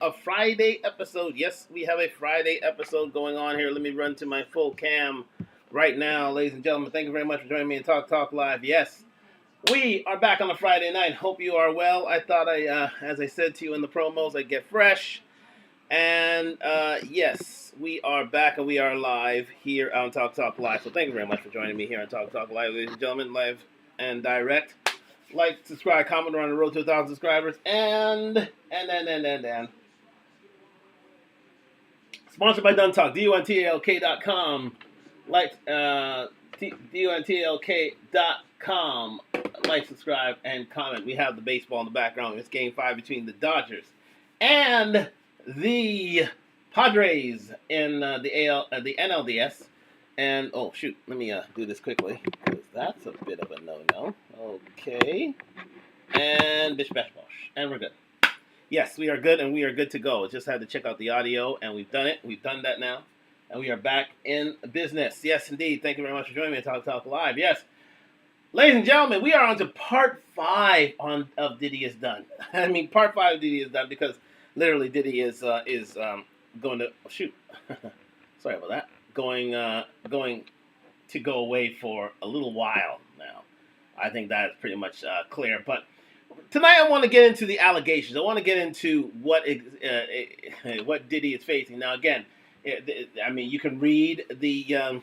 a Friday episode. Yes, we have a Friday episode going on here. Let me run to my full cam right now, ladies and gentlemen. Thank you very much for joining me in Talk Live. Yes, we are back on a Friday night. Hope you are well. I thought as I said to you in the promos, I'd get fresh. And yes, we are back and we are live here on Talk Live. So thank you very much for joining me here on Talk Live, ladies and gentlemen, live and direct. Like, subscribe, comment. We're on the road to 1,000 subscribers, and sponsored by Duntalk, DUNTALK.com. Like, DUNTALK.com. Like, subscribe, and comment. We have the baseball in the background. It's Game 5 between the Dodgers and the Padres in the NLDS. And, oh, shoot, let me do this quickly, because that's a bit of a no-no. Okay. And bish bash bosh. And we're good. Yes, we are good, and we are good to go. Just had to check out the audio, and we've done it. We've done that now. And we are back in business. Yes, indeed. Thank you very much for joining me on Talk Live. Yes. Ladies and gentlemen, we are on to part 5 of Diddy is Done. I mean, part 5 of Diddy is Done, because literally Diddy is going to... Oh, shoot. Sorry about that. Going to go away for a little while now. I think that is pretty much clear. But tonight I want to get into the allegations. I want to get into what Diddy is facing. Now, again, I mean, you can read the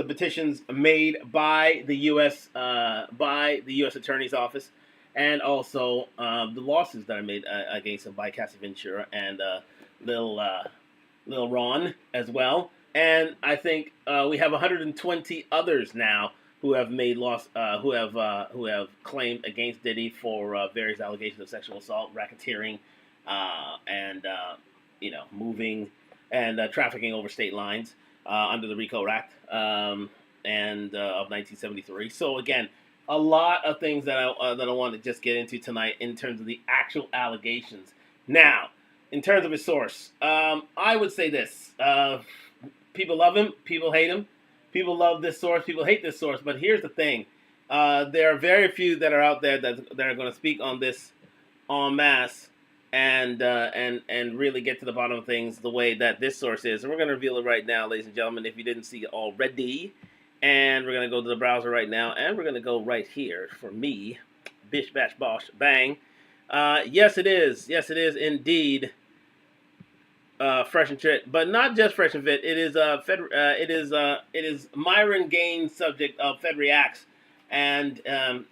petitions made by the U.S. Attorney's Office, and also the lawsuits that are made against him by Cassie Ventura and Lil Ron as well. And I think we have 120 others now who have made who have claimed against Diddy for various allegations of sexual assault, racketeering, and moving and trafficking over state lines under the RICO Act of 1973. So again, a lot of things that I want to just get into tonight in terms of the actual allegations. Now, in terms of his source, I would say this: people love him, people hate him. People love this source, people hate this source. But here's the thing: there are very few that are out there that are going to speak on this en masse and really get to the bottom of things the way that this source is. And we're going to reveal it right now, ladies and gentlemen, if you didn't see it already. And we're going to go to the browser right now, and we're going to go right here for me. Bish, bash, bosh, bang. Yes, it is. Yes, it is indeed. Fresh and Fit, but not just Fresh and Fit. It is Myron Gaines' subject of Fed Reacts, and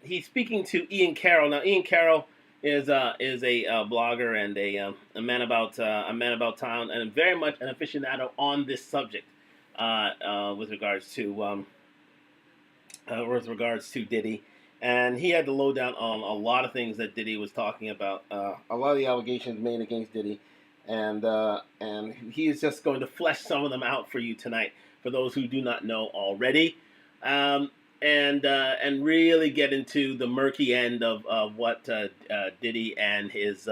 he's speaking to Ian Carroll. Now, Ian Carroll is a blogger and a man about town, and very much an aficionado on this subject with regards to Diddy. And he had the lowdown on a lot of things that Diddy was talking about. A lot of the allegations made against Diddy. And he is just going to flesh some of them out for you tonight, for those who do not know already, and really get into the murky end of what Diddy and his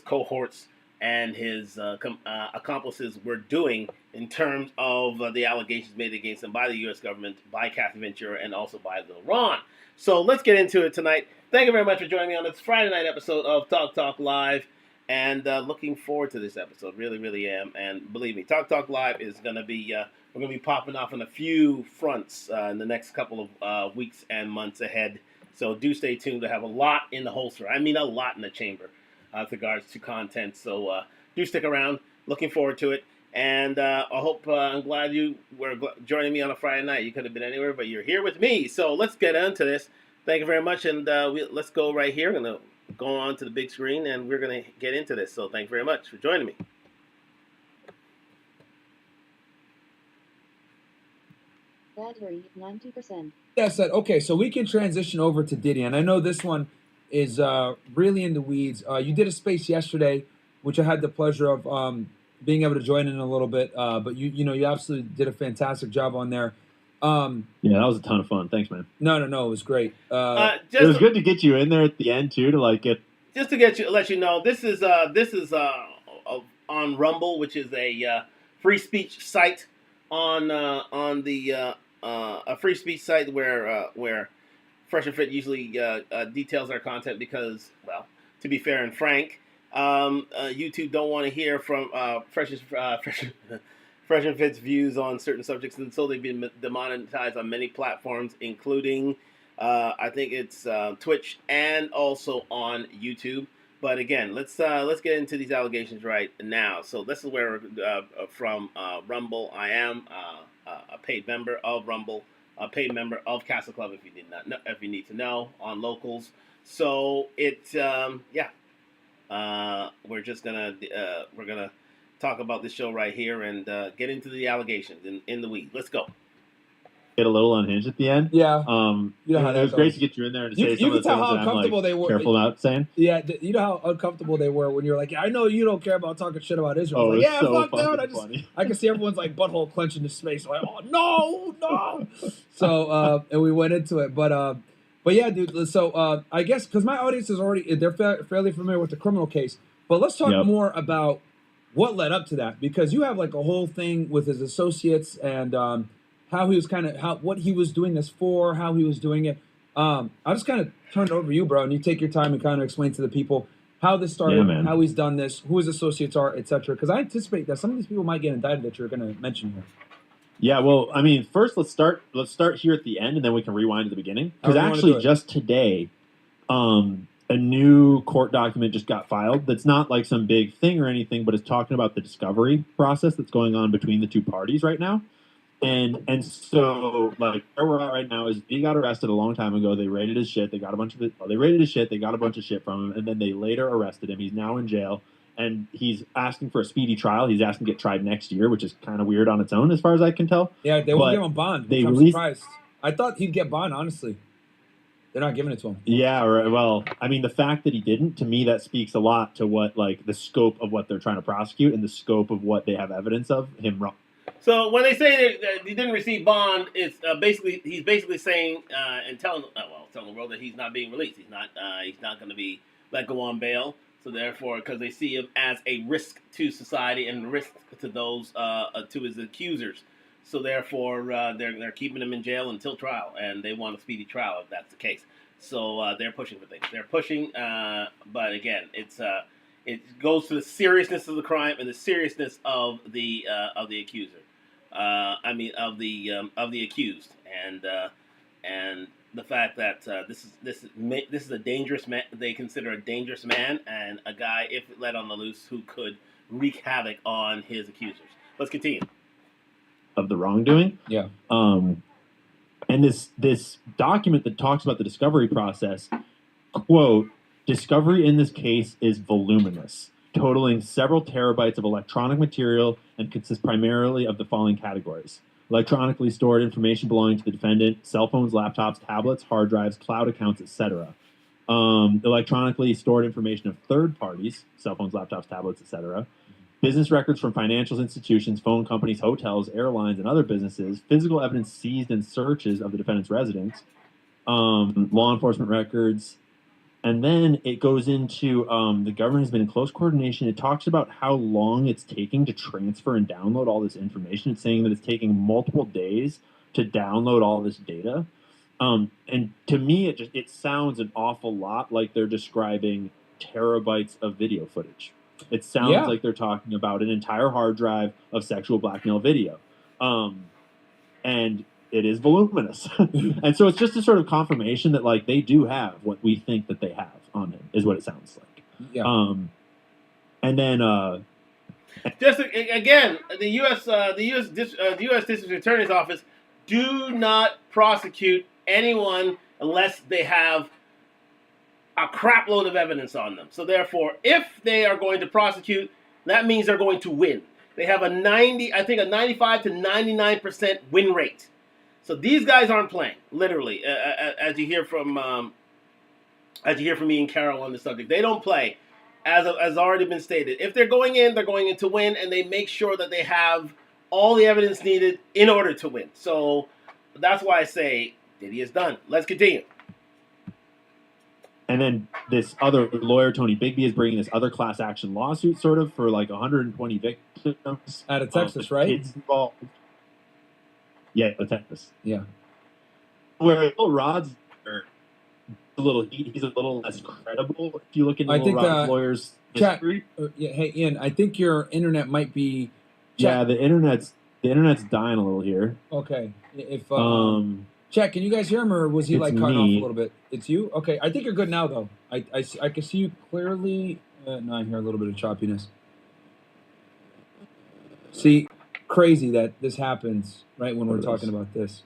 cohorts and his accomplices were doing in terms of the allegations made against them by the U.S. government, by Cassie Ventura, and also by Lil Ron. So let's get into it tonight. Thank you very much for joining me on this Friday night episode of Talk Live. And looking forward to this episode, really, really am. And believe me, Talk Live is going to be, we're going to be popping off on a few fronts in the next couple of weeks and months ahead. So do stay tuned. To have a lot in the holster. I mean, a lot in the chamber with regards to content. So do stick around. Looking forward to it. And I hope, I'm glad you were joining me on a Friday night. You could have been anywhere, but you're here with me. So let's get into this. Thank you very much. And let's go right here. I'm going to go on to the big screen, and we're going to get into this. So thank you very much for joining me. Battery 90%. That's it. Okay, so we can transition over to Diddy, and I know this one is really in the weeds. You did a space yesterday, which I had the pleasure of being able to join in a little bit. But you absolutely did a fantastic job on there. Yeah, that was a ton of fun. Thanks, man. No, it was great. It was good to get you in there at the end too, to get. Just to let you know, this is on Rumble, which is a free speech site on the a free speech site where Fresh and Fit usually details our content because, well, to be fair and frank, YouTube don't want to hear from Fresh and Fit's views on certain subjects until they've been demonetized on many platforms, including I think it's Twitch and also on YouTube. But again, let's get into these allegations right now. So this is where from Rumble. I am a paid member of Rumble, a paid member of Castle Club. If you did not know, if you need to know on locals. So yeah, we're gonna talk about this show right here and get into the allegations in the week. Let's go. Get a little unhinged at the end. Yeah. You know how it that was great goes. to get you in there to You say some can of the tell things how that I'm like uncomfortable they were. careful about saying. Yeah, you know how uncomfortable they were when you're like, I know you don't care about talking shit about Israel. Oh, Like, it yeah, was so fuck that. funny. I can see everyone's like butthole clenching the space. Like, oh no. So and we went into it, but yeah, dude. So I guess because my audience is already they're fairly familiar with the criminal case, but let's talk Yep. more about what led up to that, because you have like a whole thing with his associates and how he was what he was doing this for, how he was doing it. I'll just kind of turn it over to you, bro, and you take your time and kind of explain to the people how this started, Yeah, man. how he's done this, who his associates are, etc. Because I anticipate that some of these people might get indicted that you're going to mention here. Yeah, well, I mean, first let's start here at the end, and then we can rewind to the beginning. Because However you wanna actually, do it. just today, a new court document just got filed. That's not like some big thing or anything, but it's talking about the discovery process that's going on between the two parties right now. And so like where we're at right now is he got arrested a long time ago. They raided his shit. They got a bunch of it. They raided his shit. They got a bunch of shit from him, and then they later arrested him. He's now in jail, and he's asking for a speedy trial. He's asking to get tried next year, which is kind of weird on its own, as far as I can tell. Yeah, they won't But give him bond. they I'm released- surprised. I thought he'd get bond, honestly. They're not giving it to him. Yeah, right. Well, I mean, the fact that he didn't, to me, that speaks a lot to what, like, the scope of what they're trying to prosecute and the scope of what they have evidence of him wrong. So when they say that he didn't receive bond, it's he's basically saying and telling the world that he's not being released. He's not going to be let go on bail. So therefore, because they see him as a risk to society and risk to those to his accusers, so therefore they're keeping him in jail until trial, and they want a speedy trial if that's the case. So they're pushing for things. They're pushing, but again, it goes to the seriousness of the crime and the seriousness of the accuser. Of the accused, and the fact that this is a dangerous man. They consider a dangerous man and a guy, if let on the loose, who could wreak havoc on his accusers. Let's continue. Of the wrongdoing. Yeah. And this document that talks about the discovery process, quote, discovery in this case is voluminous, totaling several terabytes of electronic material and consists primarily of the following categories: electronically stored information belonging to the defendant, cell phones, laptops, tablets, hard drives, cloud accounts, etc. Electronically stored information of third parties, cell phones, laptops, tablets, etc. Business records from financial institutions, phone companies, hotels, airlines, and other businesses, physical evidence seized in searches of the defendant's residence, law enforcement records. And then it goes into the government has been in close coordination. It talks about how long it's taking to transfer and download all this information. It's saying that it's taking multiple days to download all this data. And to me, it sounds an awful lot like they're describing terabytes of video footage. It sounds like they're talking about an entire hard drive of sexual blackmail video. And it is voluminous. And so it's just a sort of confirmation that like they do have what we think that they have on him, is what it sounds like. Yeah. And then just again, the U.S. District Attorney's Office do not prosecute anyone unless they have a crap load of evidence on them. So therefore, if they are going to prosecute, that means they're going to win. They have a 95 to 99% win rate. So these guys aren't playing, literally, as you hear from me and Carol on the subject. They don't play, as already been stated. If they're going in to win, and they make sure that they have all the evidence needed in order to win. So that's why I say Diddy is done. Let's continue. And then this other lawyer, Tony Bigby, is bringing this other class action lawsuit, sort of, for like 120 victims. Out of Texas, right? Kids involved. Yeah, Texas. Yeah. Where Bill Rod's he's a little less credible if you look into I Little think Rock Lawyer's chat. history. Yeah, hey Ian, I think your internet might be. Yeah, Chat. the internet's dying a little here. Okay, if chat, can you guys hear him, or was he It's like cutting off a me. little bit? It's you. Okay, I think you're good now though. I can see you clearly. No, I hear a little bit of choppiness. See, crazy that this happens right when we're talking about this.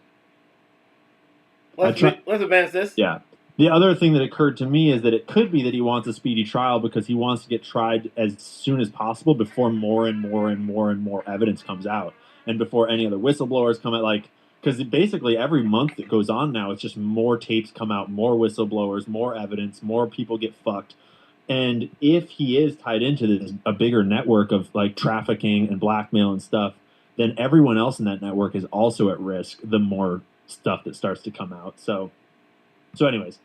Let's advance this. Yeah. The other thing that occurred to me is that it could be that he wants a speedy trial because he wants to get tried as soon as possible before more and more and more and more evidence comes out, and before any other whistleblowers come out. Like, because basically every month that goes on now, it's just more tapes come out, more whistleblowers, more evidence, more people get fucked. And if he is tied into this a bigger network of like trafficking and blackmail and stuff, then everyone else in that network is also at risk. The more stuff that starts to come out. So anyways,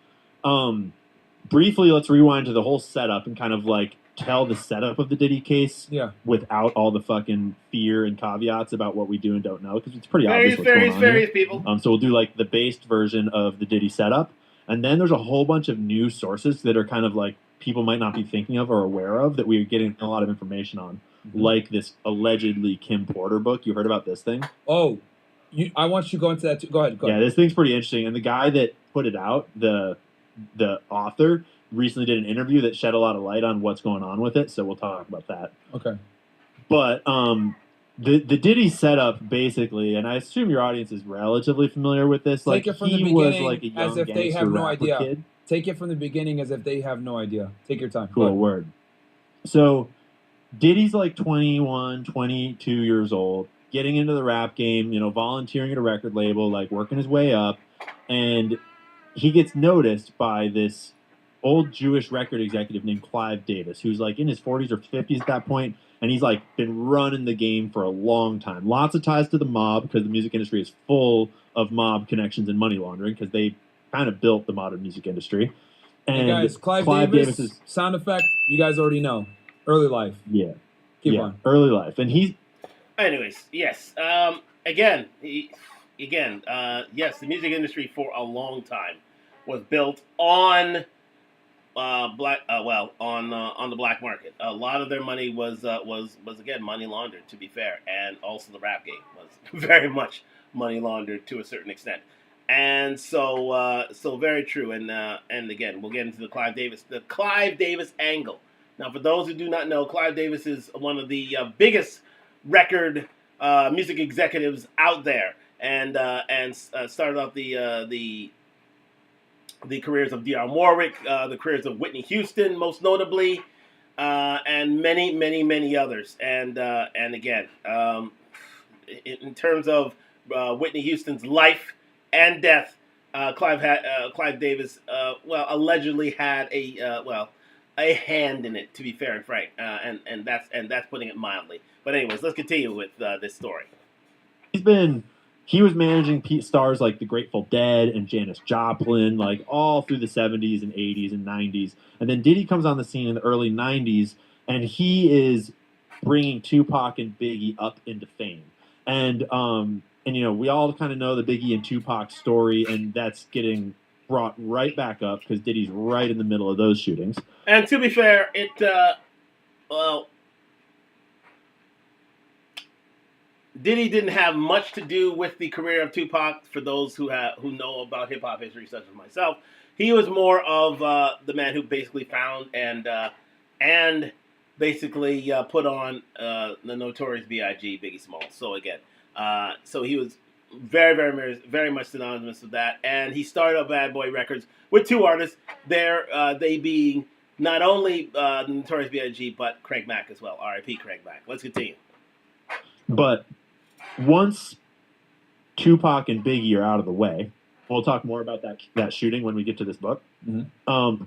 briefly, let's rewind to the whole setup and kind of like tell the setup of the Diddy case, without all the fucking fear and caveats about what we do and don't know, because it's pretty obvious what's going on various people. So we'll do like the based version of the Diddy setup, and then there's a whole bunch of new sources that are kind of like people might not be thinking of or aware of that we're getting a lot of information on, like this allegedly Kim Porter book. You heard about this thing? Oh, I want you to go into that too. Go ahead. Yeah, this thing's pretty interesting. And the guy that put it out, the author, recently did an interview that shed a lot of light on what's going on with it. So we'll talk about that. Okay. But the Diddy setup basically, and I assume your audience is relatively familiar with this. Take like it from the he beginning was like a young as if they have no rapper idea. kid. Take it from the beginning as if they have no idea. Take your time. Cool word. So Diddy's like 21, 22 years old, getting into the rap game, volunteering at a record label, like working his way up. And he gets noticed by this old Jewish record executive named Clive Davis, who's like in his 40s or 50s at that point. And he's like been running the game for a long time. Lots of ties to the mob because the music industry is full of mob connections and money laundering because they kind of built the modern music industry. And hey guys, Clive Davis is sound effect. You guys already know. Early life. Yeah. Keep on. Early life. And he's... Anyways, yes. Yes, the music industry for a long time was built on on the black market. A lot of their money was again money laundered, to be fair, and also the rap game was very much money laundered to a certain extent. And so very true. And again, we'll get into the Clive Davis angle. Now, for those who do not know, Clive Davis is one of the biggest record music executives out there, and started off the careers of Dionne Warwick, the careers of Whitney Houston, most notably, and many others. And again, in terms of Whitney Houston's life and death, Clive Davis, allegedly had a hand in it, to be fair and frank, and that's putting it mildly. But anyways, let's continue with this story. He was managing stars like the Grateful Dead and Janis Joplin, like all through the 70s and 80s and 90s. And then Diddy comes on the scene in the early 90s, and he is bringing Tupac and Biggie up into fame. And we all kind of know the Biggie and Tupac story, and that's getting brought right back up because Diddy's right in the middle of those shootings. And to be fair, Diddy didn't have much to do with the career of Tupac. For those who know about hip hop history, such as myself, he was more of the man who basically found and basically put on the Notorious B.I.G. Biggie Smalls. So again, so he was very much synonymous with that, and he started up Bad Boy Records with two artists. They being not only the Notorious B.I.G. but Craig Mack as well. R.I.P. Craig Mack. Let's continue. But once Tupac and Biggie are out of the way, we'll talk more about that shooting when we get to this book. Mm-hmm.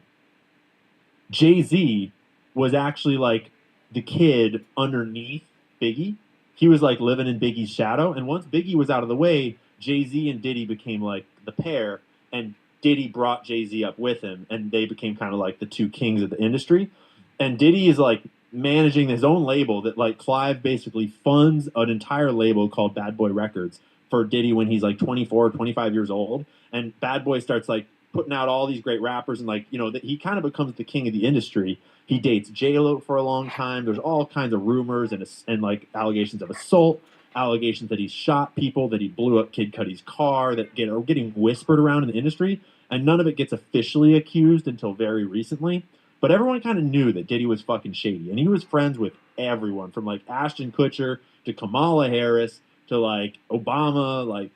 Jay-Z was actually like the kid underneath Biggie. He was like living in Biggie's shadow. And once Biggie was out of the way, Jay-Z and Diddy became like the pair, and Diddy brought Jay-Z up with him, and they became kind of like the two kings of the industry. And Diddy is like managing his own label that like Clive basically funds an entire label called Bad Boy Records for Diddy when he's like 24 or 25 years old. And Bad Boy starts like putting out all these great rappers, and like, that he kind of becomes the king of the industry. He dates J-Lo for a long time. There's all kinds of rumors and like allegations of assault, allegations that he's shot people, that he blew up Kid Cudi's car, that are getting whispered around in the industry, and none of it gets officially accused until very recently. But everyone kind of knew that Diddy was fucking shady, and he was friends with everyone from like Ashton Kutcher to Kamala Harris to like Obama, like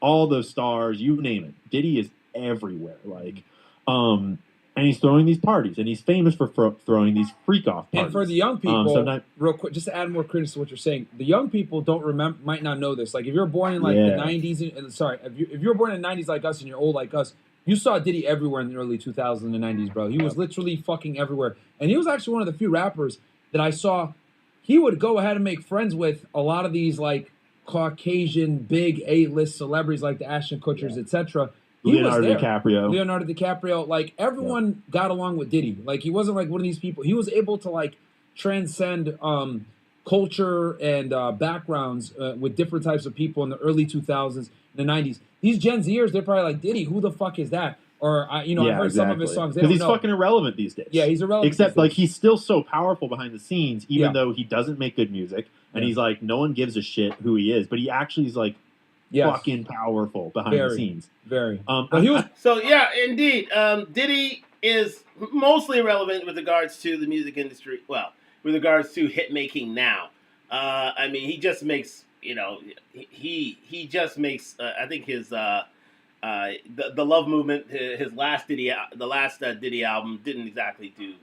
all those stars, you name it. Diddy is everywhere, like, and he's throwing these parties, and he's famous for throwing these freak off parties. And for the young people, real quick, just to add more credence to what you're saying, the young people might not know this. Like, if you're born in like the '90s, if you were born in the '90s like us and you're old like us, you saw Diddy everywhere in the early 2000s and '90s, bro. He was literally fucking everywhere, and he was actually one of the few rappers that I saw. He would go ahead and make friends with a lot of these like Caucasian big A-list celebrities like the Ashton Kutchers, etc. Leonardo DiCaprio, like everyone got along with Diddy. Like he wasn't like one of these people. He was able to like transcend culture and backgrounds with different types of people in the early 2000s, the 90s. These Gen Zers, they're probably like, Diddy, who the fuck is that? Or I heard some of his songs. Because he's fucking irrelevant these days. Yeah, he's irrelevant. Except like he's still so powerful behind the scenes, even though he doesn't make good music, and he's like no one gives a shit who he is, but he actually is like fucking powerful behind the scenes. Very. But he was so indeed. Diddy is mostly irrelevant with regards to the music industry. Well, with regards to hit making now. I mean, he just makes he just makes. I think his the Love Movement, his last Diddy album didn't exactly do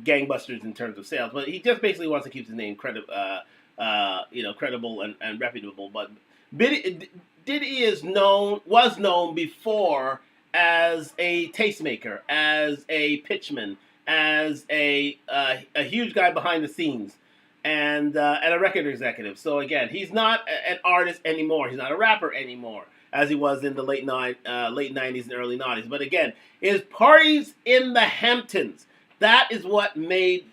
gangbusters in terms of sales, but he just basically wants to keep his name credible and reputable. But Diddy was known before as a tastemaker, as a pitchman, as a huge guy behind the scenes, and a record executive. So again, he's not an artist anymore. He's not a rapper anymore, as he was in the late 90s and early 90s. But again, his parties in the Hamptons. That is what made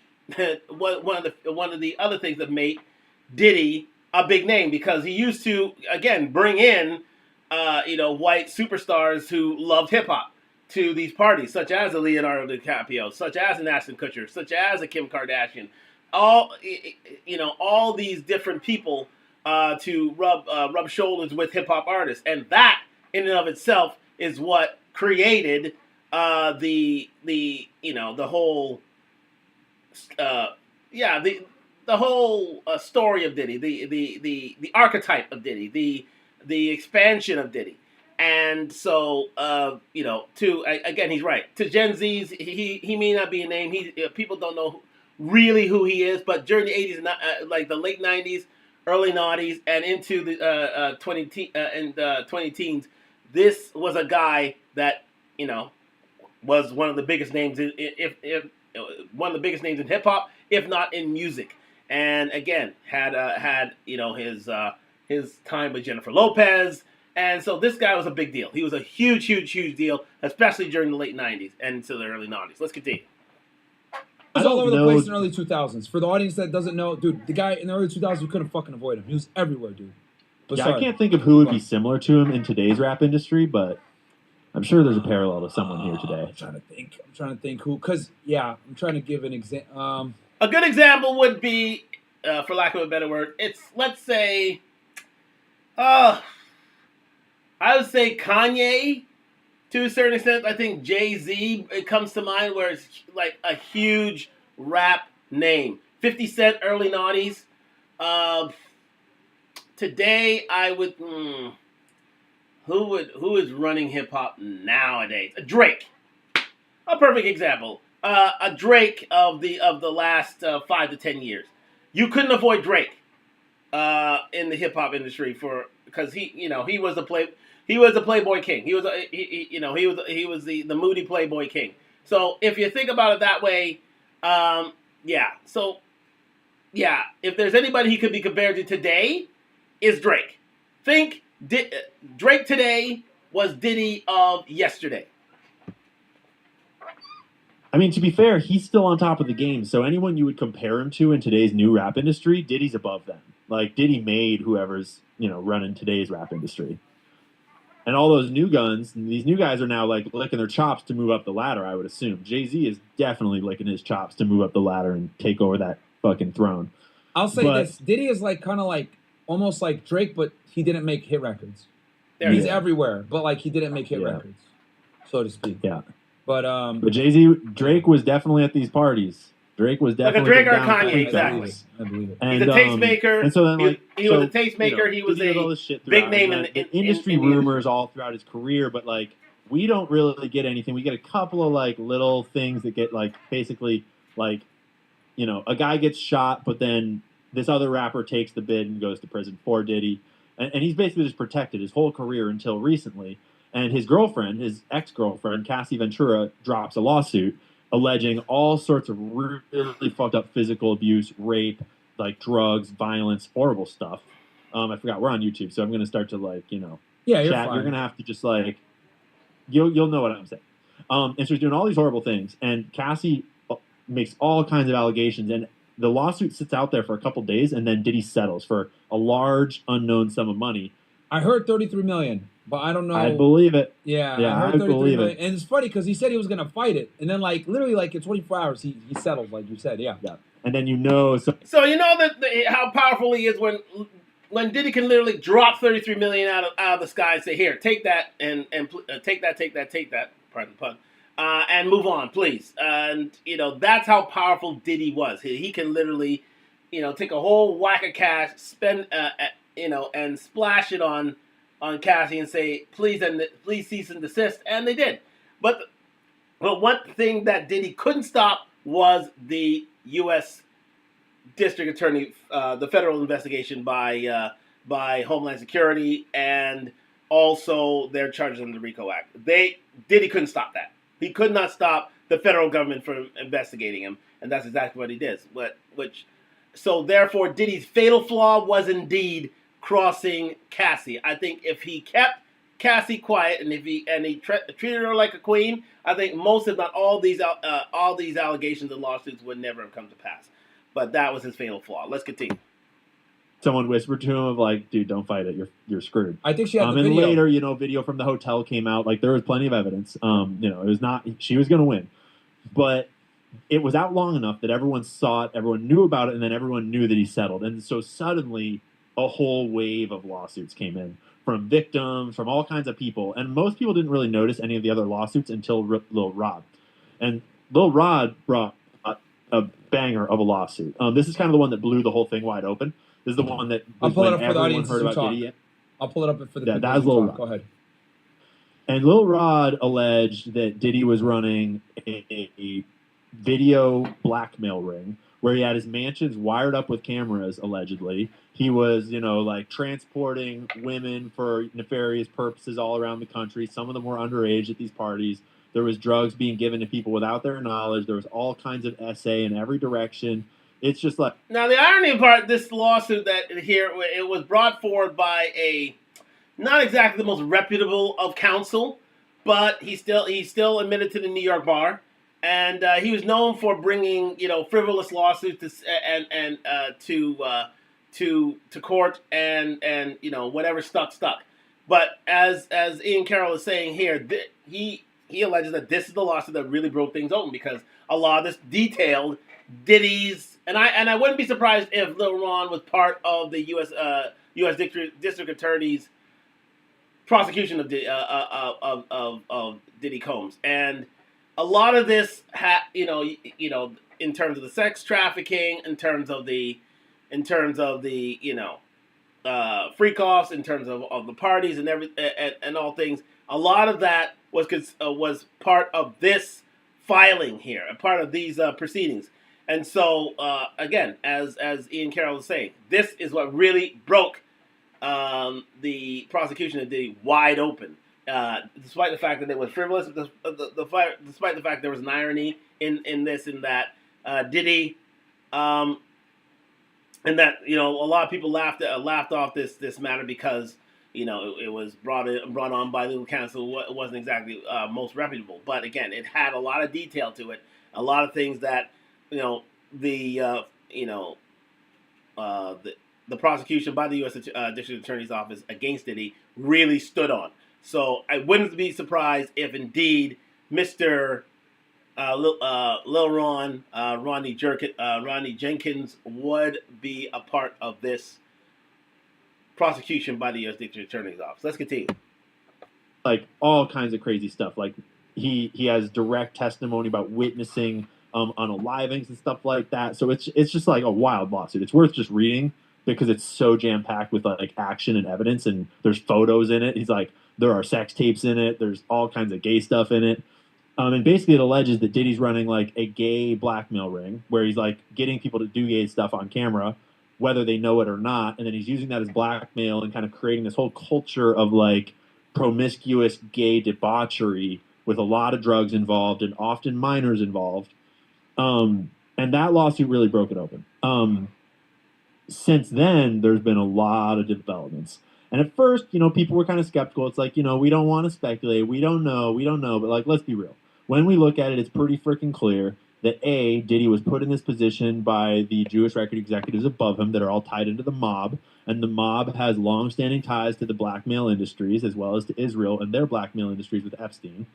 one of the other things that made Diddy a big name, because he used to again bring in white superstars who loved hip hop to these parties, such as a Leonardo DiCaprio, such as an Ashton Kutcher, such as a Kim Kardashian, all these different people to rub shoulders with hip hop artists, and that in and of itself is what created the whole the whole story of Diddy, the archetype of Diddy, the expansion of Diddy. And so again, he's right. To Gen Zs, he may not be a name. People don't know really who he is, but during the 80s and like the late 90s, early 90s, and into the 20 teens, this was a guy that was one of the biggest names if one of the biggest names in hip hop, if not in music. And again, had his time with Jennifer Lopez, and so this guy was a big deal. He was a huge deal, especially during the late 90s and into the early 90s. Let's continue. He was all over the place in the early 2000s. For the audience that doesn't know, dude, the guy in the early 2000s, you couldn't fucking avoid him. He was everywhere, dude. I can't think of who would be similar to him in today's rap industry, but I'm sure there's a parallel to someone here today. I'm trying to think who, because, I'm trying to give an example. A good example would be, for lack of a better word, let's say, I would say Kanye, to a certain extent. I think Jay-Z, it comes to mind, where it's like a huge rap name. 50 Cent, early 90s. Today, I would... Who is running hip hop nowadays? Drake, a perfect example. A Drake of the last 5 to 10 years. You couldn't avoid Drake in the hip hop industry because he was the Playboy King. He was the moody Playboy King. So if you think about it that way, if there's anybody he could be compared to today, is Drake. Think. Drake today was Diddy of yesterday. I mean, to be fair, he's still on top of the game. So anyone you would compare him to in today's new rap industry, Diddy's above them. Like, Diddy made whoever's running today's rap industry. And all those new guns, these new guys are now like licking their chops to move up the ladder. I would assume Jay-Z is definitely licking his chops to move up the ladder and take over that fucking throne. I'll say But this: Diddy is like kind of like almost like Drake, but he didn't make hit records. There He's you go. everywhere, but like he didn't make hit Yeah. records, so to speak. yeah, But but Drake was definitely at these parties. Drake was Like a definitely Drake or a down with Kanye, the exactly. I believe it. And, He's a tastemaker. And so then, like, he was a tastemaker. He was Diddy does all a this shit big throughout, name and in the industry in the rumors all throughout his career, but like we don't really get anything. We get a couple of like little things that get like basically like a guy gets shot, but then this other rapper takes the bid and goes to prison for Diddy, and he's basically just protected his whole career until recently. And his girlfriend, his ex-girlfriend, Cassie Ventura, drops a lawsuit alleging all sorts of really fucked up physical abuse, rape, like drugs, violence, horrible stuff. I forgot we're on YouTube, so I'm gonna start to Yeah, you're chat. fine. You're gonna have to just like you'll know what I'm saying. And so he's doing all these horrible things, and Cassie makes all kinds of allegations, and the lawsuit sits out there for a couple days, and then Diddy settles for a large unknown sum of money. I heard 33 million, but I don't know. I believe it. Yeah, Yeah, I heard I 33 believe million. it. And it's funny because he said he was gonna fight it, and then like literally like in 24 hours he settled, like you said. Yeah. And then So you know that how powerful he is when Diddy can literally drop 33 million out of the sky and say, "Here, take that and take that." Pardon the pun. And move on, please. And that's how powerful Diddy was. He can literally, take a whole whack of cash, spend, and splash it on Cassie and say, please cease and desist, and they did. But one thing that Diddy couldn't stop was the U.S. District Attorney, the federal investigation by Homeland Security, and also their charges under the RICO Act. Diddy couldn't stop that. He could not stop the federal government from investigating him, and that's exactly what he did. So therefore, Diddy's fatal flaw was indeed crossing Cassie. I think if he kept Cassie quiet and if he treated her like a queen, I think most, if not all these allegations and lawsuits would never have come to pass. But that was his fatal flaw. Let's continue. someone whispered to him of like, dude, don't fight it. You're screwed. I think she had the And video. later, video from the hotel came out. Like there was plenty of evidence. It was not, she was going to win, but it was out long enough that everyone saw it, everyone knew about it, and then everyone knew that he settled. And so suddenly a whole wave of lawsuits came in from victims, from all kinds of people. And most people didn't really notice any of the other lawsuits until Lil Rod. And Lil Rod brought a banger of a lawsuit. This is kind of the one that blew the whole thing wide open. This is the one that I'll was pull it when up for the everyone audience heard as you about talk. Diddy. I'll pull it up for the Yeah, people that as was you Lil talk. Rod. Go ahead. And Lil Rod alleged that Diddy was running a video blackmail ring where he had his mansions wired up with cameras, allegedly. He was, transporting women for nefarious purposes all around the country. Some of them were underage at these parties. There was drugs being given to people without their knowledge. There was all kinds of essay in every direction. It's just like... Now, the irony part, this lawsuit that here, it was brought forward by a not exactly the most reputable of counsel, but he still admitted to the New York bar, and he was known for bringing frivolous lawsuits to court, and whatever stuck. But as Ian Carroll is saying here, he alleges that this is the lawsuit that really broke things open because a lot of this detailed Diddy's. And I wouldn't be surprised if Lil Ron was part of the U.S. District Attorney's prosecution of Diddy Combs, and a lot of this in terms of the sex trafficking, in terms of the freak offs, in terms of the parties and and all things. A lot of that was part of this filing here, a part of these proceedings. And so, again, as Ian Carroll was saying, this is what really broke the prosecution of Diddy wide open. Despite the fact that it was frivolous, despite the fact there was an irony in this and that, Diddy, and that a lot of people laughed off this matter because it was brought on by legal counsel. It wasn't exactly most reputable, but again, it had a lot of detail to it, a lot of things that the prosecution by the U.S. District Attorney's Office against Diddy really stood on. So I wouldn't be surprised if indeed Mr. Lil Ron, Ronnie Jenkins would be a part of this prosecution by the U.S. District Attorney's Office. Let's continue. Like all kinds of crazy stuff. Like he has direct testimony about witnessing unalivings and stuff like that. So it's just like a wild lawsuit. It's worth just reading because it's so jam packed with like action and evidence, and there's photos in it. He's like, there are sex tapes in it. There's all kinds of gay stuff in it. And basically, it alleges that Diddy's running like a gay blackmail ring where he's like getting people to do gay stuff on camera, whether they know it or not. And then he's using that as blackmail and kind of creating this whole culture of like promiscuous gay debauchery with a lot of drugs involved and often minors involved. And that lawsuit really broke it open. Since then, there's been a lot of developments. And at first, people were kind of skeptical. It's like, we don't want to speculate. We don't know. But like, let's be real. When we look at it, it's pretty freaking clear that A, Diddy was put in this position by the Jewish record executives above him that are all tied into the mob. And the mob has long-standing ties to the blackmail industries as well as to Israel and their blackmail industries with Epstein.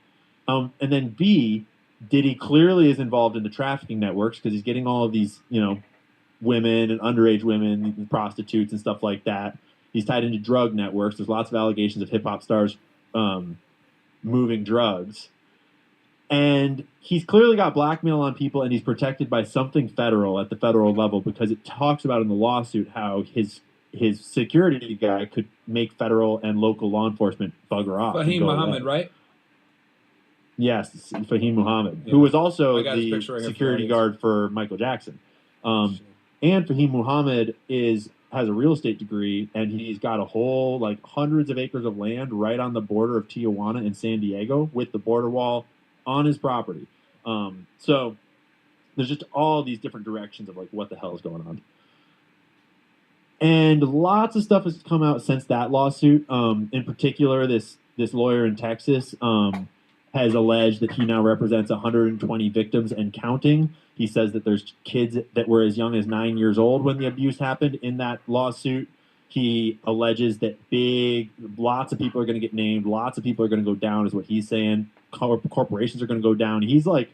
And then B, Diddy clearly is involved in the trafficking networks because he's getting all of these, women and underage women, and prostitutes and stuff like that. He's tied into drug networks. There's lots of allegations of hip-hop stars moving drugs. And he's clearly got blackmail on people, and he's protected by something federal at the federal level because it talks about in the lawsuit how his security guy could make federal and local law enforcement bugger off. Fahim Muhammad, right? Yes, Fahim Muhammad, who was also the right security guard for Michael Jackson. And Fahim Muhammad has a real estate degree, and he's got a whole like hundreds of acres of land right on the border of Tijuana and San Diego with the border wall on his property. So there's just all these different directions of like what the hell is going on. And lots of stuff has come out since that lawsuit. In particular, this lawyer in Texas has alleged that he now represents 120 victims and counting. He says that there's kids that were as young as 9 years old when the abuse happened in that lawsuit. He alleges that lots of people are going to get named, lots of people are going to go down, is what he's saying. Corporations are going to go down. He's like,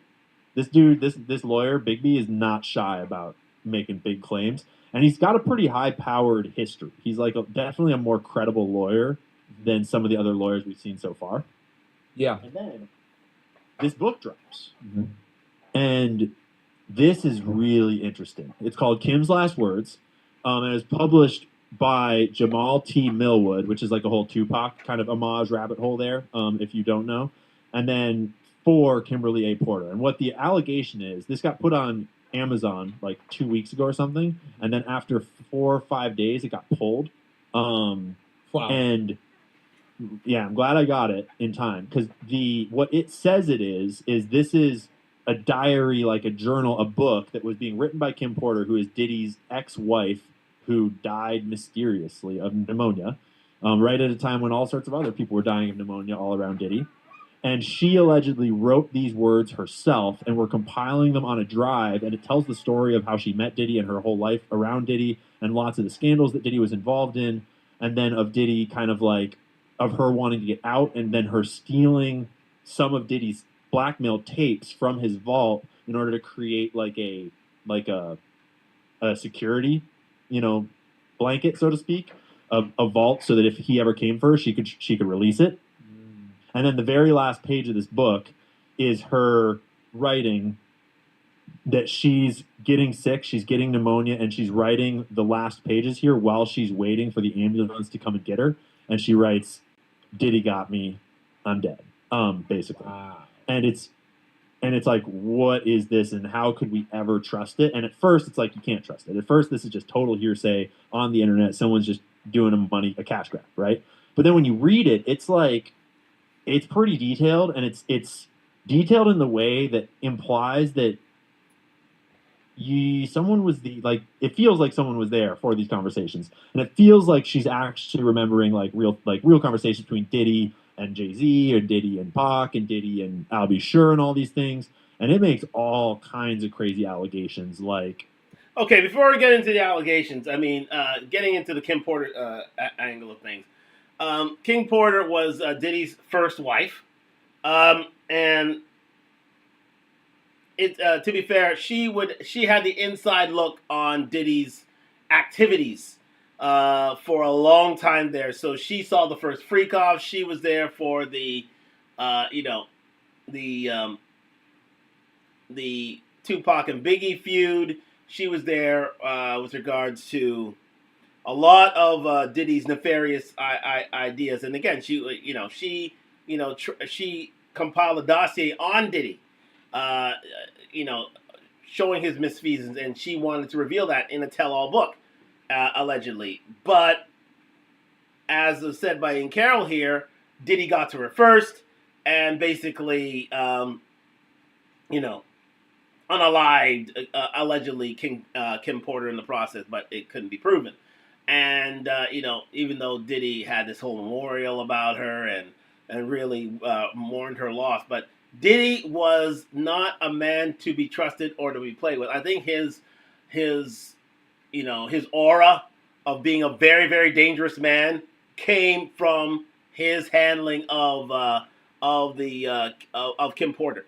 this dude, this lawyer, Bigby, is not shy about making big claims. And he's got a pretty high-powered history. He's like definitely a more credible lawyer than some of the other lawyers we've seen so far. Yeah. And then this book drops. Mm-hmm. And this is really interesting. It's called Kim's Last Words. And it was published by Jamal T. Millwood, which is like a whole Tupac kind of homage rabbit hole there, if you don't know. And then for Kimberly A. Porter. And what the allegation is, this got put on Amazon like 2 weeks ago or something. And then after 4 or 5 days, it got pulled. Wow. And yeah, I'm glad I got it in time because what it says it is this is a diary, like a journal, a book that was being written by Kim Porter, who is Diddy's ex-wife, who died mysteriously of pneumonia, right at a time when all sorts of other people were dying of pneumonia all around Diddy. And she allegedly wrote these words herself and were compiling them on a drive, and it tells the story of how she met Diddy and her whole life around Diddy and lots of the scandals that Diddy was involved in, and then of Diddy kind of like of her wanting to get out and then her stealing some of Diddy's blackmail tapes from his vault in order to create like a security, blanket, so to speak, of a vault so that if he ever came for her, she could release it. And then the very last page of this book is her writing that she's getting sick, she's getting pneumonia, and she's writing the last pages here while she's waiting for the ambulance to come and get her. And she writes, "Diddy got me, I'm dead," basically. Wow. And it's like, what is this, and how could we ever trust it? And at first, it's like you can't trust it. At first, this is just total hearsay on the internet. Someone's just doing a cash grab, right? But then when you read it, it's like it's pretty detailed, and it's detailed in the way that implies that someone was it feels like someone was there for these conversations, and it feels like she's actually remembering real conversations between Diddy and Jay-Z, or Diddy and Pac, and Diddy and Al B. Sure, and all these things, and it makes all kinds of crazy allegations. Okay, before we get into the allegations, I mean, getting into the Kim Porter angle of things, King Porter was Diddy's first wife, and to be fair, she had the inside look on Diddy's activities for a long time there. So she saw the first freak off. She was there for the, you know, the the Tupac and Biggie feud. She was there with regards to a lot of Diddy's nefarious ideas. And again, she compiled a dossier on Diddy, uh, you know, showing his misfeasance, and she wanted to reveal that in a tell-all book, allegedly. But as was said by Ian Carroll here, Diddy got to her first, and basically, you know, unalived allegedly Kim Porter in the process, but it couldn't be proven. And even though Diddy had this whole memorial about her and really mourned her loss, but Diddy was not a man to be trusted or to be played with. I think his his aura of being a very, very dangerous man came from his handling of Kim Porter,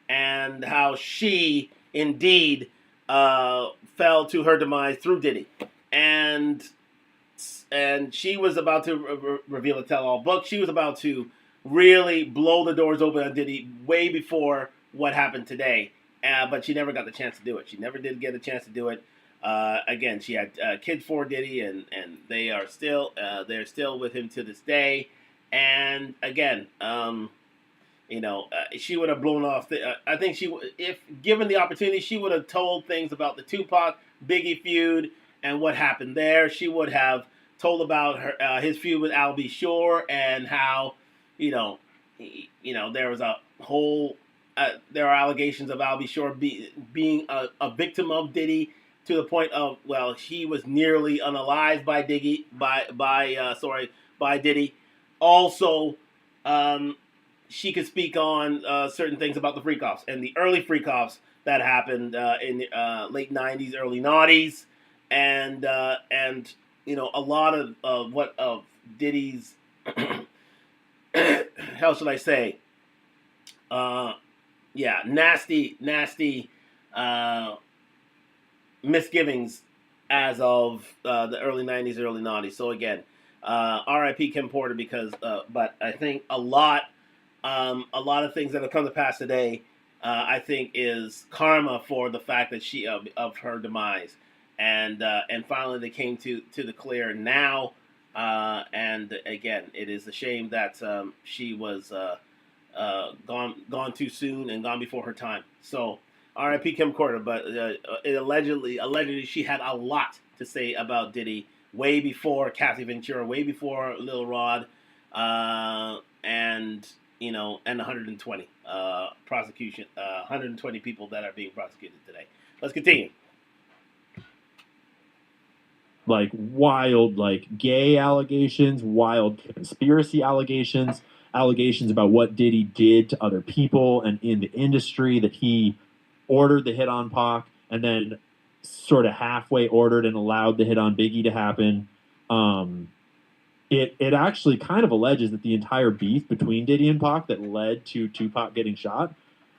and how she indeed fell to her demise through Diddy, and she was about to reveal a tell-all book. She was about to really blow the doors open on Diddy way before what happened today, but she never got the chance to do it. She never did get a chance to do it. Again, she had kids for Diddy, and they are still they're still with him to this day. And again, she would have blown off. I think if given the opportunity, she would have told things about the Tupac Biggie feud and what happened there. She would have told about his feud with Al B. Shore, and how there was a whole there are allegations of Al B. Shore being a victim of Diddy, to the point of, well, he was nearly unalived by Diddy. Also, she could speak on certain things about the freak-offs and the early freak-offs that happened in the late 90s, early noughties, and a lot of Diddy's how should I say, nasty misgivings as of the early 90s, early noughties. So again, R.I.P. Kim Porter, because but I think a lot of things that have come to pass today, I think, is karma for the fact that she of her demise, and finally they came to the clear now, and again, it is a shame that she was gone too soon and gone before her time. So R.I.P. Kim Porter, but allegedly she had a lot to say about Diddy way before Kathy Ventura, way before Lil Rod, and 120 prosecution, 120 people that are being prosecuted today. Let's continue. Like wild, gay allegations, wild conspiracy allegations about what Diddy did to other people and in the industry, that he ordered the hit on Pac and then sort of halfway ordered and allowed the hit on Biggie to happen. It actually kind of alleges that the entire beef between Diddy and Pac that led to Tupac getting shot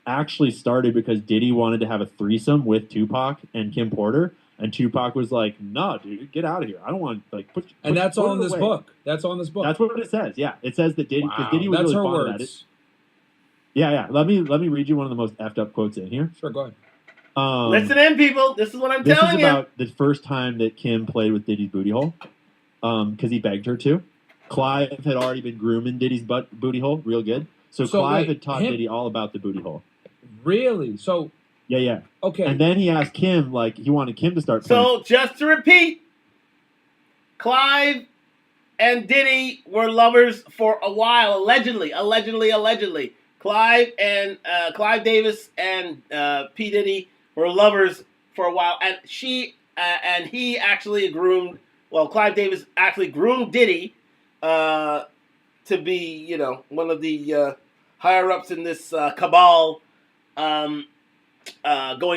actually started because Diddy wanted to have a threesome with Tupac and Kim Porter, and Tupac was like, "No, dude, get out of here. I don't want put." And that's all in this away. book. That's all in this book. That's what it says. Yeah, it says that Diddy, because Diddy was That's really her fond of words. it. Yeah. Let me read you one of the most effed up quotes in here. Sure, go ahead. Listen in, people. This is what I'm this telling is you. about the first time that Kim played with Diddy's booty hole, because he begged her to. Clive had already been grooming Diddy's booty hole real good. So Clive had taught Diddy all about the booty hole. Really? So Yeah. okay. And then he asked Kim, he wanted Kim to start So playing. just to repeat, Clive and Diddy were lovers for a while, allegedly. Clive Davis and P. Diddy were lovers for a while, and he actually groomed. Well, Clive Davis actually groomed Diddy to be, one of the higher ups in this cabal going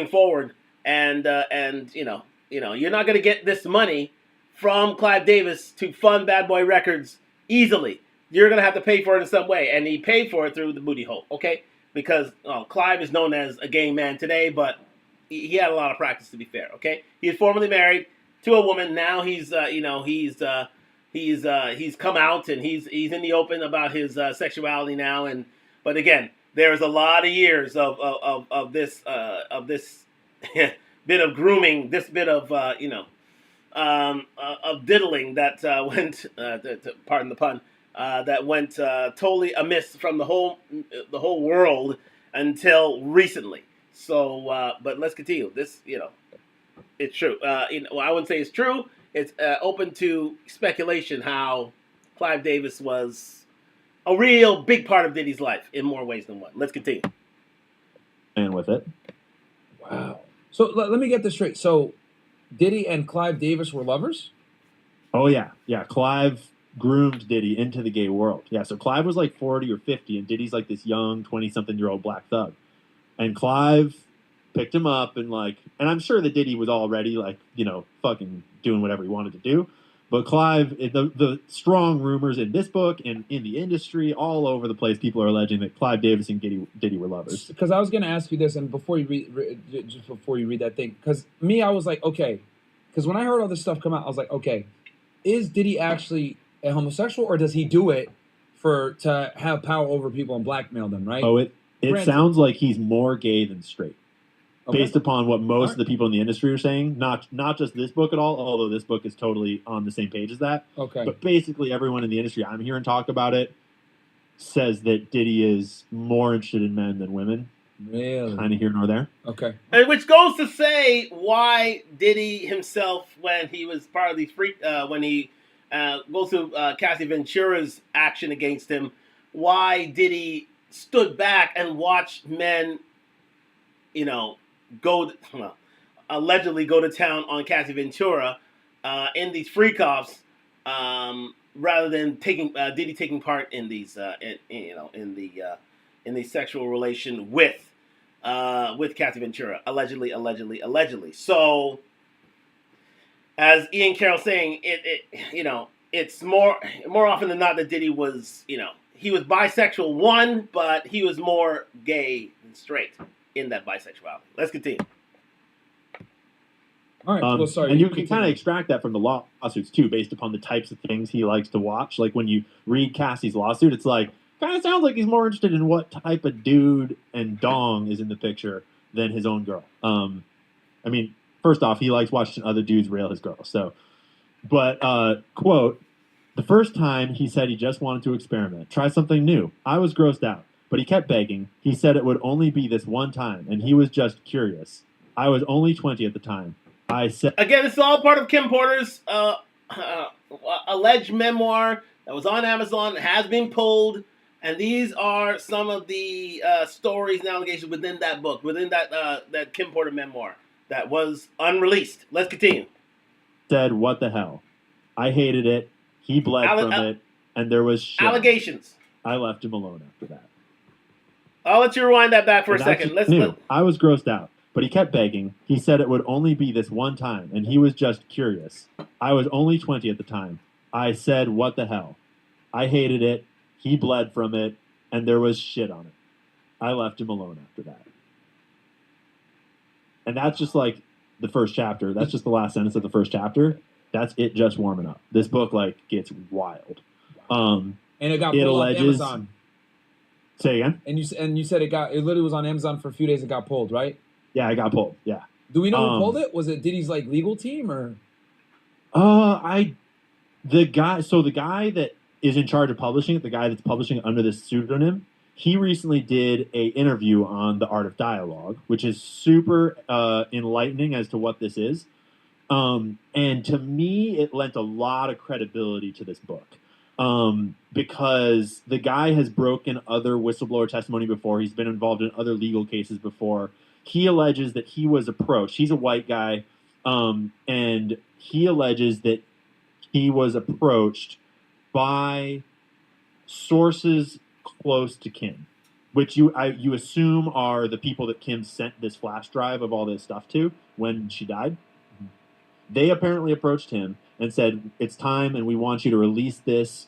forward. And you're not going to get this money from Clive Davis to fund Bad Boy Records easily. You're gonna have to pay for it in some way, and he paid for it through the booty hole. Okay, because Clive is known as a gay man today, but he had a lot of practice. To be fair, okay, he is formerly married to a woman. Now he's he's come out and he's in the open about his sexuality now. And but again, there's a lot of years of this bit of grooming, this bit of of diddling that went, pardon the pun, that went totally amiss from the whole world until recently. So, but let's continue. This, it's true. Well, I wouldn't say it's true. It's open to speculation how Clive Davis was a real big part of Diddy's life in more ways than one. Let's continue. And with it. Wow. So let me get this straight. So Diddy and Clive Davis were lovers? Oh, yeah. Yeah. Clive groomed Diddy into the gay world. Yeah. So Clive was like 40 or 50, and Diddy's like this young 20-something-year-old black thug. And Clive picked him up and I'm sure that Diddy was already fucking doing whatever he wanted to do. But Clive, the strong rumors in this book and in the industry all over the place, people are alleging that Clive Davis and Diddy were lovers. Because I was going to ask you this, and before you read that thing, because I was like, okay, because when I heard all this stuff come out, I was like, okay, is Diddy actually a homosexual, or does he do it to have power over people and blackmail them? Right? Oh, it sounds like he's more gay than straight. Okay. Based upon what most of the people in the industry are saying, not just this book at all, although this book is totally on the same page as that. Okay. But basically everyone in the industry I'm hearing talk about it says that Diddy is more interested in men than women. Really? Kind of here nor there. Okay. And which goes to say why Diddy himself, when he was part of these when he goes through Cassie Ventura's action against him, why Diddy stood back and watched men, allegedly go to town on Cassie Ventura in these freak-offs, rather than Diddy taking part in these in the sexual relation with Cassie Ventura, allegedly. So, as Ian Carroll's saying, it's more often than not that Diddy was he was bisexual, but he was more gay than straight in that bisexuality. Let's continue. All right. Well, sorry. And you can kind of extract that from the lawsuits too, based upon the types of things he likes to watch. Like when you read Cassie's lawsuit, it's like kind of sounds like he's more interested in what type of dude and dong is in the picture than his own girl. I mean, first off, he likes watching other dudes rail his girl. So, but quote, the first time he said he just wanted to experiment, try something new. I was grossed out. But he kept begging. He said it would only be this one time, and he was just curious. I was only 20 at the time. I said... Again, this is all part of Kim Porter's alleged memoir that was on Amazon. It has been pulled, and these are some of the stories and allegations within that book, within that Kim Porter memoir that was unreleased. Let's continue. Said, what the hell? I hated it. He bled from it, and there was shit. Allegations. I left him alone after that. I'll let you rewind that back for a second. I was grossed out, but he kept begging. He said it would only be this one time, and he was just curious. I was only 20 at the time. I said, what the hell? I hated it. He bled from it, and there was shit on it. I left him alone after that. And that's just like the first chapter. That's just the last sentence of the first chapter. That's it just warming up. This book gets wild. And it got pulled on Amazon. Say again? And you said it literally was on Amazon for a few days. It got pulled, right? Yeah, it got pulled. Yeah. Do we know who pulled it? Was it Diddy's legal team or? The guy that is in charge of publishing it, the guy that's publishing it under this pseudonym, he recently did a interview on The Art of Dialogue, which is super enlightening as to what this is. And to me, it lent a lot of credibility to this book. Because the guy has broken other whistleblower testimony before. He's been involved in other legal cases before. He alleges that he was approached. He's a white guy, and he alleges that he was approached by sources close to Kim, which you assume are the people that Kim sent this flash drive of all this stuff to when she died. They apparently approached him and said, it's time and we want you to release this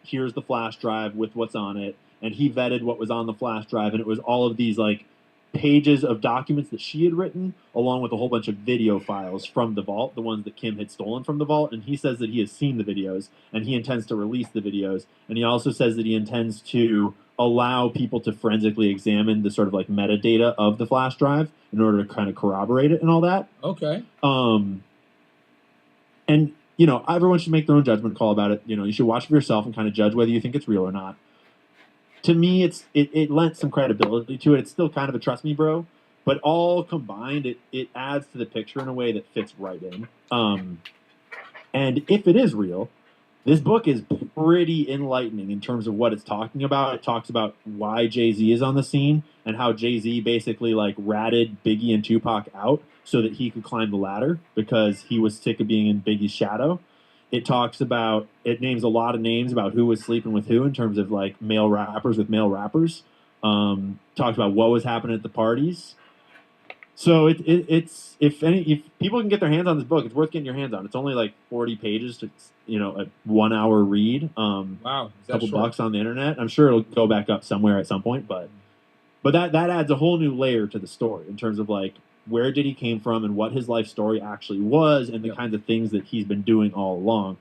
here's the flash drive with what's on it, and he vetted what was on the flash drive, and it was all of these like pages of documents that she had written, along with a whole bunch of video files from the vault, the ones that Kim had stolen from the vault. And he says that he has seen the videos and he intends to release the videos. And he also says that he intends to allow people to forensically examine the sort of like metadata of the flash drive in order to kind of corroborate it and all that. Okay. And you know, everyone should make their own judgment call about it. You know, you should watch for yourself and kind of judge whether you think it's real or not. To me, it lent some credibility to it. It's still kind of a trust me, bro. But all combined, it adds to the picture in a way that fits right in. And if it is real, this book is pretty enlightening in terms of what it's talking about. It talks about why Jay-Z is on the scene and how Jay-Z basically like ratted Biggie and Tupac out so that he could climb the ladder because he was sick of being in Biggie's shadow. It names a lot of names about who was sleeping with who in terms of like male rappers with male rappers. Talks about what was happening at the parties. So it's if people can get their hands on this book, it's worth getting your hands on. It's only like 40 pages to a 1 hour read. Wow, a couple bucks on the internet. I'm sure it'll go back up somewhere at some point, but that adds a whole new layer to the story in terms of like where Diddy came from and what his life story actually was and the kinds of things that he's been doing all along.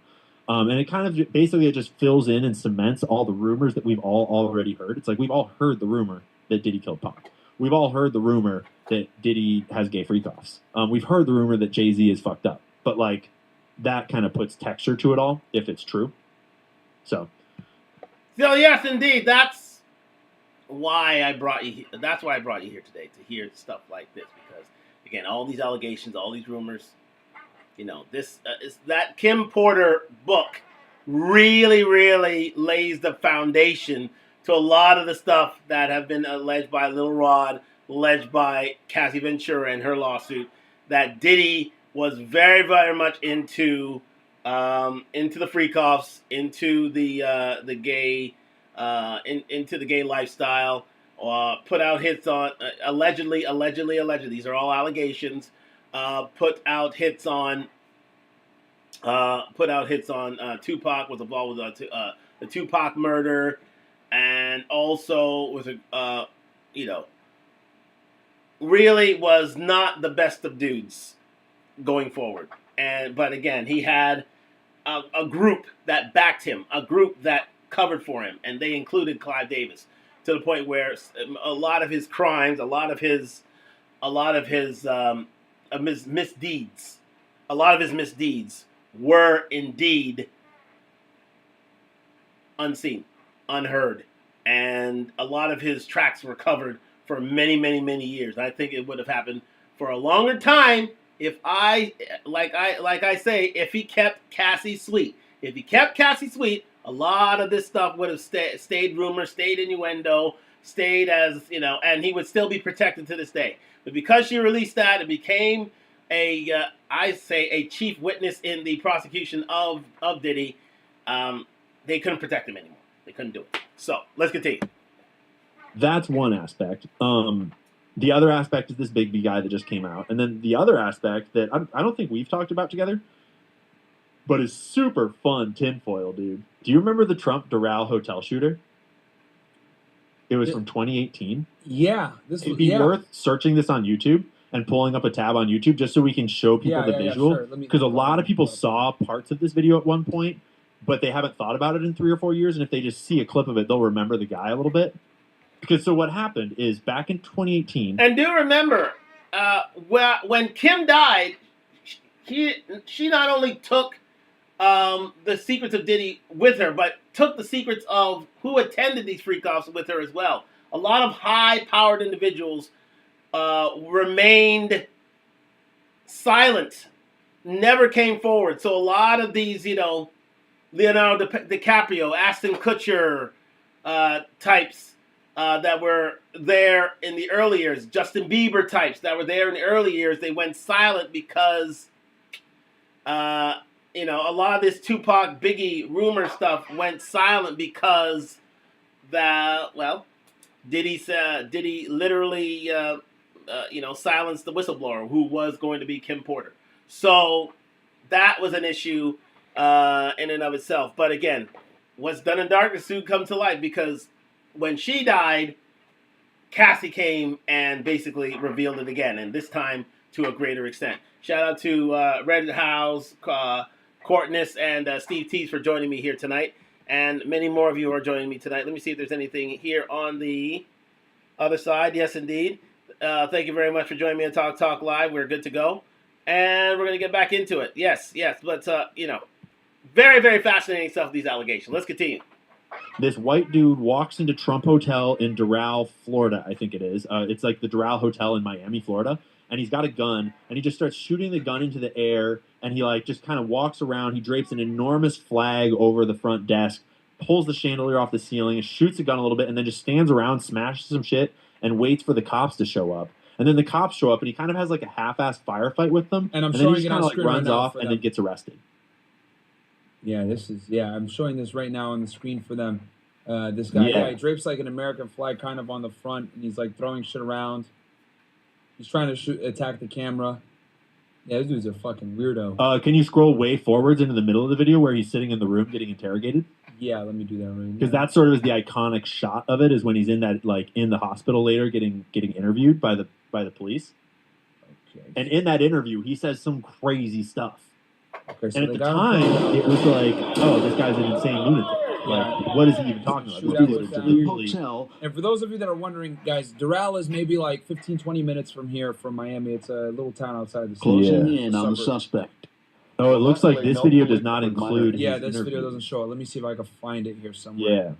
And it kind of basically it just fills in and cements all the rumors that we've all already heard. It's like we've all heard the rumor that Diddy killed Pac. We've all heard the rumor that Diddy has gay freak-offs. We've heard the rumor that Jay-Z is fucked up. But like that kind of puts texture to it all if it's true. So yes, indeed, that's why I brought you. That's why I brought you here today to hear stuff like this because again, all these allegations, all these rumors. You know, this is that Kim Porter book really, really lays the foundation to a lot of the stuff that have been alleged by Lil Rod, alleged by Cassie Ventura in her lawsuit, that Diddy was very, very much into the freak-offs, into the gay, into the gay lifestyle, put out hits on allegedly. These are all allegations. Put out hits on Tupac, was involved with the Tupac murder, and also was really was not the best of dudes going forward. But again, he had a group that backed him, a group that covered for him, and they included Clive Davis to the point where a lot of his crimes, a lot of his misdeeds were indeed unseen, unheard, and a lot of his tracks were covered for many, many, many years. I think it would have happened for a longer time if if he kept Cassie sweet. If he kept Cassie sweet, a lot of this stuff would have stayed rumor, stayed innuendo, stayed as, and he would still be protected to this day. But because she released that, it became a chief witness in the prosecution of Diddy. They couldn't protect him anymore. They couldn't do it. So let's continue. That's one aspect. The other aspect is this Big B guy that just came out, and then the other aspect that I don't think we've talked about together, but is super fun tinfoil, dude. Do you remember the Trump Doral hotel shooter? It was from 2018. Yeah, it'd be worth searching this on YouTube and pulling up a tab on YouTube just so we can show people the visual. Because a lot of people saw parts of this video at one point, but they haven't thought about it in 3 or 4 years. And if they just see a clip of it, they'll remember the guy a little bit. Because so what happened is back in 2018. And do remember, when Kim died, she not only took the secrets of Diddy with her, but took the secrets of who attended these freak-offs with her as well. A lot of high-powered individuals remained silent, never came forward. So a lot of these, Leonardo DiCaprio, Ashton Kutcher types that were there in the early years, Justin Bieber types that were there in the early years, they went silent because, a lot of this Tupac, Biggie rumor stuff went silent because Diddy literally, silenced the whistleblower who was going to be Kim Porter. So that was an issue in and of itself. But again, what's done in darkness soon come to light, because when she died, Cassie came and basically revealed it again, and this time to a greater extent. Shout out to Red House, Courtness, and Steve Tees for joining me here tonight, and many more of you are joining me tonight. Let me see if there's anything here on the other side. Yes, indeed. Thank you very much for joining me on Talk Live. We're good to go, and we're going to get back into it. Yes, but very, very fascinating stuff, these allegations. Let's continue. This white dude walks into Trump Hotel in Doral, Florida, I think it is. It's like the Doral Hotel in Miami, Florida. And he's got a gun, and he just starts shooting the gun into the air, and he like just kind of walks around. He drapes an enormous flag over the front desk, pulls the chandelier off the ceiling, shoots the gun a little bit, and then just stands around, smashes some shit, and waits for the cops to show up. And then the cops show up, and he kind of has like a half-assed firefight with them. And I'm then showing he just it kind on of like screen right runs now off for and them. then gets arrested. Yeah, I'm showing this right now on the screen for them. This guy, Yeah. he drapes like an American flag kind of on the front, and he's like throwing shit around. He's trying to attack the camera. Yeah, this dude's a fucking weirdo. Can you scroll way forwards into the middle of the video where he's sitting in the room getting interrogated? Yeah, let me do that right now. Because that sort of is the iconic shot of it, is when he's in that like in the hospital later getting interviewed by the police. Okay. And in that interview, he says some crazy stuff. Okay, so And at they the got time, him it was like, oh, this guy's an insane lunatic. Like, what is he even talking about? This Shootout dude with is that. legitimately- And for those of you that are wondering, guys, Doral is maybe like 15, 20 minutes from here, from Miami. It's a little town outside the city. Closing Yeah. in on the Suburb. suspect. Oh, it looks like this No video police does not with minor- include Yeah, his this video interview. doesn't show it. Let me see if I can find it here somewhere.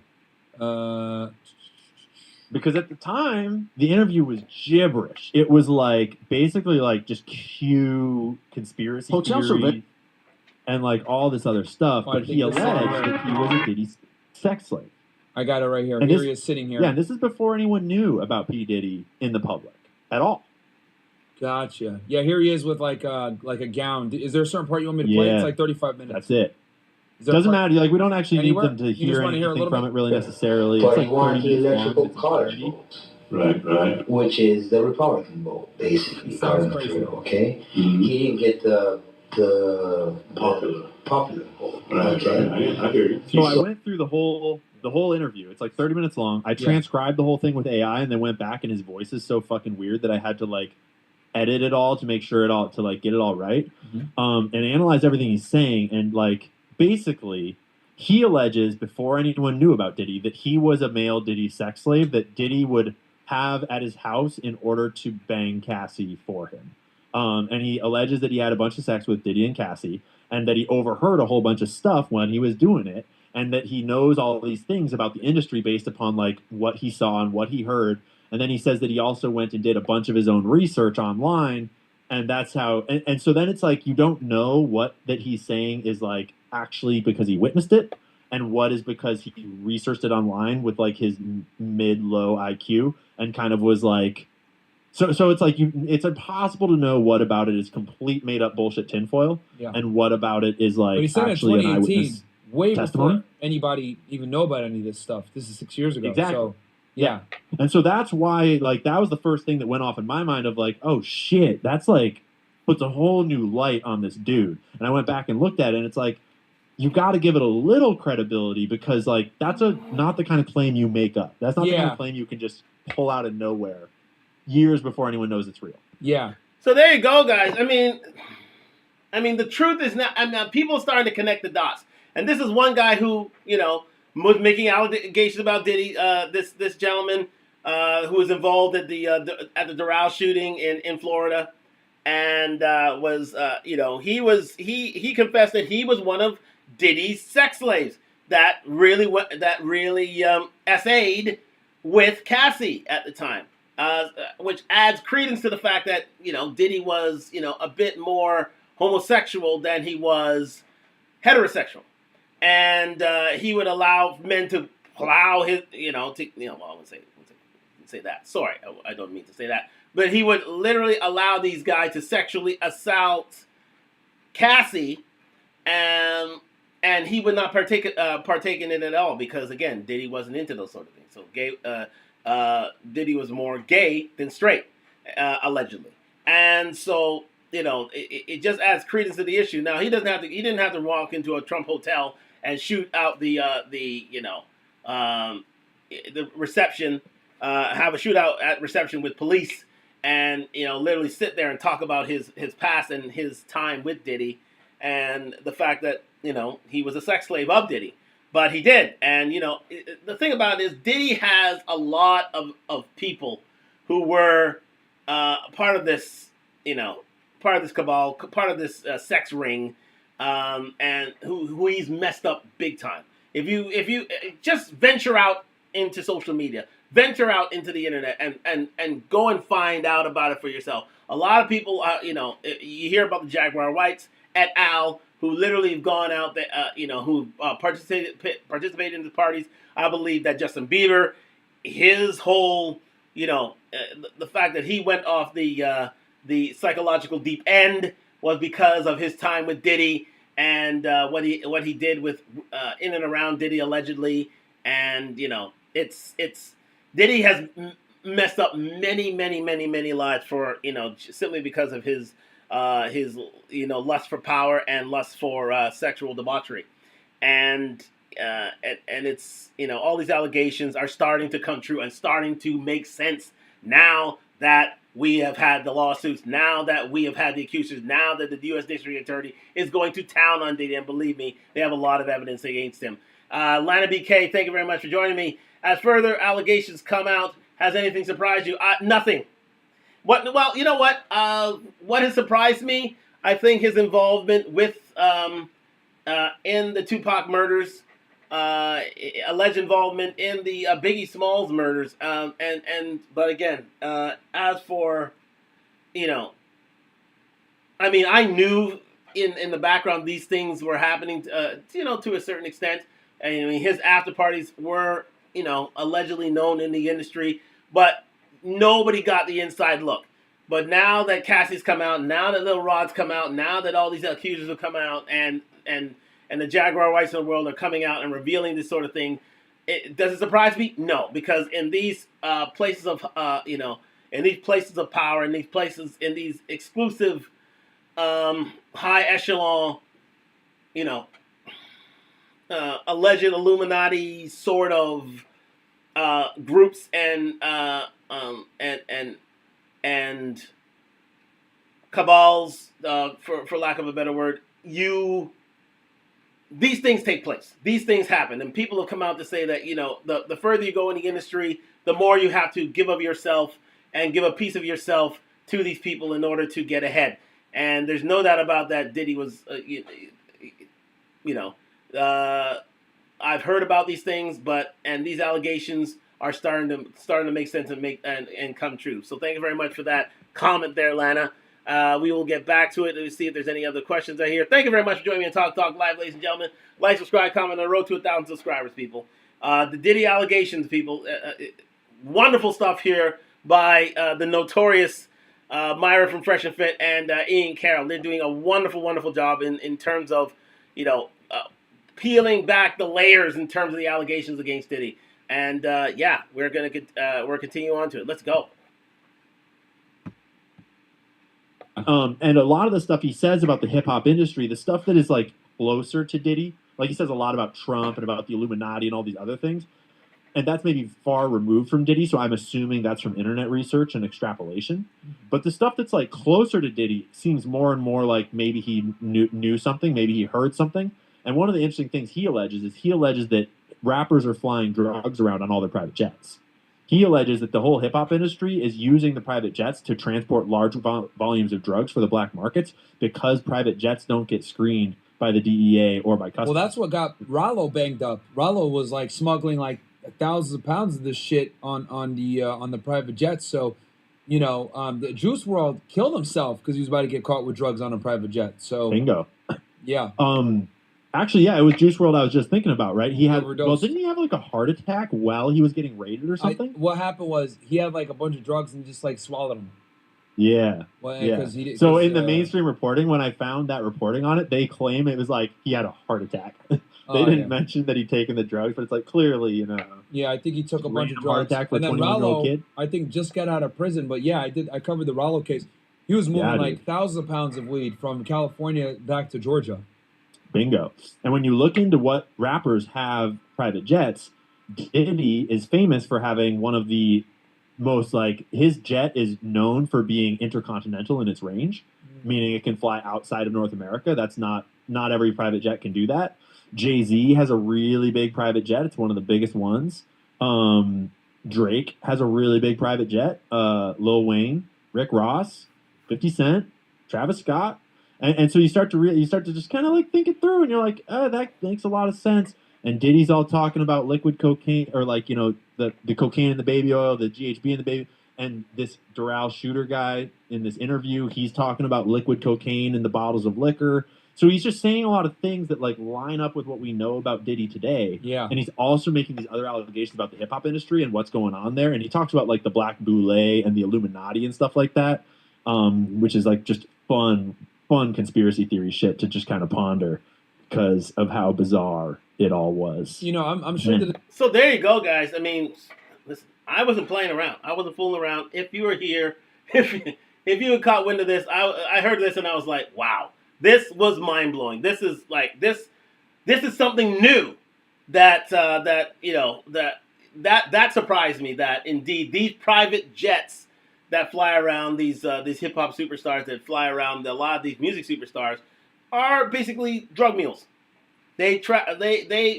Yeah. Because at the time, the interview was gibberish. It was like basically like just cue conspiracy Hotel theory survey. and like all this other stuff. Oh, I But he think alleged this is- that he was a Diddy sex slave. I got it right here. And Here this- he is sitting here. Yeah, and this is before anyone knew about P. Diddy in the public at all. Gotcha. Yeah, here he is with like a gown. Is there a certain part you want me to play? Yeah. It's like 35 minutes. That's it. Is there a Doesn't part- matter. Like we don't actually Anywhere? need them to You just hear wanna hear a anything little from bit? it really necessarily. But It's like he won 30 the minutes long. electrical It's college entirety. vote, Right. which is the Republican vote, basically. It sounds according to crazy. him, okay? Mhm. He didn't get the popular vote. Okay? I hear you. So I went through the whole interview. It's like 30 minutes long. I transcribed the whole thing with AI and then went back, and his voice is so fucking weird that I had to like edit it all to make sure it all to like get it all right. And analyze everything he's saying. And like basically, he alleges before anyone knew about Diddy that he was a male Diddy sex slave that Diddy would have at his house in order to bang Cassie for him. And he alleges that he had a bunch of sex with Diddy and Cassie, and that he overheard a whole bunch of stuff when he was doing it, and that he knows all these things about the industry based upon like what he saw and what he heard. And then he says that he also went and did a bunch of his own research online, and that's how. And so then it's like you don't know what that he's saying is like actually because he witnessed it, and what is because he researched it online with like his mid-low IQ and kind of was like. So it's like it's impossible to know what about it is complete made up bullshit tinfoil, Yeah. and what about it is like But he said in actually an 2018, eyewitness. way testimony? before anybody even know about any of this stuff. This is 6 years ago. Exactly. So, yeah. And so that's why like that was the first thing that went off in my mind of like, oh shit, that's like puts a whole new light on this dude. And I went back and looked at it, and it's like you got to give it a little credibility because like that's not the kind of claim you make up. That's not the kind Yeah. of claim you can just pull out of nowhere years before anyone knows it's real. Yeah. So there you go, guys. I mean, the truth is not. I mean, people are starting to connect the dots, and this is one guy who was making allegations about Diddy. This gentleman who was involved at the Doral shooting in Florida, and he confessed that he was one of Diddy's sex slaves that really SA'd with Cassie at the time. Which adds credence to the fact that Diddy was a bit more homosexual than he was heterosexual, and he would allow men to plow his well, I wouldn't say that. Sorry, I don't mean to say that, but he would literally allow these guys to sexually assault Cassie, and he would not partake in it at all because again, Diddy wasn't into those sort of things. So Diddy was more gay than straight, allegedly, and so it just adds credence to the issue. Now he didn't have to walk into a Trump hotel and shoot out the the reception, have a shootout at reception with police, and literally sit there and talk about his past and his time with Diddy, and the fact that he was a sex slave of Diddy, but he did. And the thing about it is Diddy has a lot of people who were part of this part of this cabal, part of this sex ring, and who he's messed up big time. If you just venture out into social media, venture out into the internet, and go and find out about it for yourself. A lot of people, you hear about the Jaguar Whites et al., who literally have gone out there, who participated in the parties. I believe that Justin Bieber, his whole, the fact that he went off the psychological deep end was because of his time with Diddy and what he did with in and around Diddy allegedly. And it's Diddy has messed up many lives for simply because of his lust for power and lust for sexual debauchery. And it's all these allegations are starting to come true and starting to make sense now that we have had the lawsuits, now that we have had the accusers, now that the U.S. District Attorney is going to town on Diddy, and believe me, they have a lot of evidence against him. Lana BK, thank you very much for joining me. As further allegations come out, has anything surprised you? Nothing. Well, you know what? What has surprised me? I think his involvement with in the Tupac murders, alleged involvement in the Biggie Smalls murders, but again, as for I knew in the background these things were happening, to a certain extent. I mean, his after parties were allegedly known in the industry, but nobody got the inside look. But now that Cassie's come out, now that Lil Rod's come out, now that all these accusers have come out, and the Jaguar Whites of the world are coming out and revealing this sort of thing, does it surprise me? No, because in these places of in these places of power, in these exclusive high echelon, alleged Illuminati sort of groups and cabals, for lack of a better word, these things take place. These things happen, and people have come out to say that the further you go in the industry, the more you have to give of yourself and give a piece of yourself to these people in order to get ahead. And there's no doubt about that. Diddy was, I've heard about these things, and these allegations are starting to make sense and come true. So thank you very much for that comment there, Lana. We will get back to it. Let's see if there's any other questions out here. Thank you very much for joining me on Talk Live, ladies and gentlemen. Like, subscribe, comment on the road to 1,000 subscribers, people. The Diddy allegations, people. Wonderful stuff here by the notorious Myra from Fresh and Fit and Ian Carroll. They're doing a wonderful job in terms of, peeling back the layers in terms of the allegations against Diddy. And we're continue on to it. Let's go. And a lot of the stuff he says about the hip hop industry, the stuff that is like closer to Diddy, like he says a lot about Trump and about the Illuminati and all these other things, and that's maybe far removed from Diddy. So I'm assuming that's from internet research and extrapolation. But the stuff that's like closer to Diddy seems more and more like maybe he knew something, maybe he heard something. And one of the interesting things he alleges that rappers are flying drugs around on all their private jets. He alleges that the whole hip-hop industry is using the private jets to transport large volumes of drugs for the black markets because private jets don't get screened by the DEA or by customs. Well, that's what got Rollo banged up. Rollo was like smuggling like thousands of pounds of this shit on the private jets. So, the Juice WRLD killed himself because he was about to get caught with drugs on a private jet. So bingo. Yeah. Actually, yeah, it was Juice WRLD I was just thinking about, right? He had, overdose. well, didn't he have like a heart attack while he was getting raided or something? What happened was he had like a bunch of drugs and just like swallowed them. Yeah. Well, yeah. So in the mainstream reporting, when I found that reporting on it, they claim it was like he had a heart attack. They didn't mention that he'd taken the drugs, but it's like clearly, Yeah, I think he took a bunch of drugs. Heart attack for and a then 21-year-old kid. I think just got out of prison, but yeah, I covered the Rollo case. He was moving like thousands of pounds of weed from California back to Georgia. Bingo. And when you look into what rappers have private jets, Diddy is famous for having one of the most, like, his jet is known for being intercontinental in its range, meaning it can fly outside of North America. That's not every private jet can do that. Jay-Z has a really big private jet. It's one of the biggest ones. Drake has a really big private jet. Lil Wayne, Rick Ross, 50 Cent, Travis Scott. And so you start to just kind of like think it through, and you're like, oh, that makes a lot of sense. And Diddy's all talking about liquid cocaine, or like, the cocaine in the baby oil, the GHB in the baby. And this Doral Shooter guy in this interview, he's talking about liquid cocaine in the bottles of liquor. So he's just saying a lot of things that like line up with what we know about Diddy today. Yeah. And he's also making these other allegations about the hip hop industry and what's going on there. And he talks about like the Black Boule and the Illuminati and stuff like that, which is like just fun conspiracy theory shit to just kind of ponder because of how bizarre it all was. I'm sure that. So there you go, guys. I mean, listen, I wasn't playing around. I wasn't fooling around. If you were here, if you had caught wind of this, I heard this and I was like, wow, this was mind blowing. This is like this is something new that surprised me. That indeed these private jets that fly around, these hip hop superstars that fly around, a lot of these music superstars are basically drug mules. They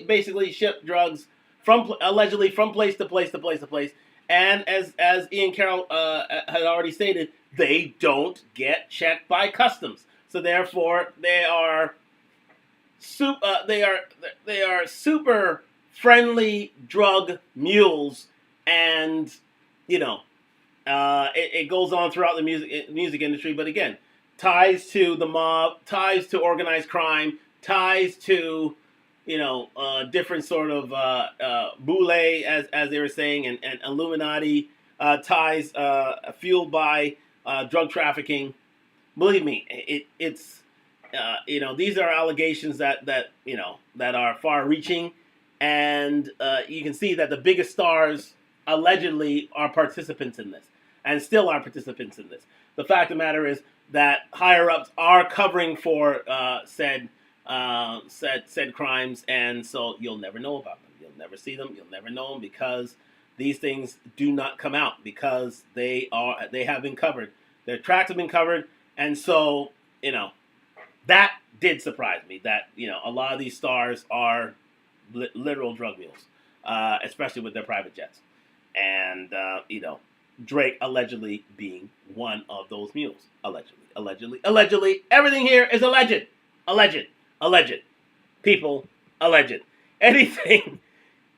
basically ship drugs allegedly from place to place to place to place. And as Ian Carroll had already stated, they don't get checked by customs. So therefore, they are super friendly drug mules, and it goes on throughout the music industry. But again, ties to the mob, ties to organized crime, ties to different sort of boule, as they were saying, and Illuminati ties fueled by drug trafficking. Believe me, it's these are allegations that are far-reaching, and you can see that the biggest stars allegedly are participants in this, and still are participants in this. The fact of the matter is that higher-ups are covering for said crimes, and so you'll never know about them. You'll never see them. You'll never know them, because these things do not come out, because they have been covered. Their tracks have been covered, and so that did surprise me. That a lot of these stars are literal drug mules, especially with their private jets, and Drake allegedly being one of those mules. Allegedly. Everything here is alleged. People, alleged. Anything,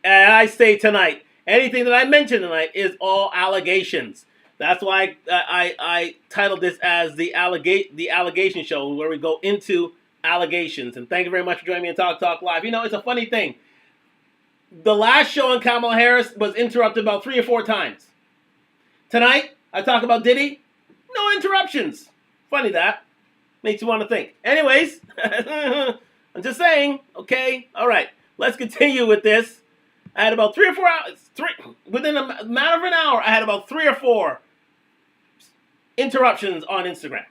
and I say tonight, anything that I mention tonight is all allegations. That's why I titled this as the allegation show, where we go into allegations. And thank you very much for joining me on Talk Live. It's a funny thing. The last show on Kamala Harris was interrupted about 3 or 4 times. Tonight, I talk about Diddy. No interruptions. Funny that. Makes you want to think. Anyways, I'm just saying. Okay, all right. Let's continue with this. I had about 3 or 4 hours. Within a matter of an hour, I had about 3 or 4 interruptions on Instagram.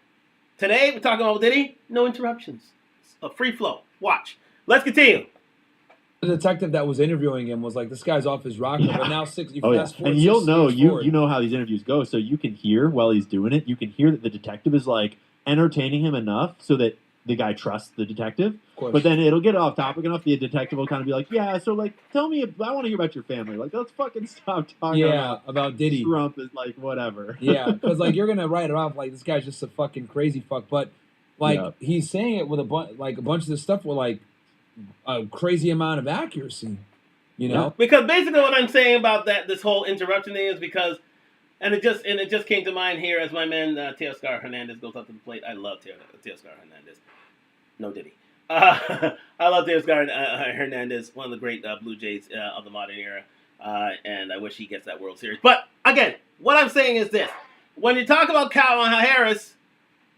Today, we're talking about Diddy. No interruptions. It's a free flow. Watch. Let's continue. The detective that was interviewing him was like, "This guy's off his rocker." Yeah. But now and you'll know you know how these interviews go, so you can hear while he's doing it. You can hear that the detective is like entertaining him enough so that the guy trusts the detective. But then it'll get off topic enough. The detective will kind of be like, "Yeah, so like, tell me. I want to hear about your family. Like, let's fucking stop talking about Diddy. Trump is like whatever." Yeah, because like you're gonna write it off like this guy's just a fucking crazy fuck, but like he's saying it with a bunch of this stuff with like a crazy amount of accuracy, Because basically what I'm saying about this whole interruption thing is because, and it just came to mind here as my man Teoscar Hernandez goes up to the plate. I love Teoscar Hernandez. No Diddy. I love Teoscar Hernandez, one of the great Blue Jays of the modern era, and I wish he gets that World Series. But again, what I'm saying is this: when you talk about Kamala Harris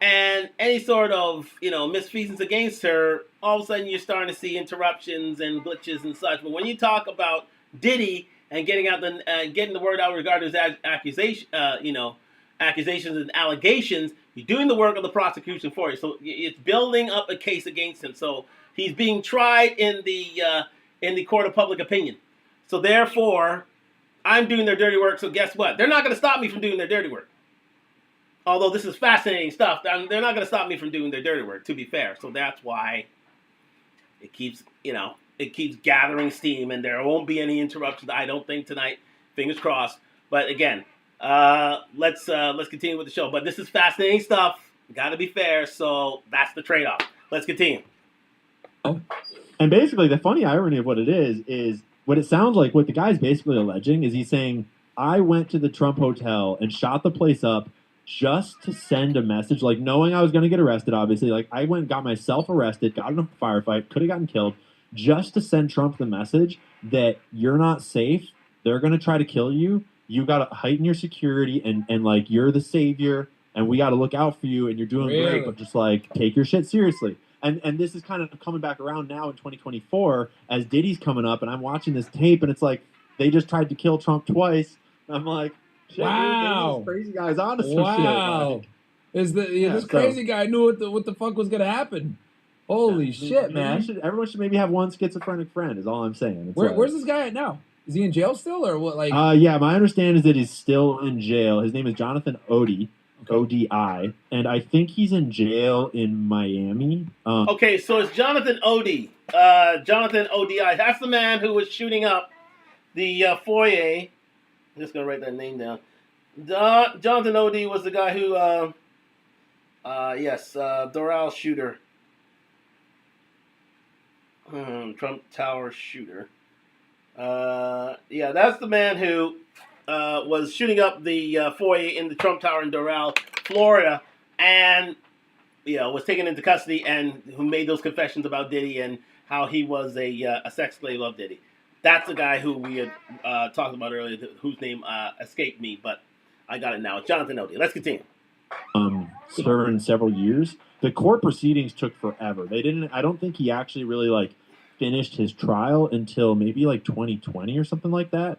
and any sort of misfeasance against her, all of a sudden you're starting to see interruptions and glitches and such. But when you talk about Diddy and getting the word out regarding his accusations and allegations, You're doing the work of the prosecution for you. So it's building up a case against him. So he's being tried in the court of public opinion. So therefore, I'm doing their dirty work. So guess what? They're not going to stop me from doing their dirty work. Although this is fascinating stuff, they're not going to stop me from doing their dirty work, to be fair. So that's why it keeps gathering steam, and there won't be any interruptions, I don't think, tonight. Fingers crossed. But again, let's continue with the show. But this is fascinating stuff. Got to be fair, so that's the trade-off. Let's continue. And basically, the funny irony of what it is what it sounds like. What the guy's basically alleging is he's saying, I went to the Trump Hotel and shot the place up just to send a message, like knowing I was going to get arrested, obviously. Like, I went and got myself arrested, got in a firefight, could have gotten killed, just to send Trump the message that you're not safe, they're going to try to kill you, you got to heighten your security, and like, you're the savior, and we got to look out for you, and you're doing great, but just, like, take your shit seriously. And this is kind of coming back around now in 2024 as Diddy's coming up, and I'm watching this tape, and it's like, they just tried to kill Trump twice. I'm like, shit, wow, dude, this crazy guy's on to some wow. shit. Like, This crazy guy knew what the fuck was gonna happen. Holy shit, man! Everyone should maybe have one schizophrenic friend. Is all I'm saying. Where's this guy at now? Is he in jail still, or what? Like, yeah, my understanding is that he's still in jail. His name is Jonathan Odi. ODI, and I think he's in jail in Miami. Okay, so it's Jonathan Odi. Jonathan ODI. That's the man who was shooting up the foyer. I'm just going to write that name down. Jonathan Odi was the guy who, Doral shooter. Trump Tower shooter. That's the man who was shooting up the foyer in the Trump Tower in Doral, Florida, and was taken into custody, and who made those confessions about Diddy and how he was a sex slave of Diddy. That's the guy who we had talked about earlier, whose name escaped me, but I got it now. It's Jonathan Odi. Let's continue. Serving several years. The court proceedings took forever. I don't think he actually really finished his trial until maybe 2020 or something like that.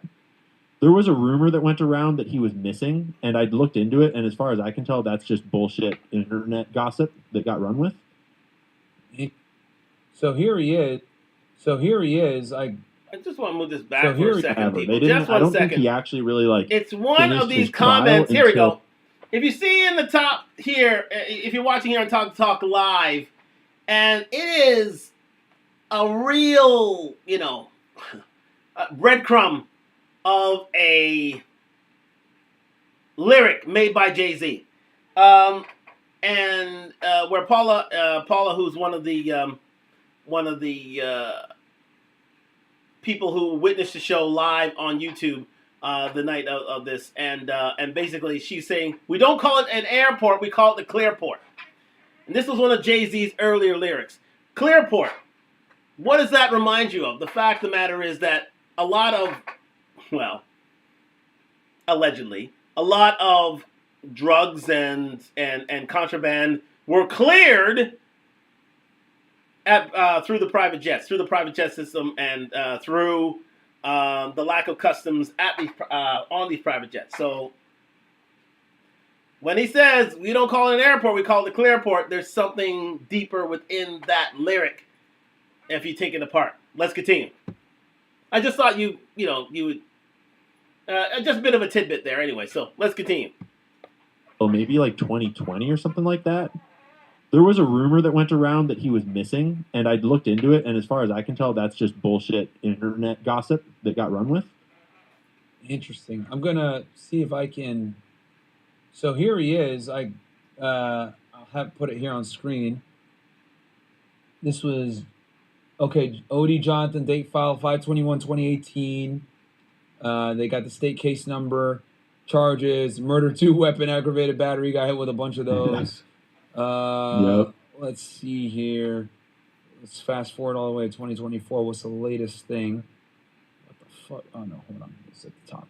There was a rumor that went around that he was missing, and I looked into it, and as far as I can tell, that's just bullshit internet gossip that got run with. So here he is. I just want to move this back for a second, people. I don't think he actually really It's one of these comments. Here we go. If you see in the top here, if you're watching here on Talk Live, and it is a real, breadcrumb of a lyric made by Jay-Z, where Paula, who's one of the people who witnessed the show live on YouTube the night of this, and basically she's saying, we don't call it an airport, we call it the Clearport. And this was one of Jay-Z's earlier lyrics. Clearport. What does that remind you of? The fact of the matter is that a lot of, allegedly, a lot of drugs and contraband were cleared through the private jet system, and through the lack of customs on these private jets. So when he says we don't call it an airport, we call it the Clearport, there's something deeper within that lyric if you take it apart. Let's continue. I just thought you would just a bit of a tidbit there anyway. So let's continue. Well, maybe 2020 or something like that. There was a rumor that went around that he was missing, and I looked into it, and as far as I can tell, that's just bullshit internet gossip that got run with. Interesting. I'm gonna see if I can. So here he is. I'll put it here on screen. This was okay. Odie Jonathan, date file 5/21/2018. They got the state case number, charges, murder 2, weapon, aggravated battery. Got hit with a bunch of those. Yep. Let's see here. Let's fast forward all the way to 2024. What's the latest thing? What the fuck? Oh no, hold on. It's at the top.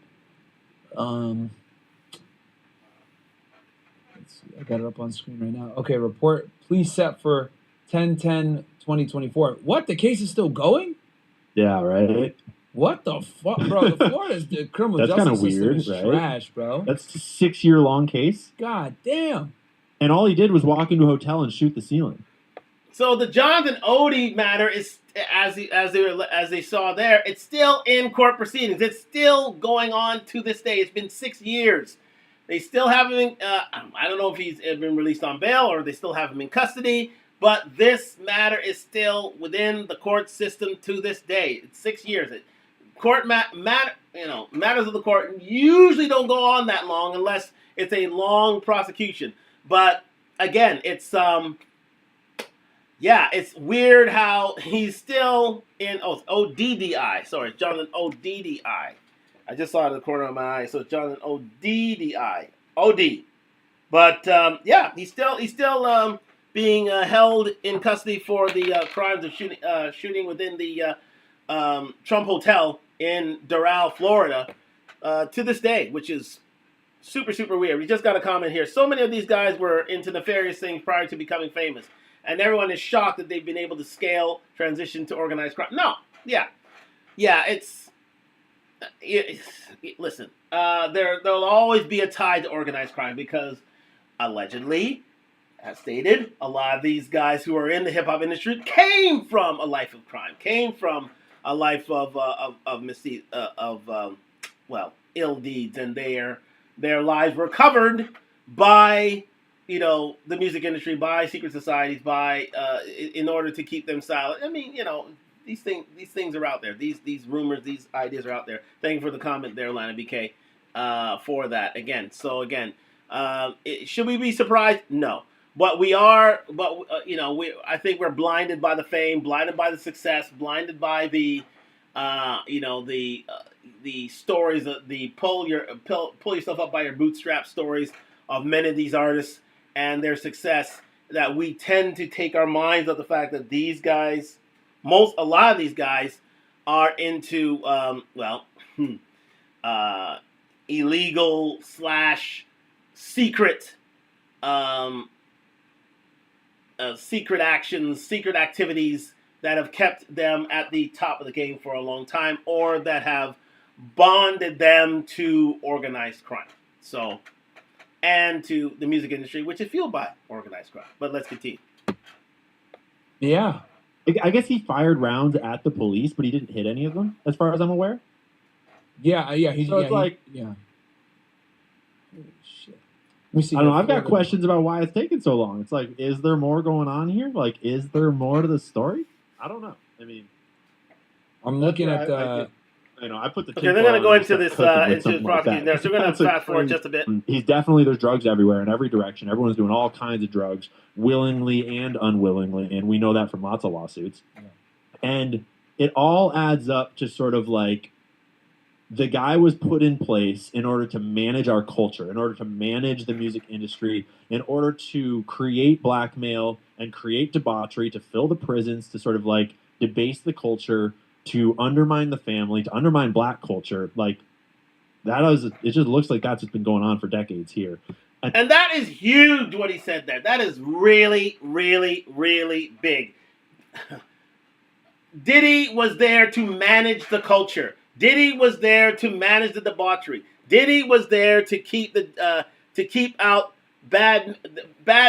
Let's see. I got it up on screen right now. Okay, report. Please set for 10/10/2024. What? The case is still going? Yeah, right. What the fuck, bro? The criminal That's justice kind of system weird, is right? trash, bro. That's a 6-year-long case. God damn. And all he did was walk into a hotel and shoot the ceiling. So the Jonathan Odie matter is, as they saw there, it's still in court proceedings. It's still going on to this day. It's been 6 years. They still have him. I don't know if he's been released on bail or they still have him in custody. But this matter is still within the court system to this day. It's 6 years. Matters of the court usually don't go on that long unless it's a long prosecution. But again, it's weird how he's still in ODDI. Sorry, Jonathan ODDI. I just saw it in the corner of my eye. So it's Jonathan ODDI. OD. But he's still being held in custody for the crimes of shooting within the Trump Hotel in Doral, Florida, to this day, which is super, super weird. We just got a comment here. So many of these guys were into nefarious things prior to becoming famous. And everyone is shocked that they've been able to transition to organized crime. No, listen, there'll always be a tie to organized crime because allegedly, as stated, a lot of these guys who are in the hip hop industry came from a life of crime, came from a life of ill deeds, and their lives were covered by the music industry, by secret societies, by in order to keep them silent. I mean, these things are out there. These rumors, these ideas are out there. Thank you for the comment there, Lana BK, for that. Should we be surprised? No. But we are. But I think we're blinded by the fame, blinded by the success, blinded by the stories, the pull yourself up by your bootstrap stories of many of these artists and their success, that we tend to take our minds off the fact that these guys, a lot of these guys, are into illegal / secret secret actions, secret activities that have kept them at the top of the game for a long time, or that have bonded them to organized crime. So, and to the music industry, which is fueled by organized crime. But let's continue. Yeah. I guess he fired rounds at the police, but he didn't hit any of them, as far as I'm aware. Yeah. So it's like, Holy shit. Let me see. I don't know. I've got questions about why it's taking so long. It's like, is there more going on here? Like, is there more to the story? I don't know. I mean, I'm looking at the. I put the. Okay, they're going to go into this into prosecution there, so we're going to fast forward just a bit. There's drugs everywhere in every direction. Everyone's doing all kinds of drugs, willingly and unwillingly, and we know that from lots of lawsuits. Yeah. And it all adds up to sort of like, the guy was put in place in order to manage our culture, in order to manage the music industry, in order to create blackmail and create debauchery, to fill the prisons, to sort of like debase the culture, to undermine the family, to undermine black culture. Like, it just looks like that's what's been going on for decades here. And that is huge what he said there. That is really, really, really big. Diddy was there to manage the culture. Diddy was there to manage the debauchery. Diddy was there to keep out bad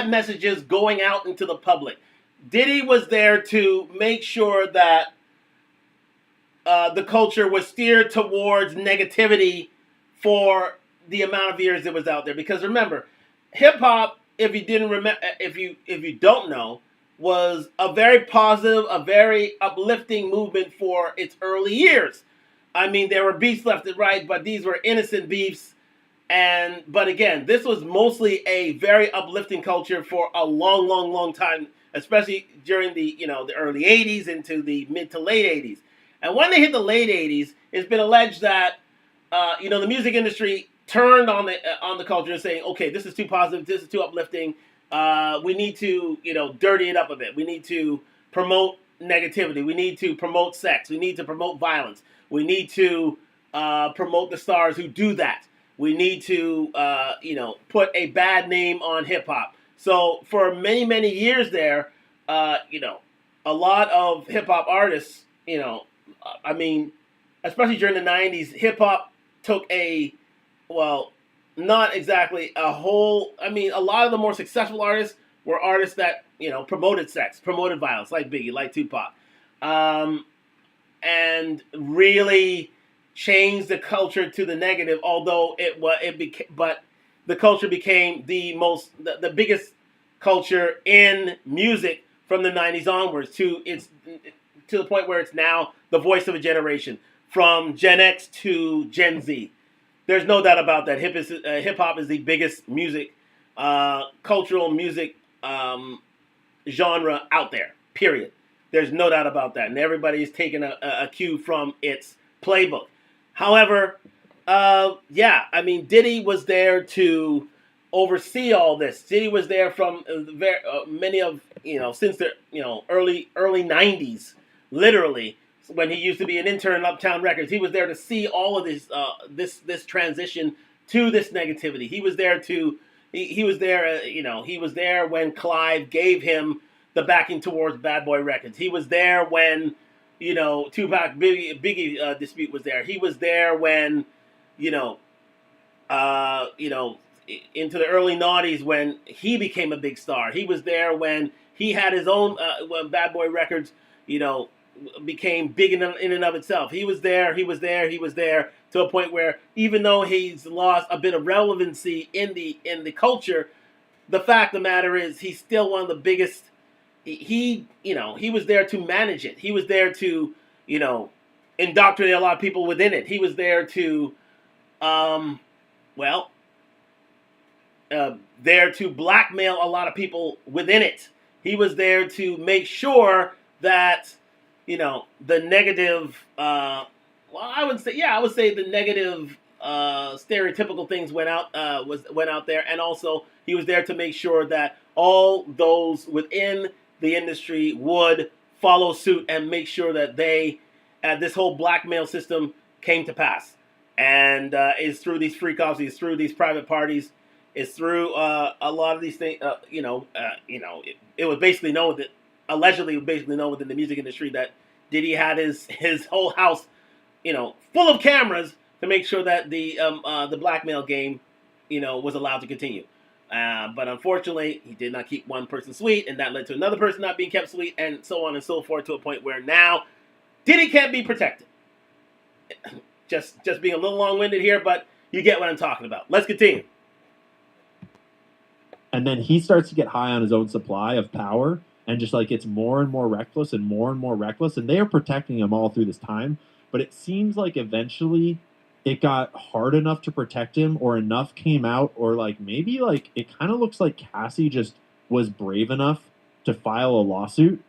messages going out into the public. Diddy was there to make sure that the culture was steered towards negativity for the amount of years it was out there. Because remember, hip hop, if you don't know, was a very positive, a very uplifting movement for its early years. I mean, there were beefs left and right, but these were innocent beefs. But again, this was mostly a very uplifting culture for a long, long, long time, especially during the early 80s into the mid to late 80s. And when they hit the late 80s, it's been alleged that the music industry turned on the culture and saying, okay, this is too positive, this is too uplifting. We need to dirty it up a bit. We need to promote negativity. We need to promote sex. We need to promote violence. We need to promote the stars who do that. We need to, put a bad name on hip hop. So for many, many years there, a lot of hip hop artists, especially during the 90s, hip hop took a not exactly a whole. I mean, a lot of the more successful artists were artists that promoted sex, promoted violence, like Biggie, like Tupac, um, and really changed the culture to the negative. Although it became, but the culture became the biggest culture in music from the '90s onwards to the point where it's now the voice of a generation from Gen X to Gen Z. There's no doubt about that. Hip hop is the biggest cultural music genre out there. Period. There's no doubt about that, and everybody's taken a cue from its playbook. However, yeah, I mean, Diddy was there to oversee all this. Diddy was there from many of since the early '90s, literally when he used to be an intern at Uptown Records. He was there to see all of this transition to this negativity. He was there to he was there. He was there when Clive gave him the backing towards Bad Boy Records. He was there when Tupac Biggie dispute was there. He was there when you know into the early '90s when he became a big star. He was there when he had his own when Bad Boy Records became big in and of itself. He was there. He was there. He was there to a point where even though he's lost a bit of relevancy in the culture, the fact of the matter is he's still one of the biggest. He was there to manage it. He was there to indoctrinate a lot of people within it. He was there to there to blackmail a lot of people within it. He was there to make sure that the negative. I would say the negative stereotypical things went out there, and also he was there to make sure that all those within the industry would follow suit and make sure that this whole blackmail system came to pass. And it's through these free copies, it's through these private parties, it's through a lot of these things. It was basically known that allegedly within the music industry that Diddy had his whole house, full of cameras to make sure that the blackmail game, was allowed to continue. But unfortunately, he did not keep one person sweet, and that led to another person not being kept sweet, and so on and so forth, to a point where now Diddy can't be protected. Just being a little long-winded here, but you get what I'm talking about. Let's continue. And then he starts to get high on his own supply of power and just gets more and more reckless and more reckless. And they are protecting him all through this time. But it seems like eventually it got hard enough to protect him, or enough came out, or maybe it kind of looks like Cassie just was brave enough to file a lawsuit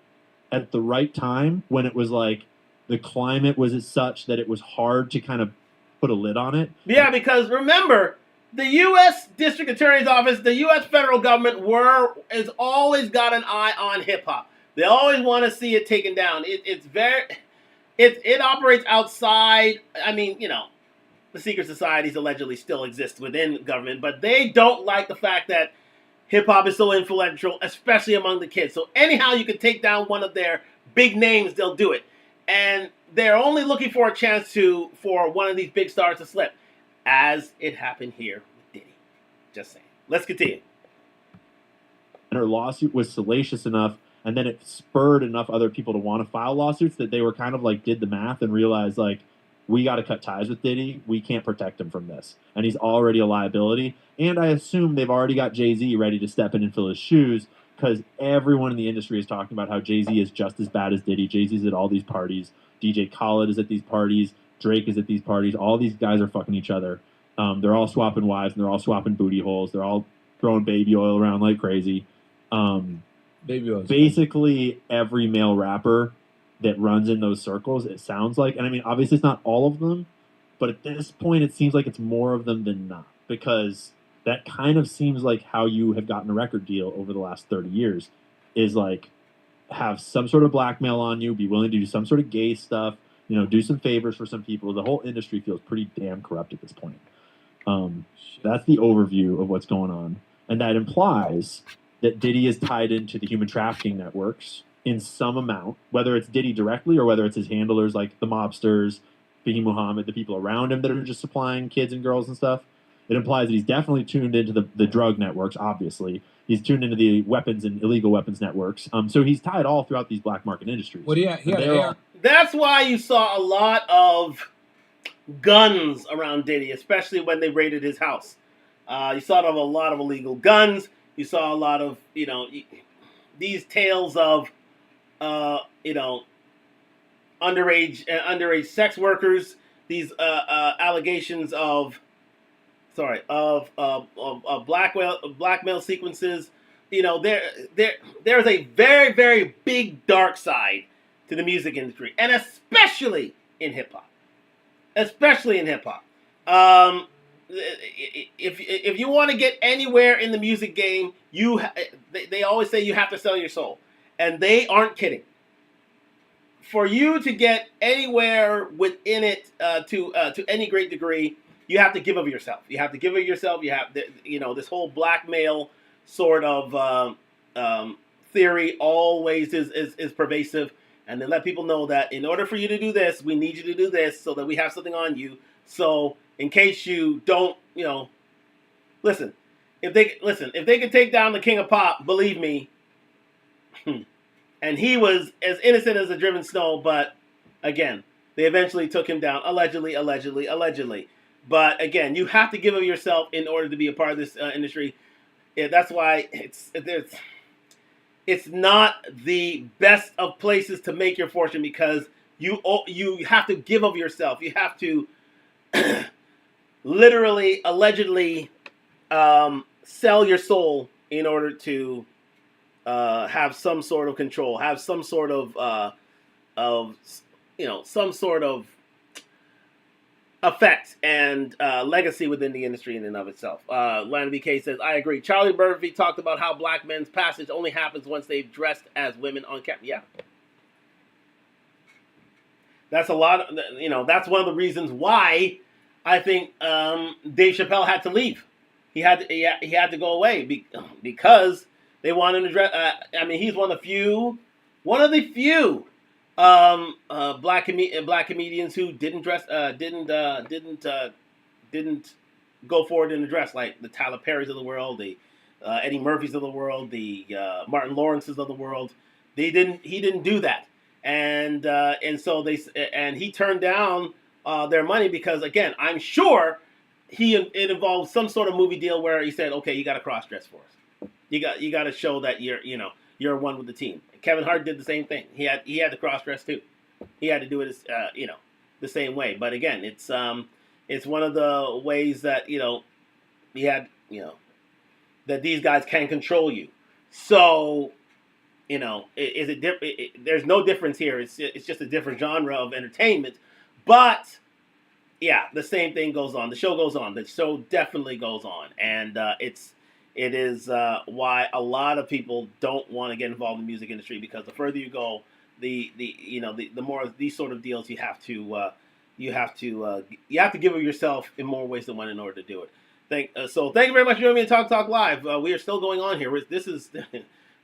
at the right time when it was the climate was such that it was hard to kind of put a lid on it. Yeah, because remember, the U.S. District Attorney's Office, the U.S. federal government has always got an eye on hip hop. They always want to see it taken down. It operates outside. I mean, the secret societies allegedly still exist within government, but they don't like the fact that hip hop is so influential, especially among the kids. So anyhow you can take down one of their big names, they'll do it. And they're only looking for a chance for one of these big stars to slip, as it happened here with Diddy. Just saying. Let's continue. And her lawsuit was salacious enough, and then it spurred enough other people to want to file lawsuits that they were kind of did the math and realized we got to cut ties with Diddy. We can't protect him from this. And he's already a liability. And I assume they've already got Jay-Z ready to step in and fill his shoes, because everyone in the industry is talking about how Jay-Z is just as bad as Diddy. Jay-Z's at all these parties. DJ Khaled is at these parties. Drake is at these parties. All these guys are fucking each other. They're all swapping wives, and they're all swapping booty holes. They're all throwing baby oil around like crazy. Baby oil. Basically, every male rapper that runs in those circles, it sounds like, and I mean, obviously it's not all of them, but at this point it seems like it's more of them than not, because that kind of seems like how you have gotten a record deal over the last 30 years, is have some sort of blackmail on you, be willing to do some sort of gay stuff, do some favors for some people. The whole industry feels pretty damn corrupt at this point. That's the overview of what's going on. And that implies that Diddy is tied into the human trafficking networks in some amount, whether it's Diddy directly or whether it's his handlers like the mobsters, Biggie Muhammad, the people around him that are just supplying kids and girls and stuff. It implies that he's definitely tuned into the drug networks, obviously. He's tuned into the weapons and illegal weapons networks. So he's tied all throughout these black market industries. What do you? He had an AR. That's why you saw a lot of guns around Diddy, especially when they raided his house. You saw a lot of illegal guns. You saw a lot of, these tales of, underage sex workers. These allegations of blackmail sequences. There's a very, very big dark side to the music industry, and especially in hip hop. If you want to get anywhere in the music game, they always say you have to sell your soul, and they aren't kidding. For you to get anywhere within it to any great degree, you have to give of yourself. You have this whole blackmail sort of theory always is pervasive, and they let people know that in order for you to do this, we need you to do this so that we have something on you. So in case you don't, listen, if they can take down the king of pop, believe me, and he was as innocent as a driven snow, but again, they eventually took him down, allegedly. But again, you have to give of yourself in order to be a part of this industry. Yeah, that's why it's not the best of places to make your fortune, because you have to give of yourself. You have to literally, allegedly, sell your soul in order to have some sort of control, have some sort of some sort of effect and legacy within the industry in and of itself. Lana BK says, I agree. Charlie Murphy talked about how black men's passage only happens once they've dressed as women on camera. Yeah. That's a lot. That's one of the reasons why I think Dave Chappelle had to leave. He had to go away because they wanted to dress. He's one of the few black comedians who didn't go forward in the dress, like the Tyler Perrys of the world, the Eddie Murphys of the world, the Martin Lawrences of the world. He didn't do that, and so he turned down their money because, again, I'm sure it involved some sort of movie deal where he said, okay, you got to cross dress for us. You got to show that you're one with the team. Kevin Hart did the same thing. He had to cross dress too. He had to do it the same way. But again, it's one of the ways that he had that these guys can control you. So is it there's no difference here. It's just a different genre of entertainment. But yeah, the same thing goes on. The show goes on. The show definitely goes on, and it is why a lot of people don't want to get involved in the music industry, because the further you go, the more of these sort of deals you have to give of yourself in more ways than one in order to do it. Thank you very much for joining me in Talk Live. We are still going on here. This is,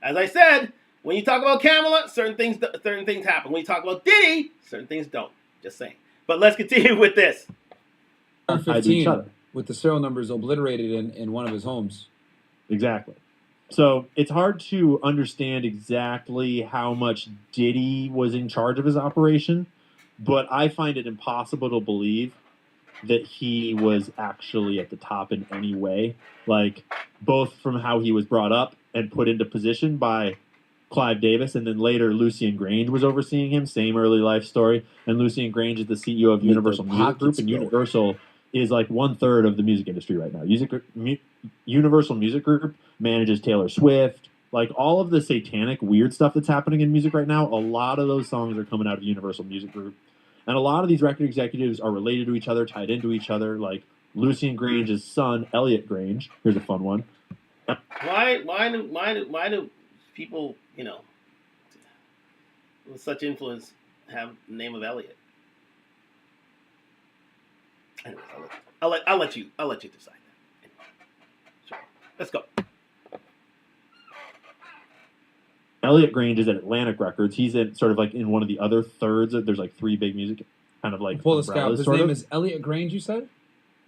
as I said, when you talk about Kamala, certain things happen. When you talk about Diddy, certain things don't. Just saying. But let's continue with this. 15 with the serial numbers obliterated in one of his homes. Exactly. So it's hard to understand exactly how much Diddy was in charge of his operation, but I find it impossible to believe that he was actually at the top in any way, like both from how he was brought up and put into position by Clive Davis, and then later Lucien Grange was overseeing him, same early life story. And Lucien Grange is the CEO of Universal Music Group, and Universal is like 1/3 of the music industry right now. Universal Music Group manages Taylor Swift, like all of the satanic weird stuff that's happening in music right now. A lot of those songs are coming out of Universal Music Group, and a lot of these record executives are related to each other, tied into each other. Like Lucien Grange's son, Elliot Grange. Here's a fun one. Why do people with such influence have the name of Elliot? Anyways, I'll let you decide that. Anyway, sure. Let's go. Elliot Grange is at Atlantic Records. He's in sort of like in one of the other thirds. There's like three big music kind of like pull this guy. His name is Elliot Grange, you said?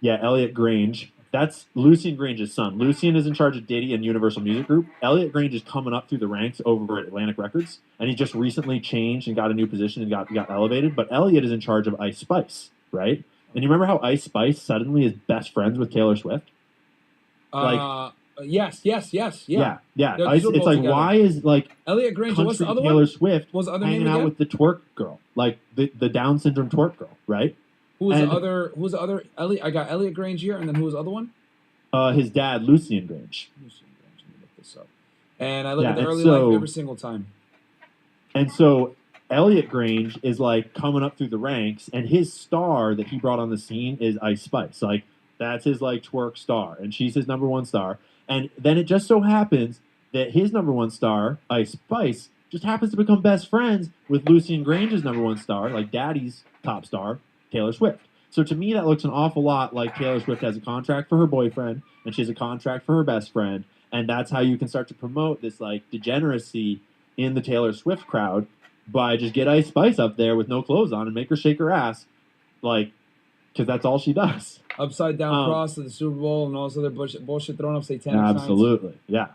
Yeah, Elliot Grange. That's Lucian Grange's son. Lucian is in charge of Diddy and Universal Music Group. Elliot Grange is coming up through the ranks over at Atlantic Records, and he just recently changed and got a new position and got elevated. But Elliot is in charge of Ice Spice, right? And you remember how Ice Spice suddenly is best friends with Taylor Swift? Yes. Yeah. Yeah. They're It's Super Bowl like, together. why is like Elliot Grange. What's country the other Taylor one? Swift What was the other hanging name out again? with the twerk girl, like the Down syndrome twerk girl, right? Who was and- the other? Who was the other? Elliot. I got Elliot Grange here, and then who was the other one? His dad, Lucian Grange. Lucian Grange. Let me look this up. And I look Yeah, at the and early so- life every single time. And so Elliot Grange is like coming up through the ranks, and his star that he brought on the scene is Ice Spice. Like that's his like twerk star, and she's his number one star. And then it just so happens that his number one star, Ice Spice, just happens to become best friends with Lucian Grange's number one star, like Daddy's top star, Taylor Swift. So to me, that looks an awful lot like Taylor Swift has a contract for her boyfriend, and she has a contract for her best friend, and that's how you can start to promote this like degeneracy in the Taylor Swift crowd by just get Ice Spice up there with no clothes on and make her shake her ass, like, because that's all she does. Upside down cross to the Super Bowl and all this other bullshit thrown up satanic signs. Absolutely, yeah.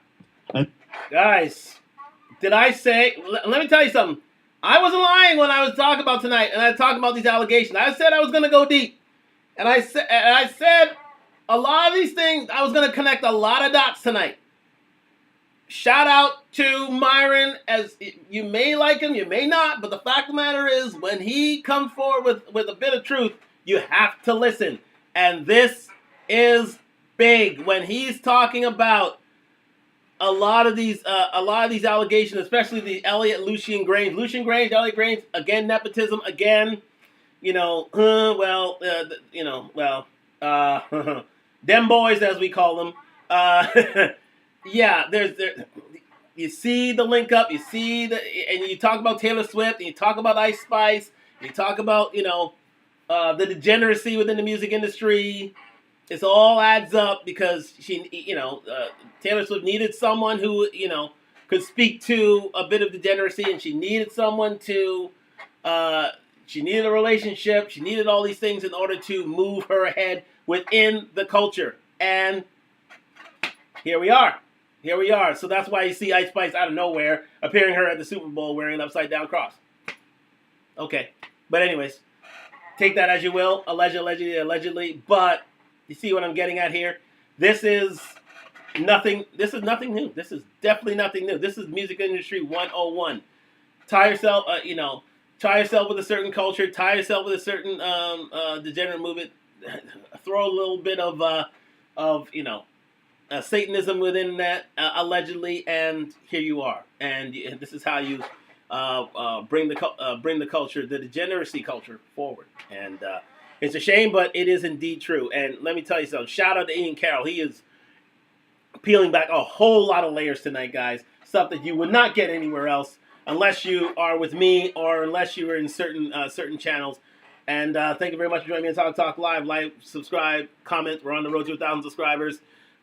Guys, did I say? Let me tell you something. I wasn't lying when I was talking about tonight, and I talked about these allegations. I said I was going to go deep, and I said a lot of these things. I was going to connect a lot of dots tonight. Shout out to Myron, as you may like him, you may not, but the fact of the matter is, when he comes forward with a bit of truth, you have to listen. And this is big when he's talking about a lot of these allegations, especially the Elliot Lucian Grange, Elliot Grange, again nepotism, again, them boys as we call them. Yeah, you see the link up, and you talk about Taylor Swift, and you talk about Ice Spice, and you talk about the degeneracy within the music industry. It all adds up because Taylor Swift needed someone who could speak to a bit of degeneracy, and she needed someone to. She needed a relationship. She needed all these things in order to move her ahead within the culture, and here we are. So that's why you see Ice Spice out of nowhere appearing her at the Super Bowl wearing an upside down cross. Okay, but anyways, take that as you will. Allegedly, but you see what I'm getting at here. This is nothing new. This is definitely nothing new. This is music industry 101. Tie yourself with a certain culture. Tie yourself with a certain degenerate movement. Throw a little bit of Satanism within that, allegedly, and here you are. And this is how you bring the culture, the degeneracy culture, forward. And it's a shame, but it is indeed true. And let me tell you something. Shout out to Ian Carroll. He is peeling back a whole lot of layers tonight, guys. Stuff that you would not get anywhere else unless you are with me or unless you are in certain channels. And thank you very much for joining me on Talk Live. Like, subscribe, comment. We're on the road to 1,000 subscribers.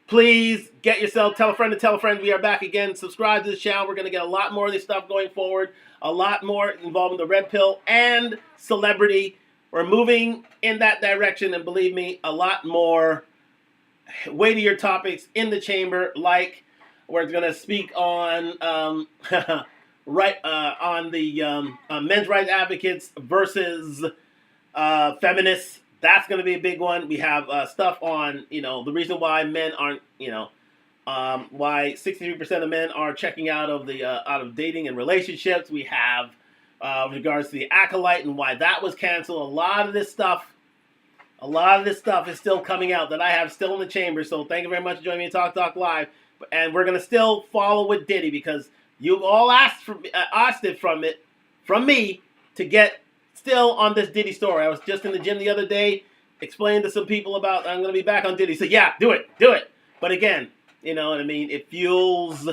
Please get yourself, tell a friend to tell a friend. We are back again. Subscribe to this channel. We're going to get a lot more of this stuff going forward. A lot more involving the red pill and celebrity. We're moving in that direction. And believe me, a lot more weightier topics in the chamber. Like we're going to speak on on the men's rights advocates versus feminists. That's going to be a big one. We have stuff on, the reason why men aren't, why 63% of men are checking out of dating and relationships. We have with regards to the Acolyte and why that was canceled. A lot of this stuff is still coming out that I have still in the chamber. So thank you very much for joining me on Talk Live. And we're going to still follow with Diddy because you've all asked it from me to get still on this Diddy story. I was just in the gym the other day explaining to some people about I'm going to be back on Diddy. So yeah, do it. But again, you know what I mean? It fuels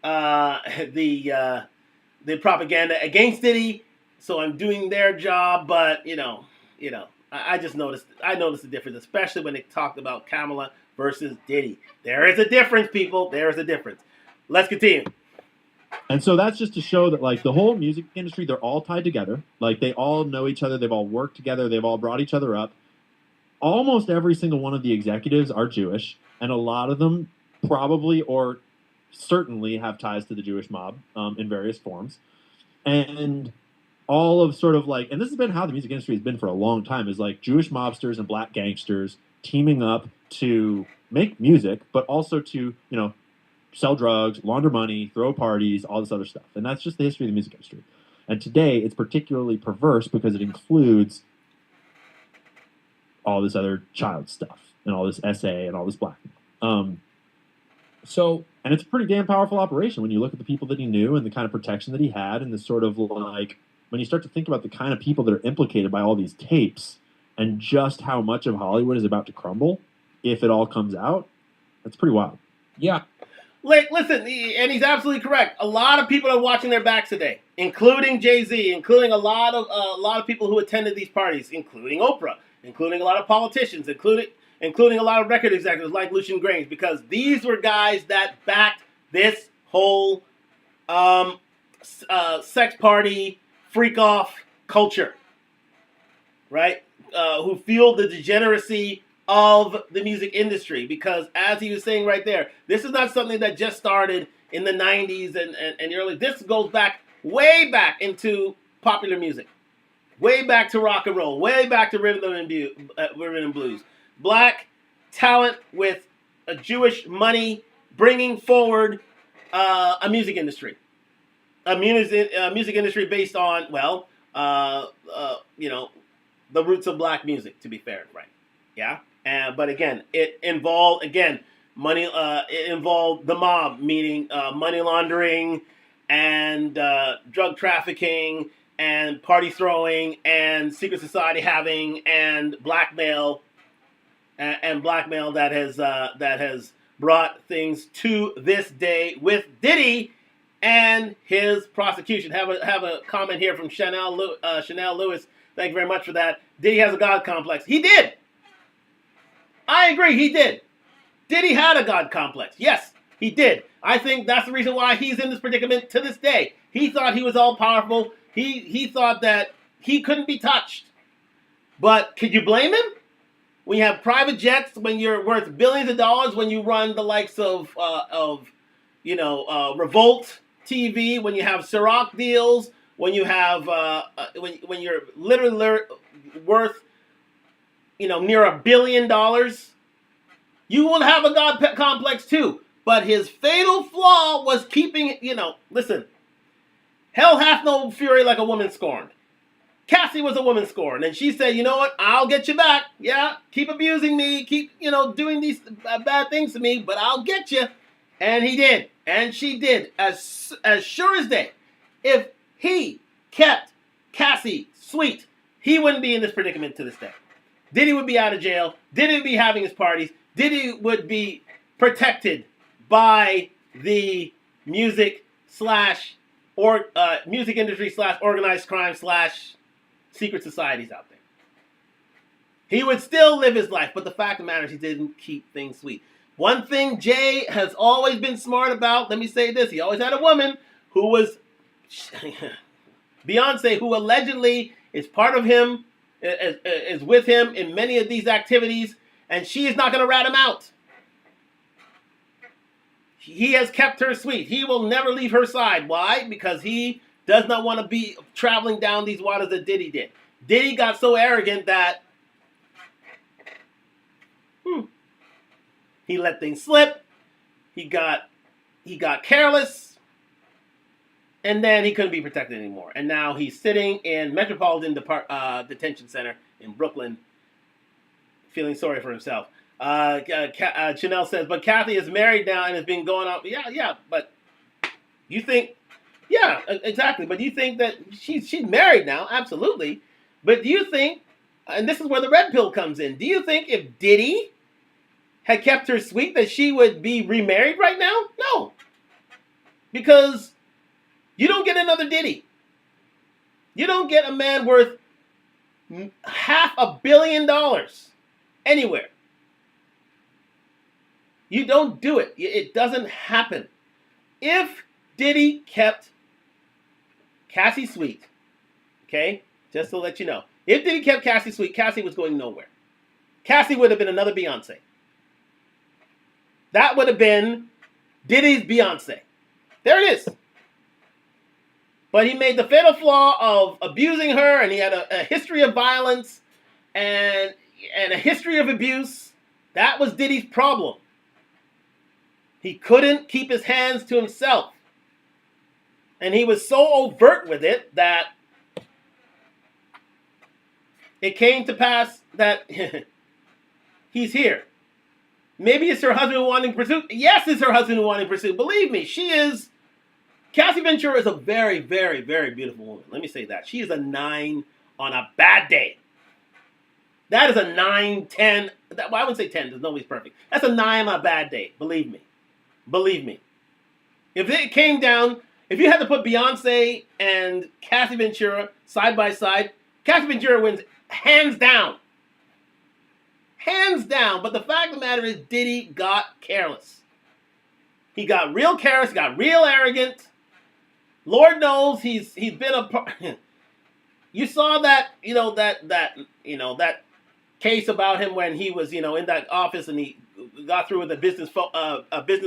the propaganda against Diddy. So I'm doing their job, but I just noticed the difference, especially when they talked about Kamala versus Diddy. There is a difference, people. There is a difference. Let's continue. And so that's just to show that, like, the whole music industry, they're all tied together. Like, they all know each other. They've all worked together. They've all brought each other up. almost every single one of the executives are Jewish, and a lot of them probably or certainly have ties to the Jewish mob in various forms. And all of sort of like, and this has been how the music industry has been for a long time, is like Jewish mobsters and black gangsters teaming up to make music, but also to, sell drugs, launder money, throw parties, all this other stuff. And that's just the history of the music industry. And today it's particularly perverse because it includes all this other child stuff and all this SA and all this blackmail. And it's a pretty damn powerful operation when you look at the people that he knew and the kind of protection that he had and the sort of like, when you start to think about the kind of people that are implicated by all these tapes and just how much of Hollywood is about to crumble if it all comes out, that's pretty wild. Yeah. Listen, and he's absolutely correct. A lot of people are watching their backs today, including Jay-Z, including a lot of people who attended these parties, including Oprah, including a lot of politicians, including a lot of record executives like Lucian Grainge, because these were guys that backed this whole sex party, freak-off culture, right? Who fueled the degeneracy of the music industry, because as he was saying right there, this is not something that just started in the 90s and early. This goes back, way back into popular music, way back to rock and roll, way back to rhythm and blues. Black talent with a Jewish money bringing forward a music industry. A music industry based on, the roots of black music, to be fair, right? Yeah? But again, it involved, money. It involved the mob, meaning money laundering and drug trafficking and party throwing and secret society having and blackmail that has brought things to this day with Diddy and his prosecution. Have a comment here from Chanel Lewis. Thank you very much for that. Diddy has a God complex. He did. I agree, he did. Diddy had a God complex. Yes, he did. I think that's the reason why he's in this predicament to this day. He thought he was all powerful. He thought that he couldn't be touched. But could you blame him? When you have private jets, when you're worth billions of dollars, when you run the likes of Revolt TV, when you have Ciroc deals, when you have when you're literally worth near $1 billion, you will have a God complex too. But his fatal flaw was keeping, listen, hell hath no fury like a woman scorned. Cassie was a woman scorned, and she said, you know what, I'll get you back. Yeah, keep abusing me, keep, doing these bad things to me, but I'll get you. And he did, and she did, as sure as day. If he kept Cassie sweet, he wouldn't be in this predicament to this day. Diddy would be out of jail. Diddy would be having his parties. Diddy would be protected by the music industry / organized crime / secret societies out there. He would still live his life, but the fact of the matter is he didn't keep things sweet. One thing Jay has always been smart about, let me say this, he always had a woman who was Beyonce, who allegedly is part of him, is with him in many of these activities, and she is not going to rat him out. He has kept her sweet. He will never leave her side. Why? Because he does not want to be traveling down these waters that Diddy did. Diddy got so arrogant that he let things slip. He got careless. And then he couldn't be protected anymore. And now he's sitting in Metropolitan Detention Center in Brooklyn, feeling sorry for himself. Chanel says, but Kathy is married now and has been going on. Yeah, but you think, yeah, exactly. But you think that she's married now? Absolutely. But do you think, and this is where the red pill comes in, do you think if Diddy had kept her sweet that she would be remarried right now? No. Because you don't get another Diddy. You don't get a man worth $500 million anywhere. You don't do it. It doesn't happen. If Diddy kept Cassie sweet, okay, just to let you know, if Diddy kept Cassie sweet, Cassie was going nowhere. Cassie would have been another Beyonce. That would have been Diddy's Beyonce. There it is. But he made the fatal flaw of abusing her, and he had a history of violence and a history of abuse. That was Diddy's problem. He couldn't keep his hands to himself. And he was so overt with it that it came to pass that he's here. Maybe it's her husband wanting pursuit. Yes, it's her husband wanting pursuit. Believe me, she is. Cassie Ventura is a very, very, very beautiful woman. Let me say that. She is a 9 on a bad day. That is a 9, 10. Well, I wouldn't say 10 because nobody's perfect. That's a 9 on a bad day. Believe me. Believe me. If it came down, if you had to put Beyonce and Cassie Ventura side by side, Cassie Ventura wins hands down. Hands down. But the fact of the matter is, Diddy got careless. He got real careless, got real arrogant. Lord knows he's been a part. You saw that, that case about him when he was, in that office and he got through with a business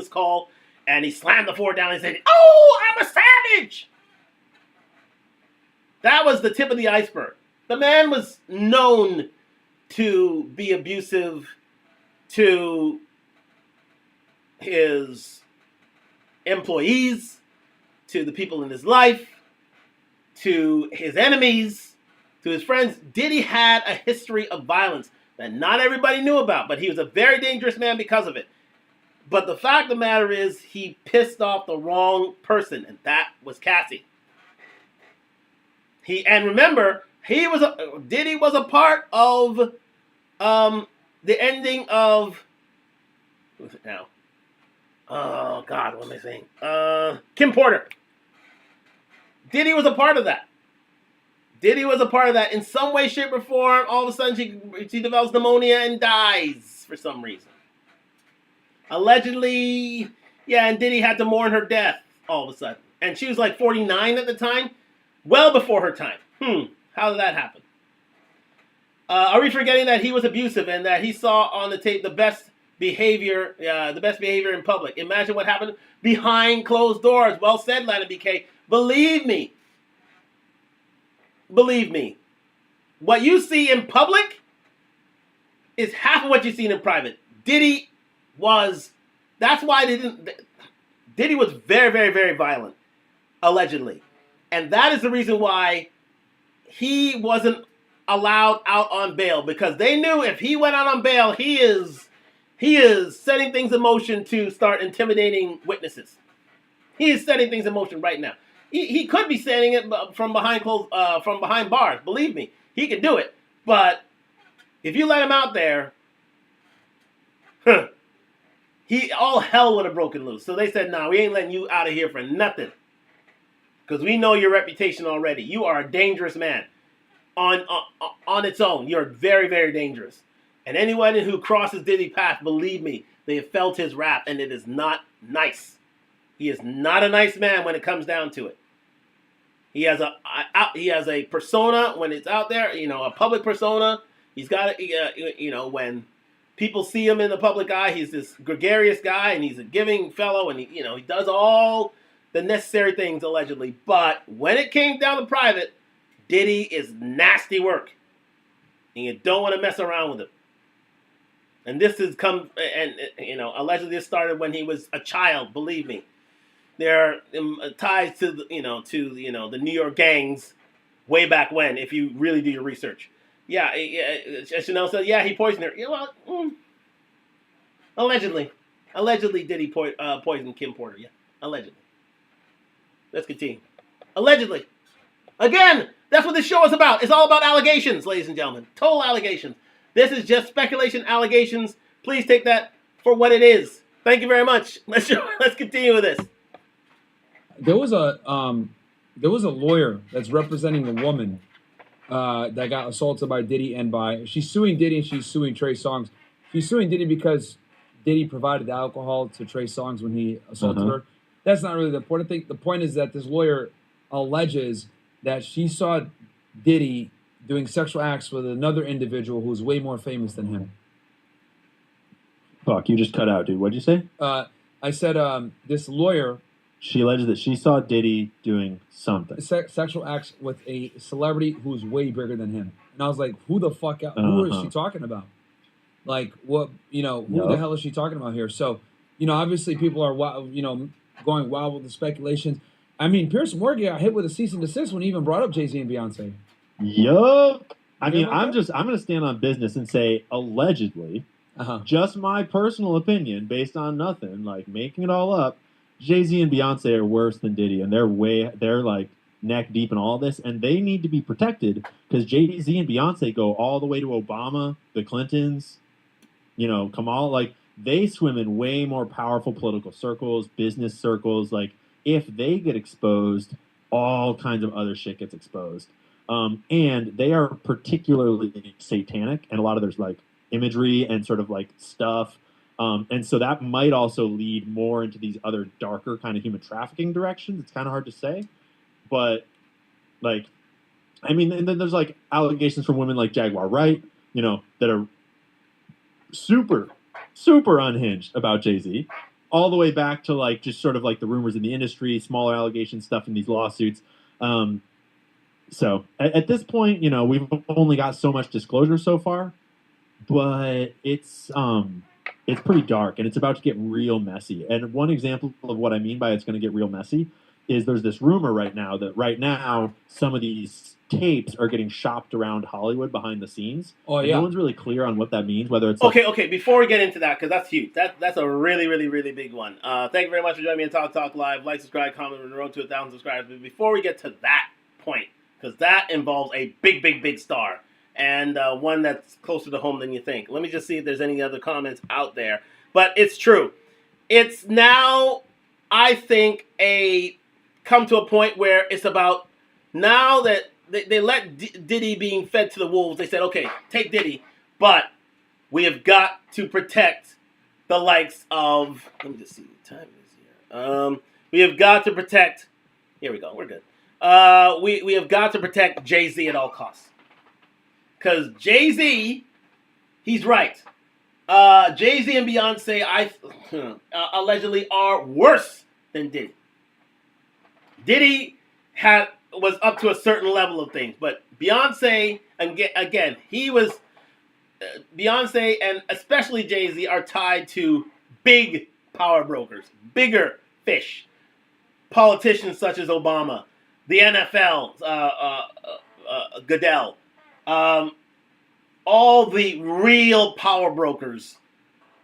call and he slammed the floor down and said, "Oh, I'm a savage." That was the tip of the iceberg. The man was known to be abusive to his employees, to the people in his life, to his enemies, to his friends. Diddy had a history of violence that not everybody knew about, but he was a very dangerous man because of it. But the fact of the matter is, he pissed off the wrong person, and that was Cassie. And remember, Diddy was a part of the ending of, who's it now? Oh God, what am I saying? Kim Porter. Diddy was a part of that. Diddy was a part of that in some way, shape, or form. All of a sudden, she develops pneumonia and dies for some reason. Allegedly, yeah, and Diddy had to mourn her death all of a sudden. And she was like 49 at the time, well before her time. How did that happen? Are we forgetting that he was abusive and that he saw on the tape the best behavior in public? Imagine what happened behind closed doors. Well said, Lana BK. Believe me, what you see in public is half of what you see in private. That's why Diddy was very, very, very violent, allegedly. And that is the reason why he wasn't allowed out on bail, because they knew if he went out on bail, he is setting things in motion to start intimidating witnesses. He is setting things in motion right now. He could be setting it from behind bars. Believe me, he could do it. But if you let him out there, all hell would have broken loose. So they said, "Nah, we ain't letting you out of here for nothing, because we know your reputation already. You are a dangerous man on its own. You're very, very dangerous. And anyone who crosses Diddy's path, believe me, they have felt his wrath, and it is not nice. He is not a nice man when it comes down to it. He has a persona when it's out there, a public persona. He's got, when people see him in the public eye, he's this gregarious guy, and he's a giving fellow, and he does all the necessary things, allegedly. But when it came down to private, Diddy is nasty work, and you don't want to mess around with him. And this has come, and allegedly this started when he was a child. Believe me, there are ties to the New York gangs way back when. If you really do your research, yeah. Chanel said, yeah, he poisoned her. Allegedly Diddy poisoned Kim Porter. Yeah, allegedly. Let's continue. Allegedly, again, that's what this show is about. It's all about allegations, ladies and gentlemen. Total allegations. This is just speculation, allegations. Please take that for what it is. Thank you very much. Let's continue with this. There was a lawyer that's representing the woman that got assaulted by Diddy she's suing Diddy and she's suing Trey Songz. She's suing Diddy because Diddy provided the alcohol to Trey Songz when he assaulted her. That's not really the important thing. The point is that this lawyer alleges that she saw Diddy doing sexual acts with another individual who's way more famous than him. Fuck, you just cut out, dude. What'd you say? I said this lawyer She alleges that she saw Diddy doing something. sexual acts with a celebrity who's way bigger than him, and I was like, who the fuck? Who is she talking about? Like, what? Who the Yup. hell is she talking about here? So, obviously people are going wild with the speculations. I mean, Pierce Morgan got hit with a cease and desist when he even brought up Jay-Z and Beyonce. Yup. I You mean, hear about that? I'm gonna stand on business and say allegedly, Uh-huh. just my personal opinion based on nothing, like making it all up. Jay-Z and Beyonce are worse than Diddy, and they're like neck deep in all this, and they need to be protected because Jay-Z and Beyonce go all the way to Obama, the Clintons, Kamal. Like they swim in way more powerful political circles, business circles. Like if they get exposed, all kinds of other shit gets exposed. And they are particularly satanic, and a lot of there's like imagery and sort of like stuff. And so that might also lead more into these other darker kind of human trafficking directions. It's kind of hard to say, but like, I mean, and then there's like allegations from women like Jaguar Wright, that are super, super unhinged about Jay-Z, all the way back to like just sort of like the rumors in the industry, smaller allegation stuff in these lawsuits. So at this point, we've only got so much disclosure so far, but it's pretty dark and it's about to get real messy. And one example of what I mean by it's going to get real messy is there's this rumor right now that some of these tapes are getting shopped around Hollywood behind the scenes. Oh And yeah. no one's really clear on what that means, whether it's Okay. Before we get into that, because that's huge. That's a really, really, really big one. Thank you very much for joining me on Talk Live. Like, subscribe, comment, on the road to 1,000 subscribers. But before we get to that point, because that involves a big, big, big star and one that's closer to home than you think. Let me just see if there's any other comments out there. But it's true. It's now, I think, come to a point where it's about now that they let Diddy being fed to the wolves. They said, okay, take Diddy, but we have got to protect the likes of. Let me just see what time it is here. We have got to protect. Here we go. We're good. We have got to protect Jay-Z at all costs. Because Jay-Z, he's right. Jay-Z and Beyonce, allegedly are worse than Diddy. Diddy was up to a certain level of things, but Beyonce, again, Beyonce and especially Jay-Z are tied to big power brokers, bigger fish, politicians such as Obama, the NFL, Goodell, all the real power brokers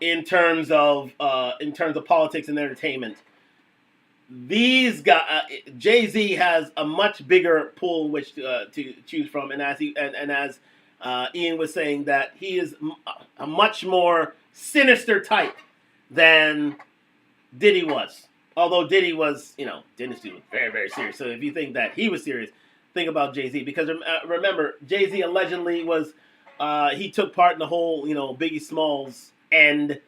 in terms of politics and entertainment. These guys, Jay-Z has a much bigger pool in which to choose from, and as Ian was saying, that he is a much more sinister type than Diddy was. Although Diddy was, Dynasty was very, very serious. So if you think that he was serious, think about Jay-Z. Because remember, Jay-Z allegedly was, he took part in the whole, Biggie Smalls and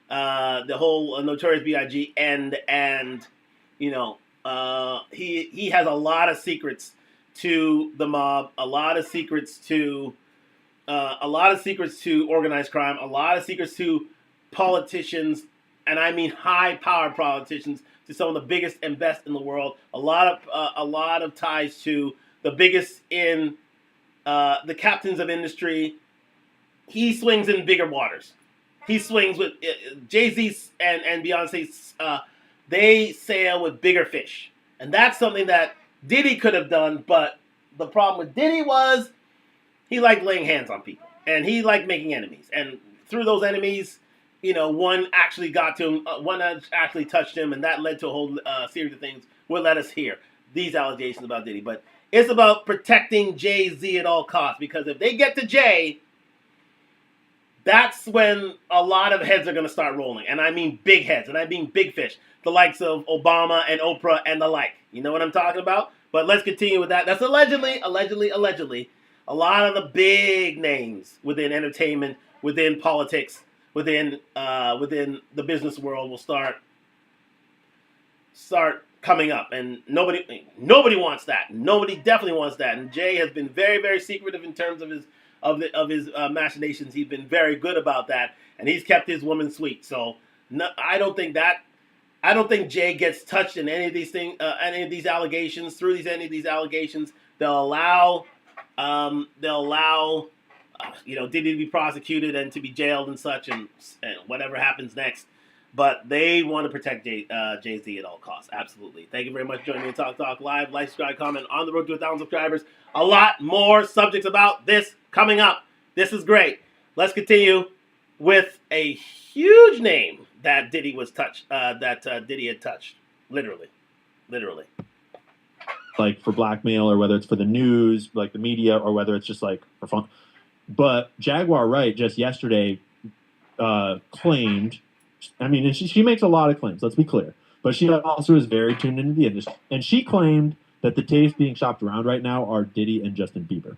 the whole Notorious B.I.G. and he has a lot of secrets to the mob, a lot of secrets to organized crime, a lot of secrets to politicians, and I mean high-powered politicians, to some of the biggest and best in the world. A lot of ties to the biggest in the captains of industry. He swings in bigger waters. He swings with Jay-Z and Beyonce. They sail with bigger fish. And that's something that Diddy could have done, but the problem with Diddy was he liked laying hands on people. And he liked making enemies. And through those enemies, one actually got to him, one actually touched him, and that led to a whole series of things. Will let us hear these allegations about Diddy. But it's about protecting Jay-Z at all costs, because if they get to Jay, that's when a lot of heads are going to start rolling. And I mean big heads, and I mean big fish. The likes of Obama and Oprah and the like. You know what I'm talking about? But let's continue with that. That's allegedly. A lot of the big names within entertainment, within politics, within the business world will start coming up. And nobody wants that. Nobody definitely wants that. And Jay has been very, very secretive in terms of his of his machinations. He's been very good about that, and he's kept his woman sweet. So no, I don't think Jay gets touched in any of these things, any of these allegations. Through any of these allegations, they'll allow Diddy to be prosecuted and to be jailed and such, and whatever happens next. But they want to protect Jay-Z at all costs. Absolutely. Thank you very much for joining me in Talk Live. Like, subscribe, comment on the road to 1,000 subscribers. A lot more subjects about this coming up. This is great. Let's continue with a huge name that Diddy was touched. Diddy had touched. Literally. Like for blackmail, or whether it's for the news, like the media, or whether it's just like for fun. But Jaguar Wright just yesterday claimed, I mean, and she makes a lot of claims, let's be clear, but she also is very tuned into the industry, and she claimed that the tapes being shopped around right now are Diddy and Justin Bieber.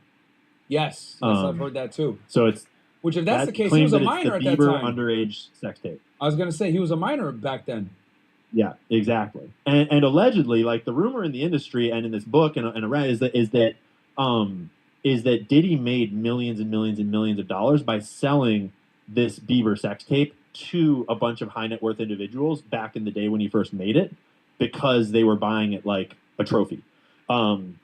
Yes, I've heard that too. So it's which, if that's the case, he was a minor at that Bieber time. Underage sex tape. I was going to say he was a minor back then. Yeah, exactly. And allegedly, like the rumor in the industry and in this book and around is that Diddy made millions and millions and millions of dollars by selling this Bieber sex tape to a bunch of high net worth individuals back in the day when he first made it, because they were buying it like a trophy. And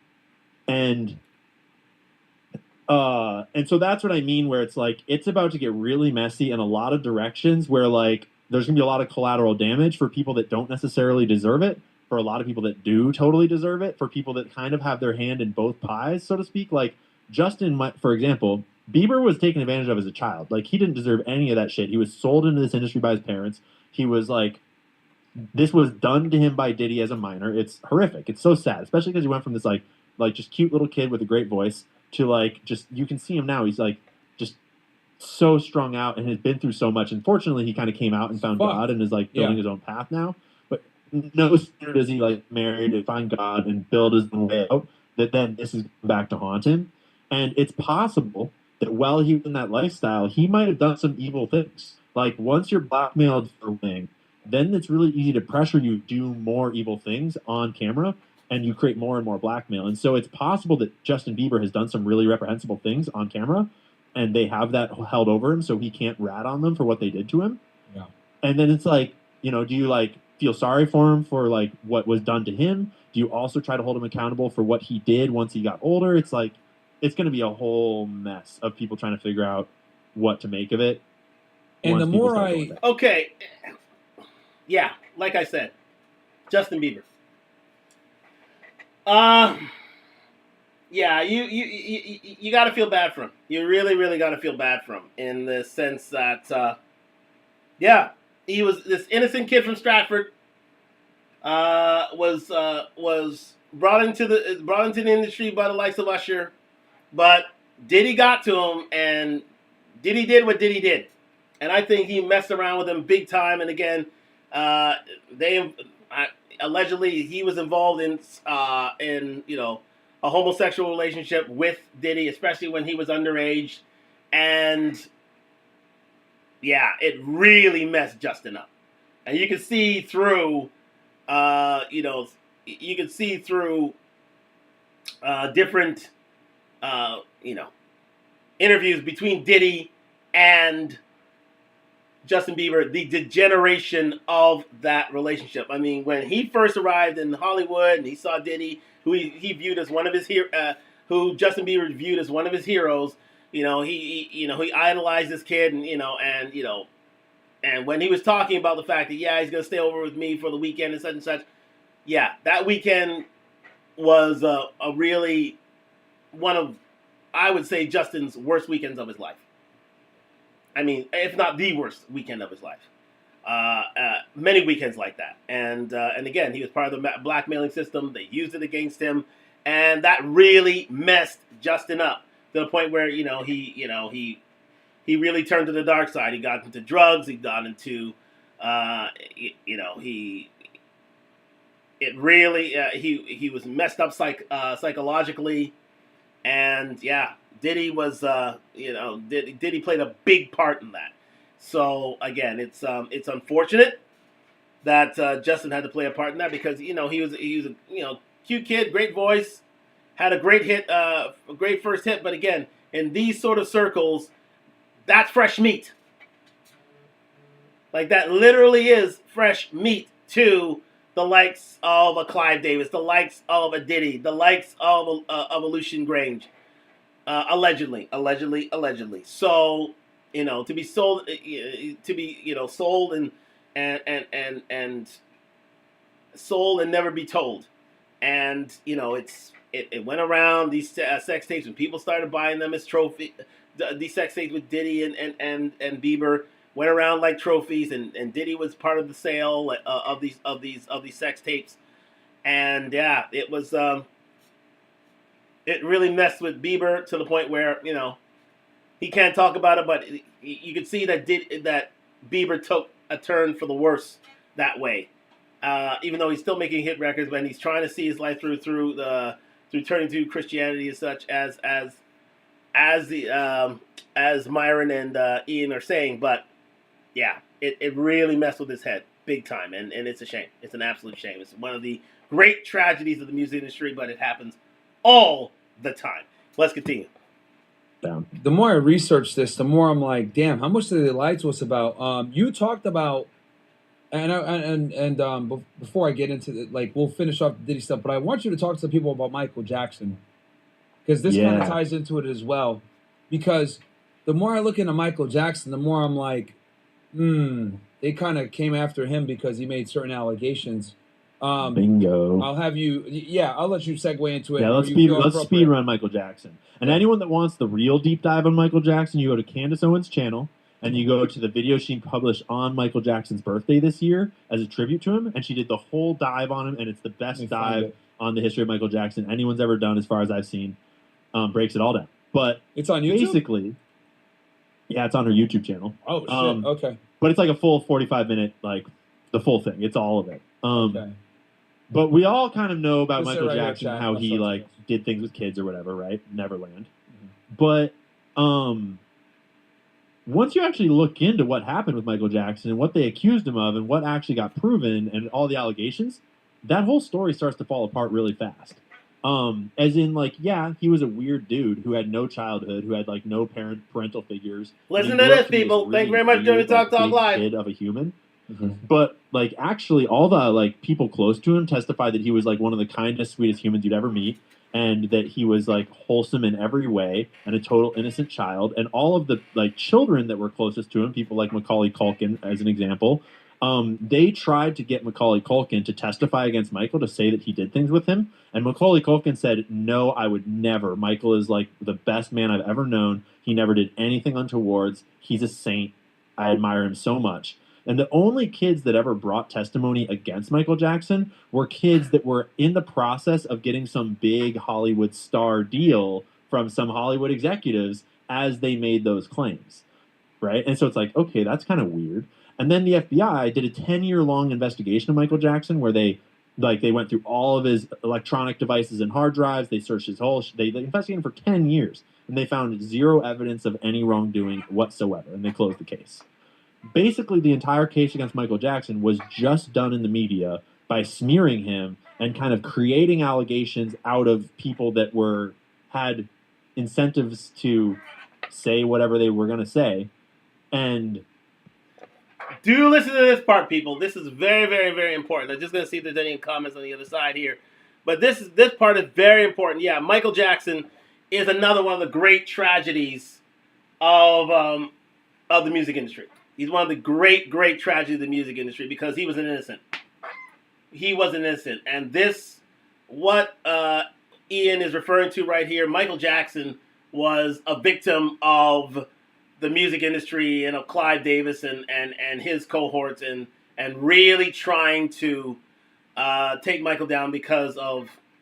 so that's what I mean, where it's like it's about to get really messy in a lot of directions, where like there's gonna be a lot of collateral damage for people that don't necessarily deserve it, for a lot of people that do totally deserve it, for people that kind of have their hand in both pies, so to speak. Like Justin, for example, Bieber was taken advantage of as a child. Like he didn't deserve any of that shit. He was sold into this industry by his parents. He was like, this was done to him by Diddy as a minor. It's horrific. It's so sad, especially because he went from this like just cute little kid with a great voice to like just, you can see him now. He's like just so strung out and has been through so much. Unfortunately, he kind of came out and found God and is like building his own path now. But no sooner does he like marry to find God and build his own way out, that then this is back to haunt him. And it's possible that while he was in that lifestyle, he might have done some evil things. Like once you're blackmailed for winning, then it's really easy to pressure you to do more evil things on camera, and you create more and more blackmail. And so it's possible that Justin Bieber has done some really reprehensible things on camera, and they have that held over him so he can't rat on them for what they did to him. Yeah. And then it's like, do you like feel sorry for him for like what was done to him? Do you also try to hold him accountable for what he did once he got older? It's like, it's going to be a whole mess of people trying to figure out what to make of it. And the more okay. Yeah, like I said, Justin Bieber. Yeah, you got to feel bad for him. You really got to feel bad for him in the sense that, he was this innocent kid from Stratford. Was brought into the industry by the likes of Usher, but Diddy got to him, and Diddy did what Diddy did, and I think he messed around with him big time. And again, allegedly he was involved in a homosexual relationship with Diddy, especially when he was underage, and yeah, it really messed Justin up. And you can see through, different, interviews between Diddy and Justin Bieber, the degeneration of that relationship. I mean, when he first arrived in Hollywood and he saw Diddy, who he viewed as one of his who Justin Bieber viewed as one of his heroes, he idolized this kid, and when he was talking about the fact that he's gonna stay over with me for the weekend and such, that weekend was a really one of, I would say, Justin's worst weekends of his life. I mean, if not the worst weekend of his life. Many weekends like that. And again, he was part of the blackmailing system. They used it against him. And that really messed Justin up to the point where, he really turned to the dark side. He got into drugs. He got into, he was messed up psychologically. And Diddy was, Diddy played a big part in that. So again, it's unfortunate that Justin had to play a part in that, because he was a cute kid, great voice, had a great hit, a great first hit, but again, in these sort of circles, that's fresh meat. Like that literally is fresh meat to the likes of a Clive Davis, the likes of a Diddy, the likes of a Lucian Grange, allegedly. So to be sold, sold and sold and never be told, and it went around these sex tapes when people started buying them as trophy. These sex tapes with Diddy and Bieber went around like trophies, and Diddy was part of the sale of these sex tapes, and yeah, it was it really messed with Bieber to the point where he can't talk about it, but you could see that Bieber took a turn for the worse that way. Even though he's still making hit records, but he's trying to see his life through turning to Christianity and such as Myron and Ian are saying. But yeah, it really messed with his head big time, and it's a shame. It's an absolute shame. It's one of the great tragedies of the music industry, but it happens all the time. Let's continue. The more I research this, the more I'm like, damn, how much did they lie to us about? You talked about, before I get into the, we'll finish off the Diddy stuff, but I want you to talk to the people about Michael Jackson, because this kind of ties into it as well. Because the more I look into Michael Jackson, the more I'm like, they kind of came after him because he made certain allegations. Bingo. I'll let you segue into it. Yeah, let's speed run Michael Jackson. And anyone that wants the real deep dive on Michael Jackson, you go to Candace Owens' channel, and you go to the video she published on Michael Jackson's birthday this year as a tribute to him, and she did the whole dive on him, and it's the best dive on the history of Michael Jackson anyone's ever done, as far as I've seen. Breaks it all down. But it's on YouTube? Basically, yeah, it's on her YouTube channel. Oh, shit. Okay. But it's like a full 45-minute, the full thing. It's all of it. Okay. But we all kind of know about Michael Jackson, how he did things with kids or whatever, right? Neverland. Mm-hmm. But once you actually look into what happened with Michael Jackson and what they accused him of and what actually got proven and all the allegations, that whole story starts to fall apart really fast. As in, he was a weird dude who had no childhood, who had no parental figures. Listen to this, people. Really Thank you very much for joining Talk Live. Kid of a human. Mm-hmm. But actually, all the people close to him testify that he was one of the kindest, sweetest humans you'd ever meet, and that he was wholesome in every way and a total innocent child. And all of the children that were closest to him, people like Macaulay Culkin as an example, they tried to get Macaulay Culkin to testify against Michael, to say that he did things with him. And Macaulay Culkin said, "No, I would never. Michael is the best man I've ever known. He never did anything untowards. He's a saint. I admire him so much." And the only kids that ever brought testimony against Michael Jackson were kids that were in the process of getting some big Hollywood star deal from some Hollywood executives as they made those claims, right? And so it's okay, that's kind of weird. And then the FBI did a 10-year-long investigation of Michael Jackson where they went through all of his electronic devices and hard drives. They searched his whole... They investigated him for 10 years, and they found zero evidence of any wrongdoing whatsoever, and they closed the case. Basically, the entire case against Michael Jackson was just done in the media by smearing him and kind of creating allegations out of people that had incentives to say whatever they were going to say. And do listen to this part, people. This is very, very, very important. I'm just going to see if there's any comments on the other side here. But this part is very important. Yeah, Michael Jackson is another one of the great tragedies of the music industry. He's one of the great, great tragedies of the music industry because he was an innocent. He was an innocent. And what Ian is referring to right here, Michael Jackson was a victim of the music industry and of Clive Davis and his cohorts and really trying to take Michael down because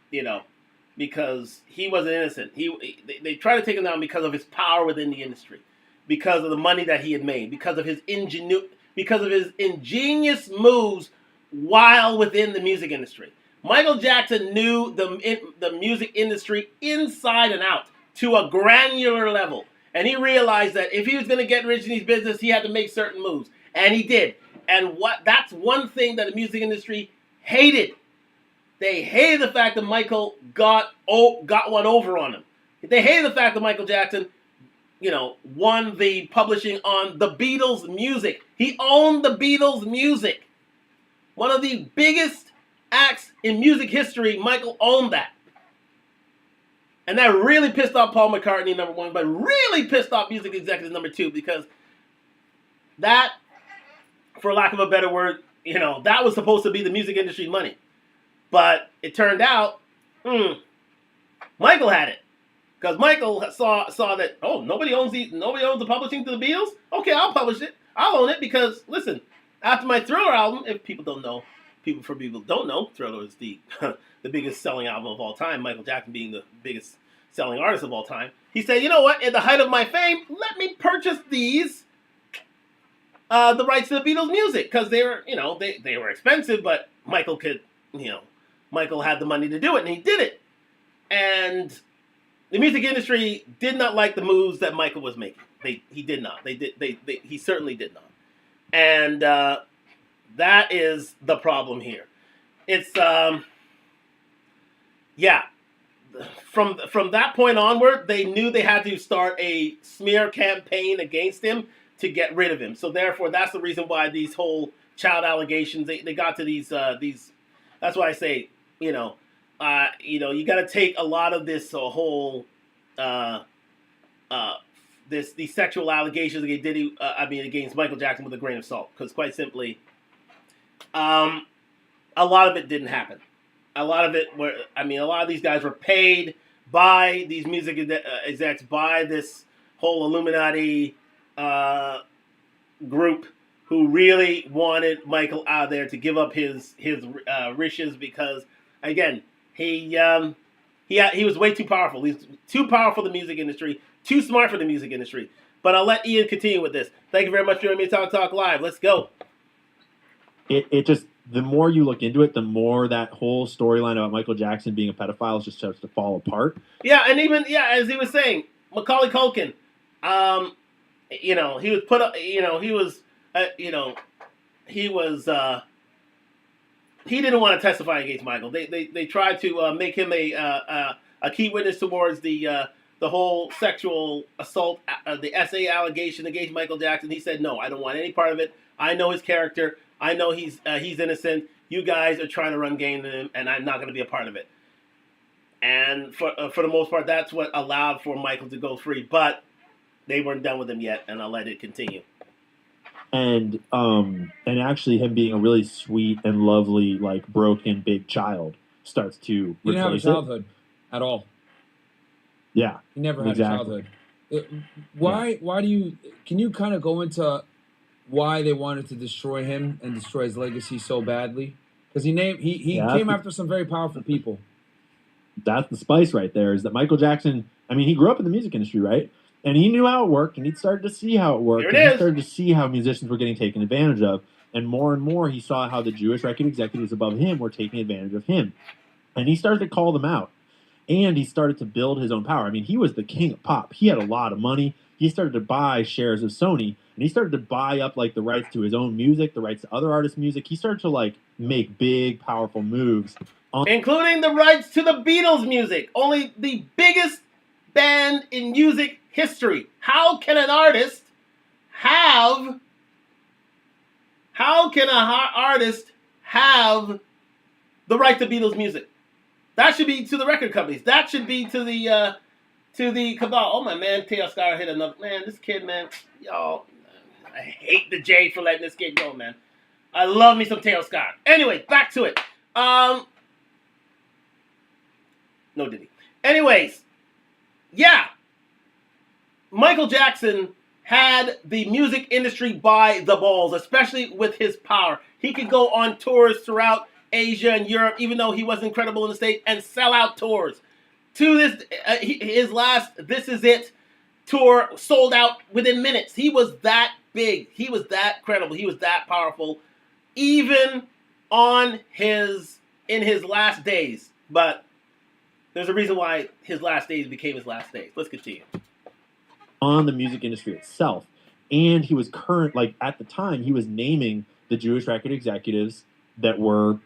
he was an innocent. They tried to take him down because of his power within the industry, because of the money that he had made, because of his ingenious moves while within the music industry. Michael Jackson knew the music industry inside and out to a granular level. And he realized that if he was going to get rich in his business, he had to make certain moves. And he did. And that's one thing that the music industry hated. They hated the fact that Michael got one over on him. They hated the fact that Michael Jackson won the publishing on the Beatles' music. He owned the Beatles' music. One of the biggest acts in music history, Michael owned that. And that really pissed off Paul McCartney, number one, but really pissed off music executives, number two, because that, for lack of a better word, that was supposed to be the music industry money. But it turned out, Michael had it. Because Michael saw that, nobody owns the publishing to the Beatles? Okay, I'll publish it. I'll own it because, listen, after my Thriller album, if people don't know, Thriller is the the biggest selling album of all time, Michael Jackson being the biggest selling artist of all time. He said, you know what, at the height of my fame, let me purchase these, the rights to the Beatles music, because they were, they were expensive, but Michael Michael had the money to do it, and he did it. And the music industry did not like the moves that Michael was making. He did not. He certainly did not. And that is the problem here. It's From that point onward, they knew they had to start a smear campaign against him to get rid of him. So therefore, that's the reason why these whole child allegations they got to these. That's why I say you got to take a lot of this whole these sexual allegations against Diddy, against Michael Jackson with a grain of salt, because quite simply, a lot of it didn't happen. A lot of these guys were paid by these music execs, by this whole Illuminati group who really wanted Michael out there to give up his riches because, again, he was way too powerful. He's too powerful for the music industry, too smart for the music industry. But I'll let Ian continue with this. Thank you very much for joining me at Talk Live. Let's go. It just, the more you look into it, the more that whole storyline about Michael Jackson being a pedophile just starts to fall apart. Yeah, and even, as he was saying, Macaulay Culkin, he was put up, he didn't want to testify against Michael. They tried to make him a key witness towards the whole sexual assault, the SA allegation against Michael Jackson. He said, no, I don't want any part of it. I know his character. I know he's innocent. You guys are trying to run game to him, and I'm not going to be a part of it. And for the most part, that's what allowed for Michael to go free. But they weren't done with him yet, and I'll let it continue. And actually, him being a really sweet and lovely, broken big child starts to He didn't have a replace childhood at all. Yeah, He never had a childhood. Why do you? Can you kind of go into why they wanted to destroy him and destroy his legacy so badly? Because he came after some very powerful people. That's the spice right there. Is that Michael Jackson? He grew up in the music industry, right? And he knew how it worked, and he started to see how it worked. He started to see how musicians were getting taken advantage of. And more, he saw how the Jewish record executives above him were taking advantage of him. And he started to call them out. And he started to build his own power. He was the king of pop. He had a lot of money. He started to buy shares of Sony, and he started to buy up the rights to his own music, the rights to other artists' music. He started to make big, powerful moves, including the rights to the Beatles' music, only the biggest band in music history. How can an artist have the right to Beatles music? That should be to the record companies. That should be to the cabal. Oh, my man, Teo Scott hit another. Man, this kid, man. Y'all, I hate the J for letting this kid go, man. I love me some Teo Scott. Anyway, back to it. No Diddy. Anyways, Michael Jackson had the music industry by the balls, especially with his power. He could go on tours throughout Asia and Europe, even though he was incredible in the States, and sell out tours. To this, his last This Is It tour sold out within minutes. He was that big. He was that credible. He was that powerful, even in his last days. But there's a reason why his last days became his last days. Let's continue. On the music industry itself. And he was at the time, he was naming the Jewish record executives that were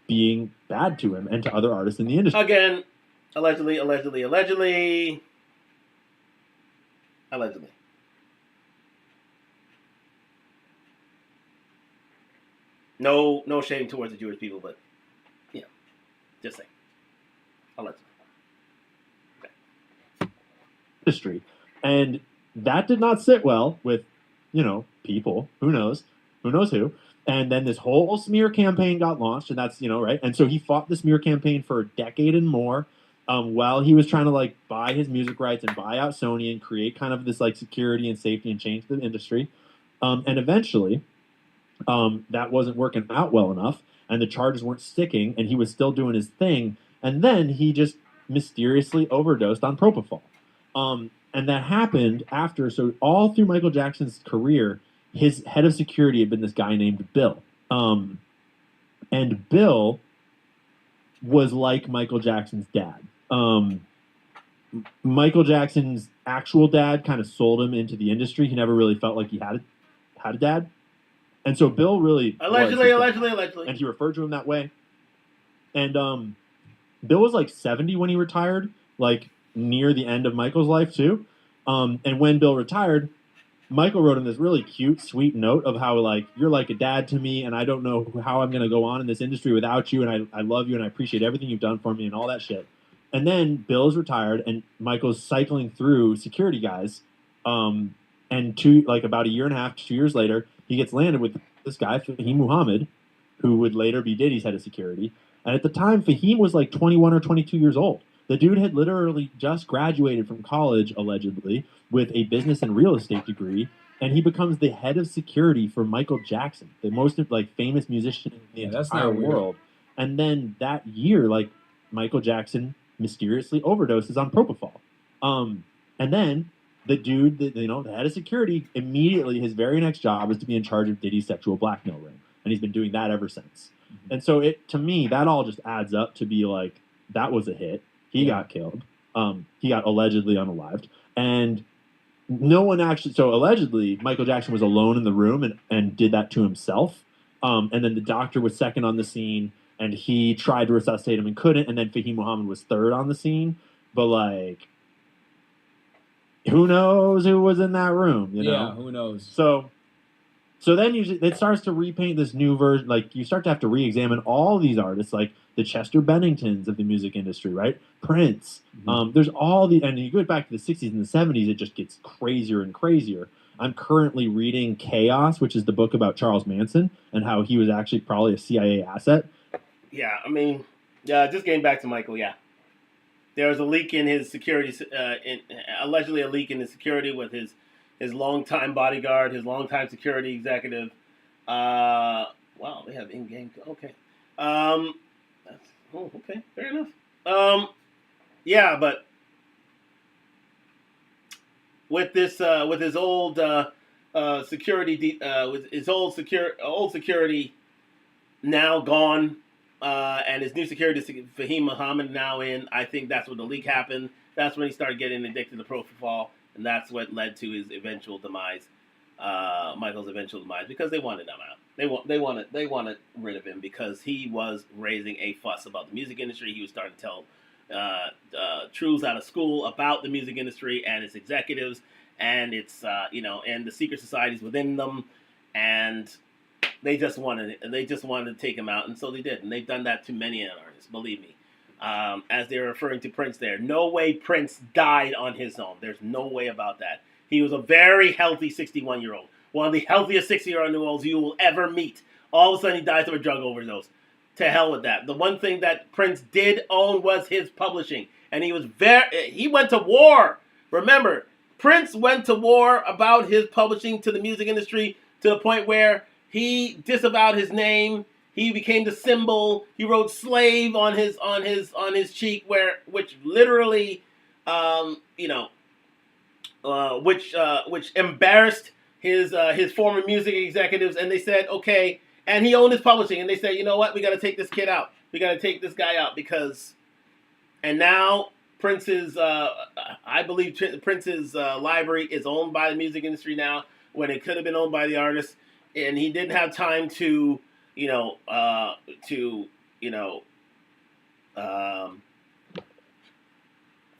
being bad to him and to other artists in the industry. Again, allegedly. Allegedly. No shame towards the Jewish people, but just saying. Allegedly. Industry. And that did not sit well with, people. Who knows? Who knows who? And then this whole smear campaign got launched, and that's, right? And so he fought the smear campaign for a decade and more, while he was trying to, like, buy his music rights and buy out Sony and create kind of this, like, security and safety and change the industry. And eventually, that wasn't working out well enough, and the charges weren't sticking, and he was still doing his thing. And then he just mysteriously overdosed on propofol. And that happened after, so all through Michael Jackson's career, his head of security had been this guy named Bill. And Bill was like Michael Jackson's dad. Michael Jackson's actual dad kind of sold him into the industry. He never really felt like he had a dad. And so Bill really Allegedly. and he referred to him that way. And Bill was like 70 when he retired, like near the end of Michael's life too. And when Bill retired, Michael wrote him this really cute, sweet note of how, like, you're like a dad to me, and I don't know how I'm going to go on in this industry without you, and I love you, and I appreciate everything you've done for me, and all that shit. And then Bill is retired, and Michael's cycling through security guys. And about a year and a half, 2 years later, he gets landed with this guy, Fahim Muhammad, who would later be Diddy's head of security. And at the time, Fahim was like 21 or 22 years old. The dude had literally just graduated from college, allegedly, with a business and real estate degree, and he becomes the head of security for Michael Jackson, the most famous musician in the entire world. And then that year, like, Michael Jackson mysteriously overdoses on propofol. And then the dude, the head of security, immediately his very next job is to be in charge of Diddy's sexual blackmail ring, and he's been doing that ever since. Mm-hmm. And so to me, that all just adds up to be like, that was a hit. He got killed. He got allegedly unalived. And no one actually... So allegedly, Michael Jackson was alone in the room and did that to himself. And then the doctor was second on the scene, and he tried to resuscitate him and couldn't. And then Fahim Muhammad was third on the scene. But, like, who knows who was in that room, you know? Yeah, who knows? So then it starts to repaint this new version. Like, you start to have to re-examine all these artists, like the Chester Benningtons of the music industry, right? Prince. Mm-hmm. There's and you go back to the 60s and the 70s, it just gets crazier and crazier. I'm currently reading Chaos, which is the book about Charles Manson and how he was actually probably a CIA asset. Yeah, I mean, just getting back to Michael, yeah. There was a leak in his security, allegedly a leak in his security with his longtime bodyguard, his longtime security executive. Wow, they have in-game. Okay. Okay, fair enough. Yeah, but with this, with his old security, with his old security now gone, and his new security, Fahim Muhammad, now in, I think that's when the leak happened. That's when he started getting addicted to propofol. And that's what led to his eventual demise, Michael's eventual demise, because they wanted him out. They wanted rid of him because he was raising a fuss about the music industry. He was starting to tell truths out of school about the music industry and its executives and its and the secret societies within them, and they just wanted to take him out, and so they did, and they've done that to many artists. Believe me. As they're referring to Prince there. No way Prince died on his own. There's no way about that. He was a very healthy 61-year-old. One of the healthiest 60-year-olds you will ever meet. All of a sudden he dies of a drug overdose. To hell with that. The one thing that Prince did own was his publishing. And he went to war. Remember, Prince went to war about his publishing to the music industry to the point where he disavowed his name. He became the symbol. He wrote "slave" on his cheek, which literally, which embarrassed his former music executives. And they said, okay. And he owned his publishing, and they said, you know what? We got to take this kid out. We got to take this guy out because. And now Prince's, I believe Prince's library is owned by the music industry now, when it could have been owned by the artist, and he didn't have time to.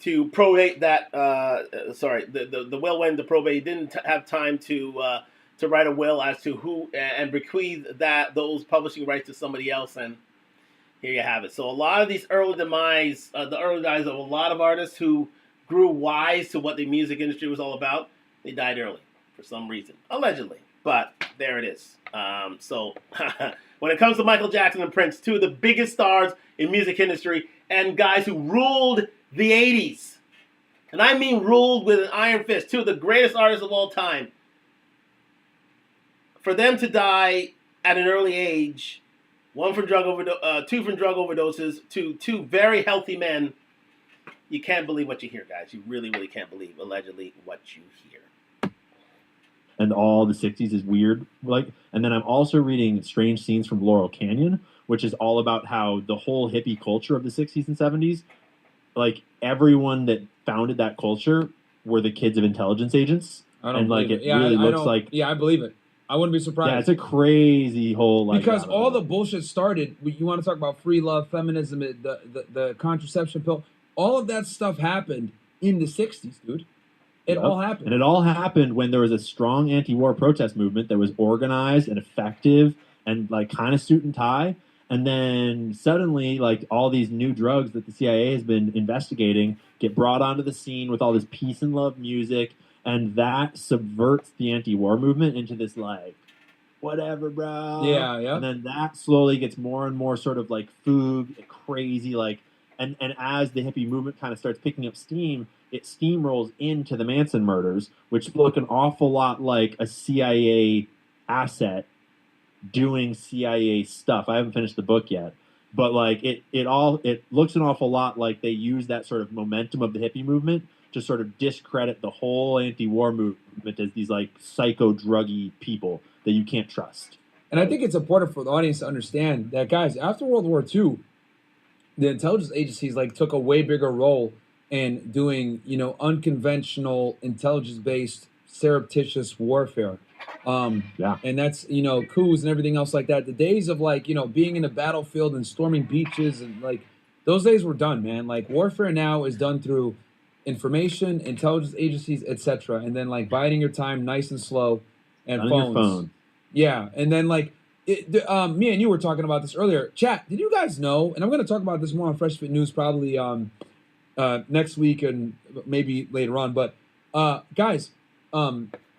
to probate that. The will went to probate. He didn't have time to write a will as to who and bequeath those publishing rights to somebody else, and here you have it. So a lot of these early demise, the early demise of a lot of artists who grew wise to what the music industry was all about, they died early for some reason, allegedly. But there it is. So when it comes to Michael Jackson and Prince, two of the biggest stars in music industry and guys who ruled the 80s, and I mean ruled with an iron fist, two of the greatest artists of all time, for them to die at an early age, two from drug overdoses, to two very healthy men, you can't believe what you hear, guys. You really, really can't believe, allegedly, what you hear. And all the 60s is weird. And then I'm also reading Strange Scenes from Laurel Canyon, which is all about how the whole hippie culture of the 60s and 70s, like everyone that founded that culture were the kids of intelligence agents. I don't and like believe it really looks like I believe it. I wouldn't be surprised. Yeah, it's a crazy whole because all the bullshit started. You want to talk about free love, feminism, the contraception pill. All of that stuff happened in the 60s, dude. It all happened. And it all happened when there was a strong anti-war protest movement that was organized and effective and like kind of suit and tie. And then suddenly, like all these new drugs that the CIA has been investigating get brought onto the scene with all this peace and love music. And that subverts the anti-war movement into this like, whatever, bro. Yeah, yeah. And then that slowly gets more and more sort of like fugue, crazy, like, and as the hippie movement kind of starts picking up steam, it steamrolls into the Manson murders, which look an awful lot like a CIA asset doing CIA stuff. I haven't finished the book yet, but like it looks an awful lot like they use that sort of momentum of the hippie movement to sort of discredit the whole anti-war movement as these like psycho druggy people that you can't trust. And I think it's important for the audience to understand that, guys, after World War II, the intelligence agencies like took a way bigger role in doing, unconventional intelligence-based surreptitious warfare. And that's, coups and everything else like that. The days of like, being in the battlefield and storming beaches and like those days were done, man. Like warfare now is done through information, intelligence agencies, etc. And then like biding your time nice and slow and on phones. your phone. Yeah. And then like me and you were talking about this earlier. Chat, did you guys know, and I'm going to talk about this more on Fresh Fit News probably next week and maybe later on. But guys,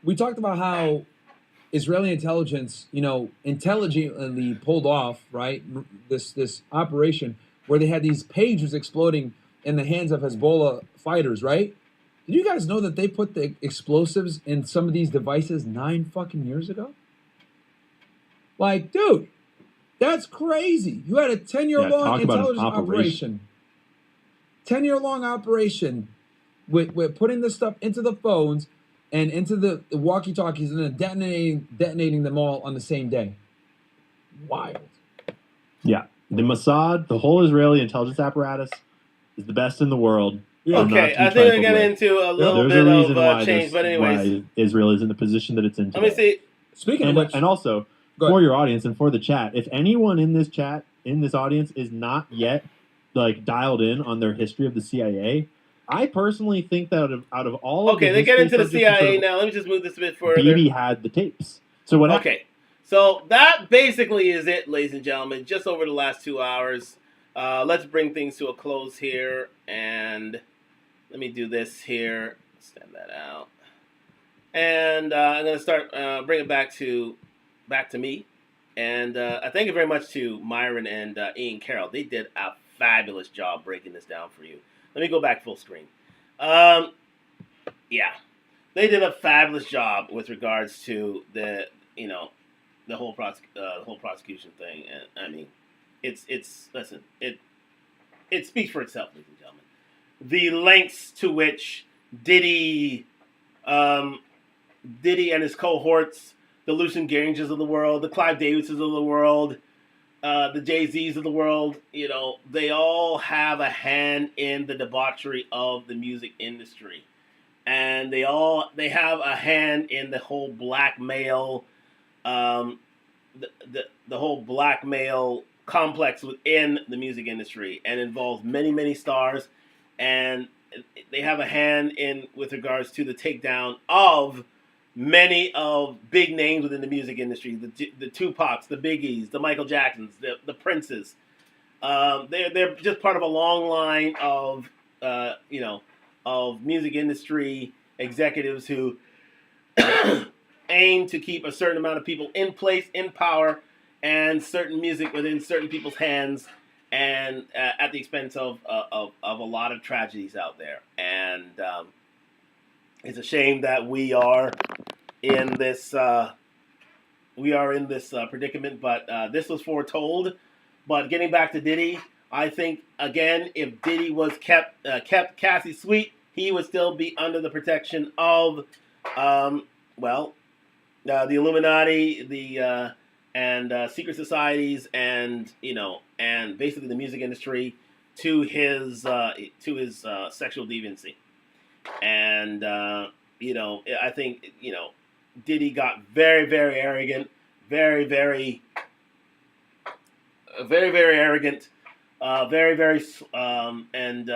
we talked about how Israeli intelligence, intelligently pulled off, right, this operation where they had these pagers exploding in the hands of Hezbollah fighters, right? Did you guys know that they put the explosives in some of these devices 9 fucking years ago? Like, dude, that's crazy. You had a 10-year-long intelligence operation. 10-year-long operation with putting this stuff into the phones and into the walkie-talkies and then detonating them all on the same day. Wild. Yeah. The Mossad, the whole Israeli intelligence apparatus, is the best in the world. Okay, I think we're getting into a little bit of change, but anyways. Why Israel is in the position that it's in today. Let me see. Speaking of which, and also, for your audience and for the chat, if anyone in this chat, in this audience, is not yet like dialed in on their history of the CIA, I personally think that out of all of they get into the CIA now. Let me just move this a bit further. Diddy had the tapes. So what? Okay, so that basically is it, ladies and gentlemen. Just over the last 2 hours. Let's bring things to a close here, and let me do this here. Stand that out, and I'm gonna start bring it back to me, and I thank you very much to Myron and Ian Carroll. They did a fabulous job breaking this down for you. Let me go back full screen. Yeah, they did a fabulous job with regards to the whole prosecution thing, and I mean, listen, it speaks for itself, ladies and gentlemen. The lengths to which Diddy and his cohorts, the Lucian Ganges of the world, the Clive Davises of the world, the Jay-Z's of the world, they all have a hand in the debauchery of the music industry. And they have a hand in the whole blackmail, the whole blackmail complex within the music industry, and involves many, many stars. And they have a hand in with regards to the takedown of many of big names within the music industry, the Tupacs, the Biggies, the Michael Jacksons, the Princes. They're just part of a long line of of music industry executives who aim to keep a certain amount of people in place, in power, and certain music within certain people's hands, and at the expense of a lot of tragedies out there. And it's a shame that we are in this predicament, but this was foretold. But getting back to Diddy, I think again, if Diddy was kept Cassie sweet, he would still be under the protection of the Illuminati, and secret societies, and and basically the music industry to his sexual deviancy. And I think Diddy got very, very arrogant, very, very, very, very arrogant, very, very, and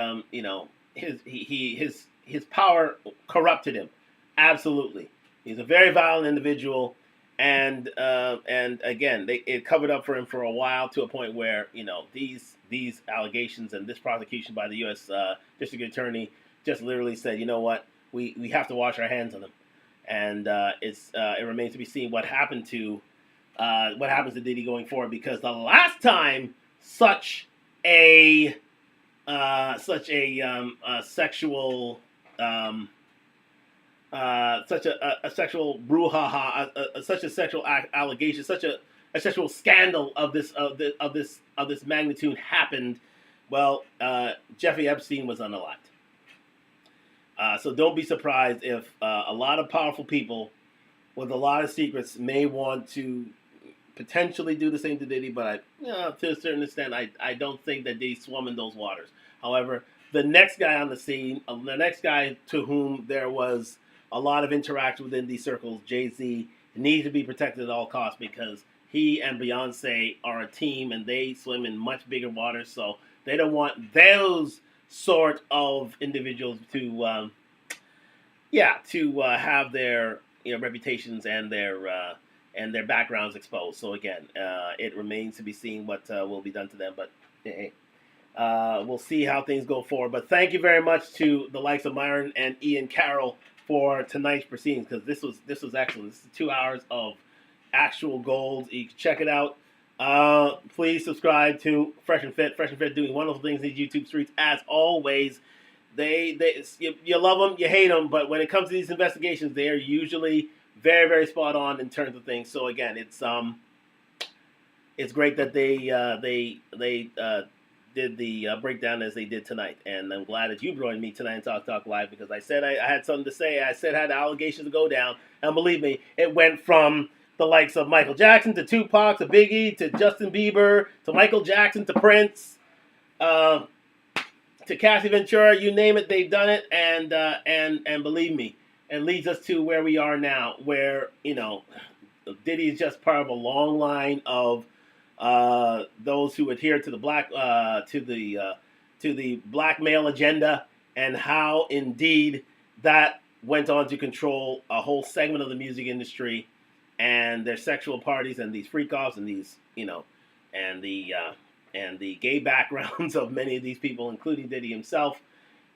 his power corrupted him. Absolutely, he's a very violent individual, and again, it covered up for him for a while, to a point where these allegations and this prosecution by the U.S. District Attorney just literally said, you know what, we have to wash our hands on them. And it remains to be seen what happens to Diddy going forward, because the last time such a sexual sexual brouhaha, such a sexual allegation, such a sexual scandal of this magnitude happened, well, Jeffrey Epstein was unalived. So don't be surprised if a lot of powerful people with a lot of secrets may want to potentially do the same to Diddy, but to a certain extent, I don't think that Diddy swum in those waters. However, the next guy on the scene, the next guy to whom there was a lot of interaction within these circles, Jay-Z, needs to be protected at all costs, because he and Beyonce are a team and they swim in much bigger waters, so they don't want those sort of individuals to have their reputations and their backgrounds exposed. So again, it remains to be seen what will be done to them. But hey, we'll see how things go forward. But thank you very much to the likes of Myron and Ian Carroll for tonight's proceedings, because this was excellent. This is 2 hours of actual gold. You can check it out. Please subscribe to Fresh and Fit. Fresh and Fit doing wonderful things in these YouTube streets as always. You love them, you hate them, but when it comes to these investigations, they are usually very, very spot on in terms of things. So again, it's great that they did the breakdown as they did tonight, and I'm glad that you joined me tonight in Talk Live, because I said I had something to say. I said I had allegations to go down, and believe me, it went from the likes of Michael Jackson to Tupac to Biggie to Justin Bieber to Michael Jackson to Prince to Cassie Ventura. You name it, they've done it, and believe me, it leads us to where we are now, where Diddy is just part of a long line of those who adhere to the black male agenda, and how indeed that went on to control a whole segment of the music industry, and their sexual parties, and these freak-offs, and these and the gay backgrounds of many of these people, including Diddy himself.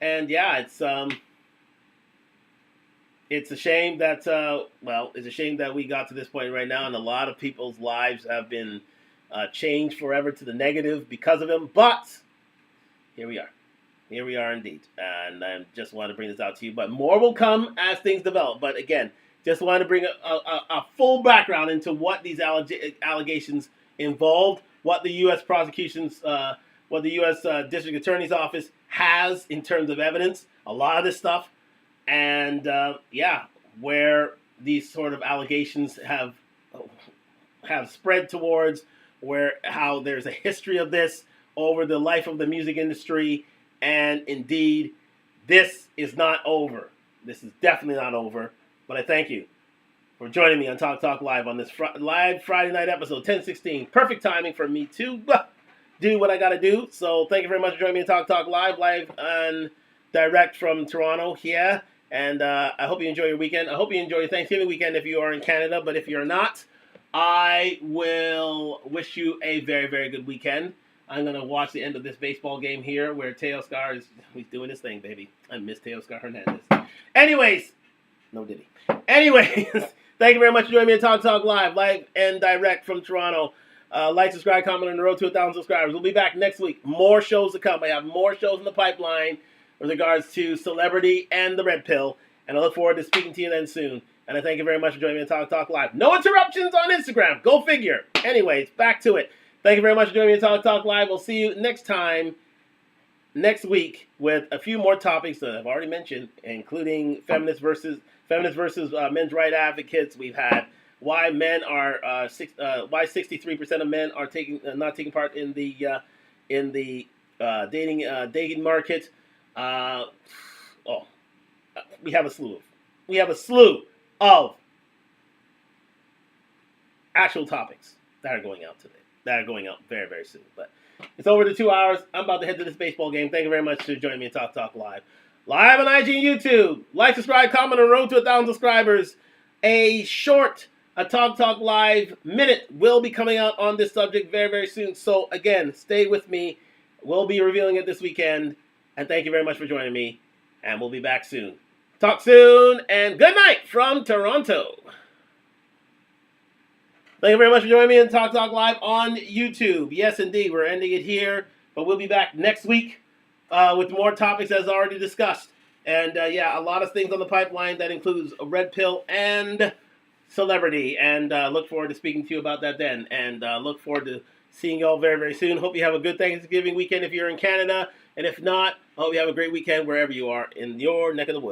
And yeah, it's a shame that we got to this point right now, and a lot of people's lives have been changed forever to the negative because of him. But here we are indeed, and I just want to bring this out to you. But more will come as things develop. But again, just want to bring a full background into what these allegations involved, what the U.S. prosecution's, what the U.S. District Attorney's Office has in terms of evidence, a lot of this stuff, and where these sort of allegations have spread towards, how there's a history of this over the life of the music industry, and indeed, this is not over. This is definitely not over. But I thank you for joining me on Talk Live on this live Friday night episode 1016. Perfect timing for me to do what I got to do. So thank you very much for joining me on Talk Live on direct from Toronto here. And I hope you enjoy your weekend. I hope you enjoy your Thanksgiving weekend if you are in Canada. But if you're not, I will wish you a very, very good weekend. I'm going to watch the end of this baseball game here where Teoscar he's doing his thing, baby. I miss Teoscar Hernandez. Anyways, no Diddy. Anyways, thank you very much for joining me on Talk Live and direct from Toronto. Like, subscribe, comment on the road to 1,000 subscribers. We'll be back next week. More shows to come. I have more shows in the pipeline with regards to Celebrity and the Red Pill. And I look forward to speaking to you then soon. And I thank you very much for joining me on Talk Live. No interruptions on Instagram. Go figure. Anyways, back to it. Thank you very much for joining me on Talk Live. We'll see you next time, next week, with a few more topics that I've already mentioned, including feminists versus men's right advocates. We've had why men are why 63% of men are not taking part in the dating market. We have a slew of actual topics that are going out today. That are going out very, very soon. But it's over to 2 hours. I'm about to head to this baseball game. Thank you very much for joining me on Talk Live. Live on IG and YouTube. Like, subscribe, comment on the road to 1,000 subscribers. A Talk Live minute will be coming out on this subject very, very soon. So, again, stay with me. We'll be revealing it this weekend. And thank you very much for joining me. And we'll be back soon. Talk soon, and good night from Toronto. Thank you very much for joining me on Talk Live on YouTube. Yes, indeed, we're ending it here, but we'll be back next week with more topics as already discussed. And a lot of things on the pipeline that includes a Red Pill and Celebrity. And look forward to speaking to you about that then. And look forward to seeing you all very, very soon. Hope you have a good Thanksgiving weekend if you're in Canada. And if not, I hope you have a great weekend wherever you are in your neck of the woods.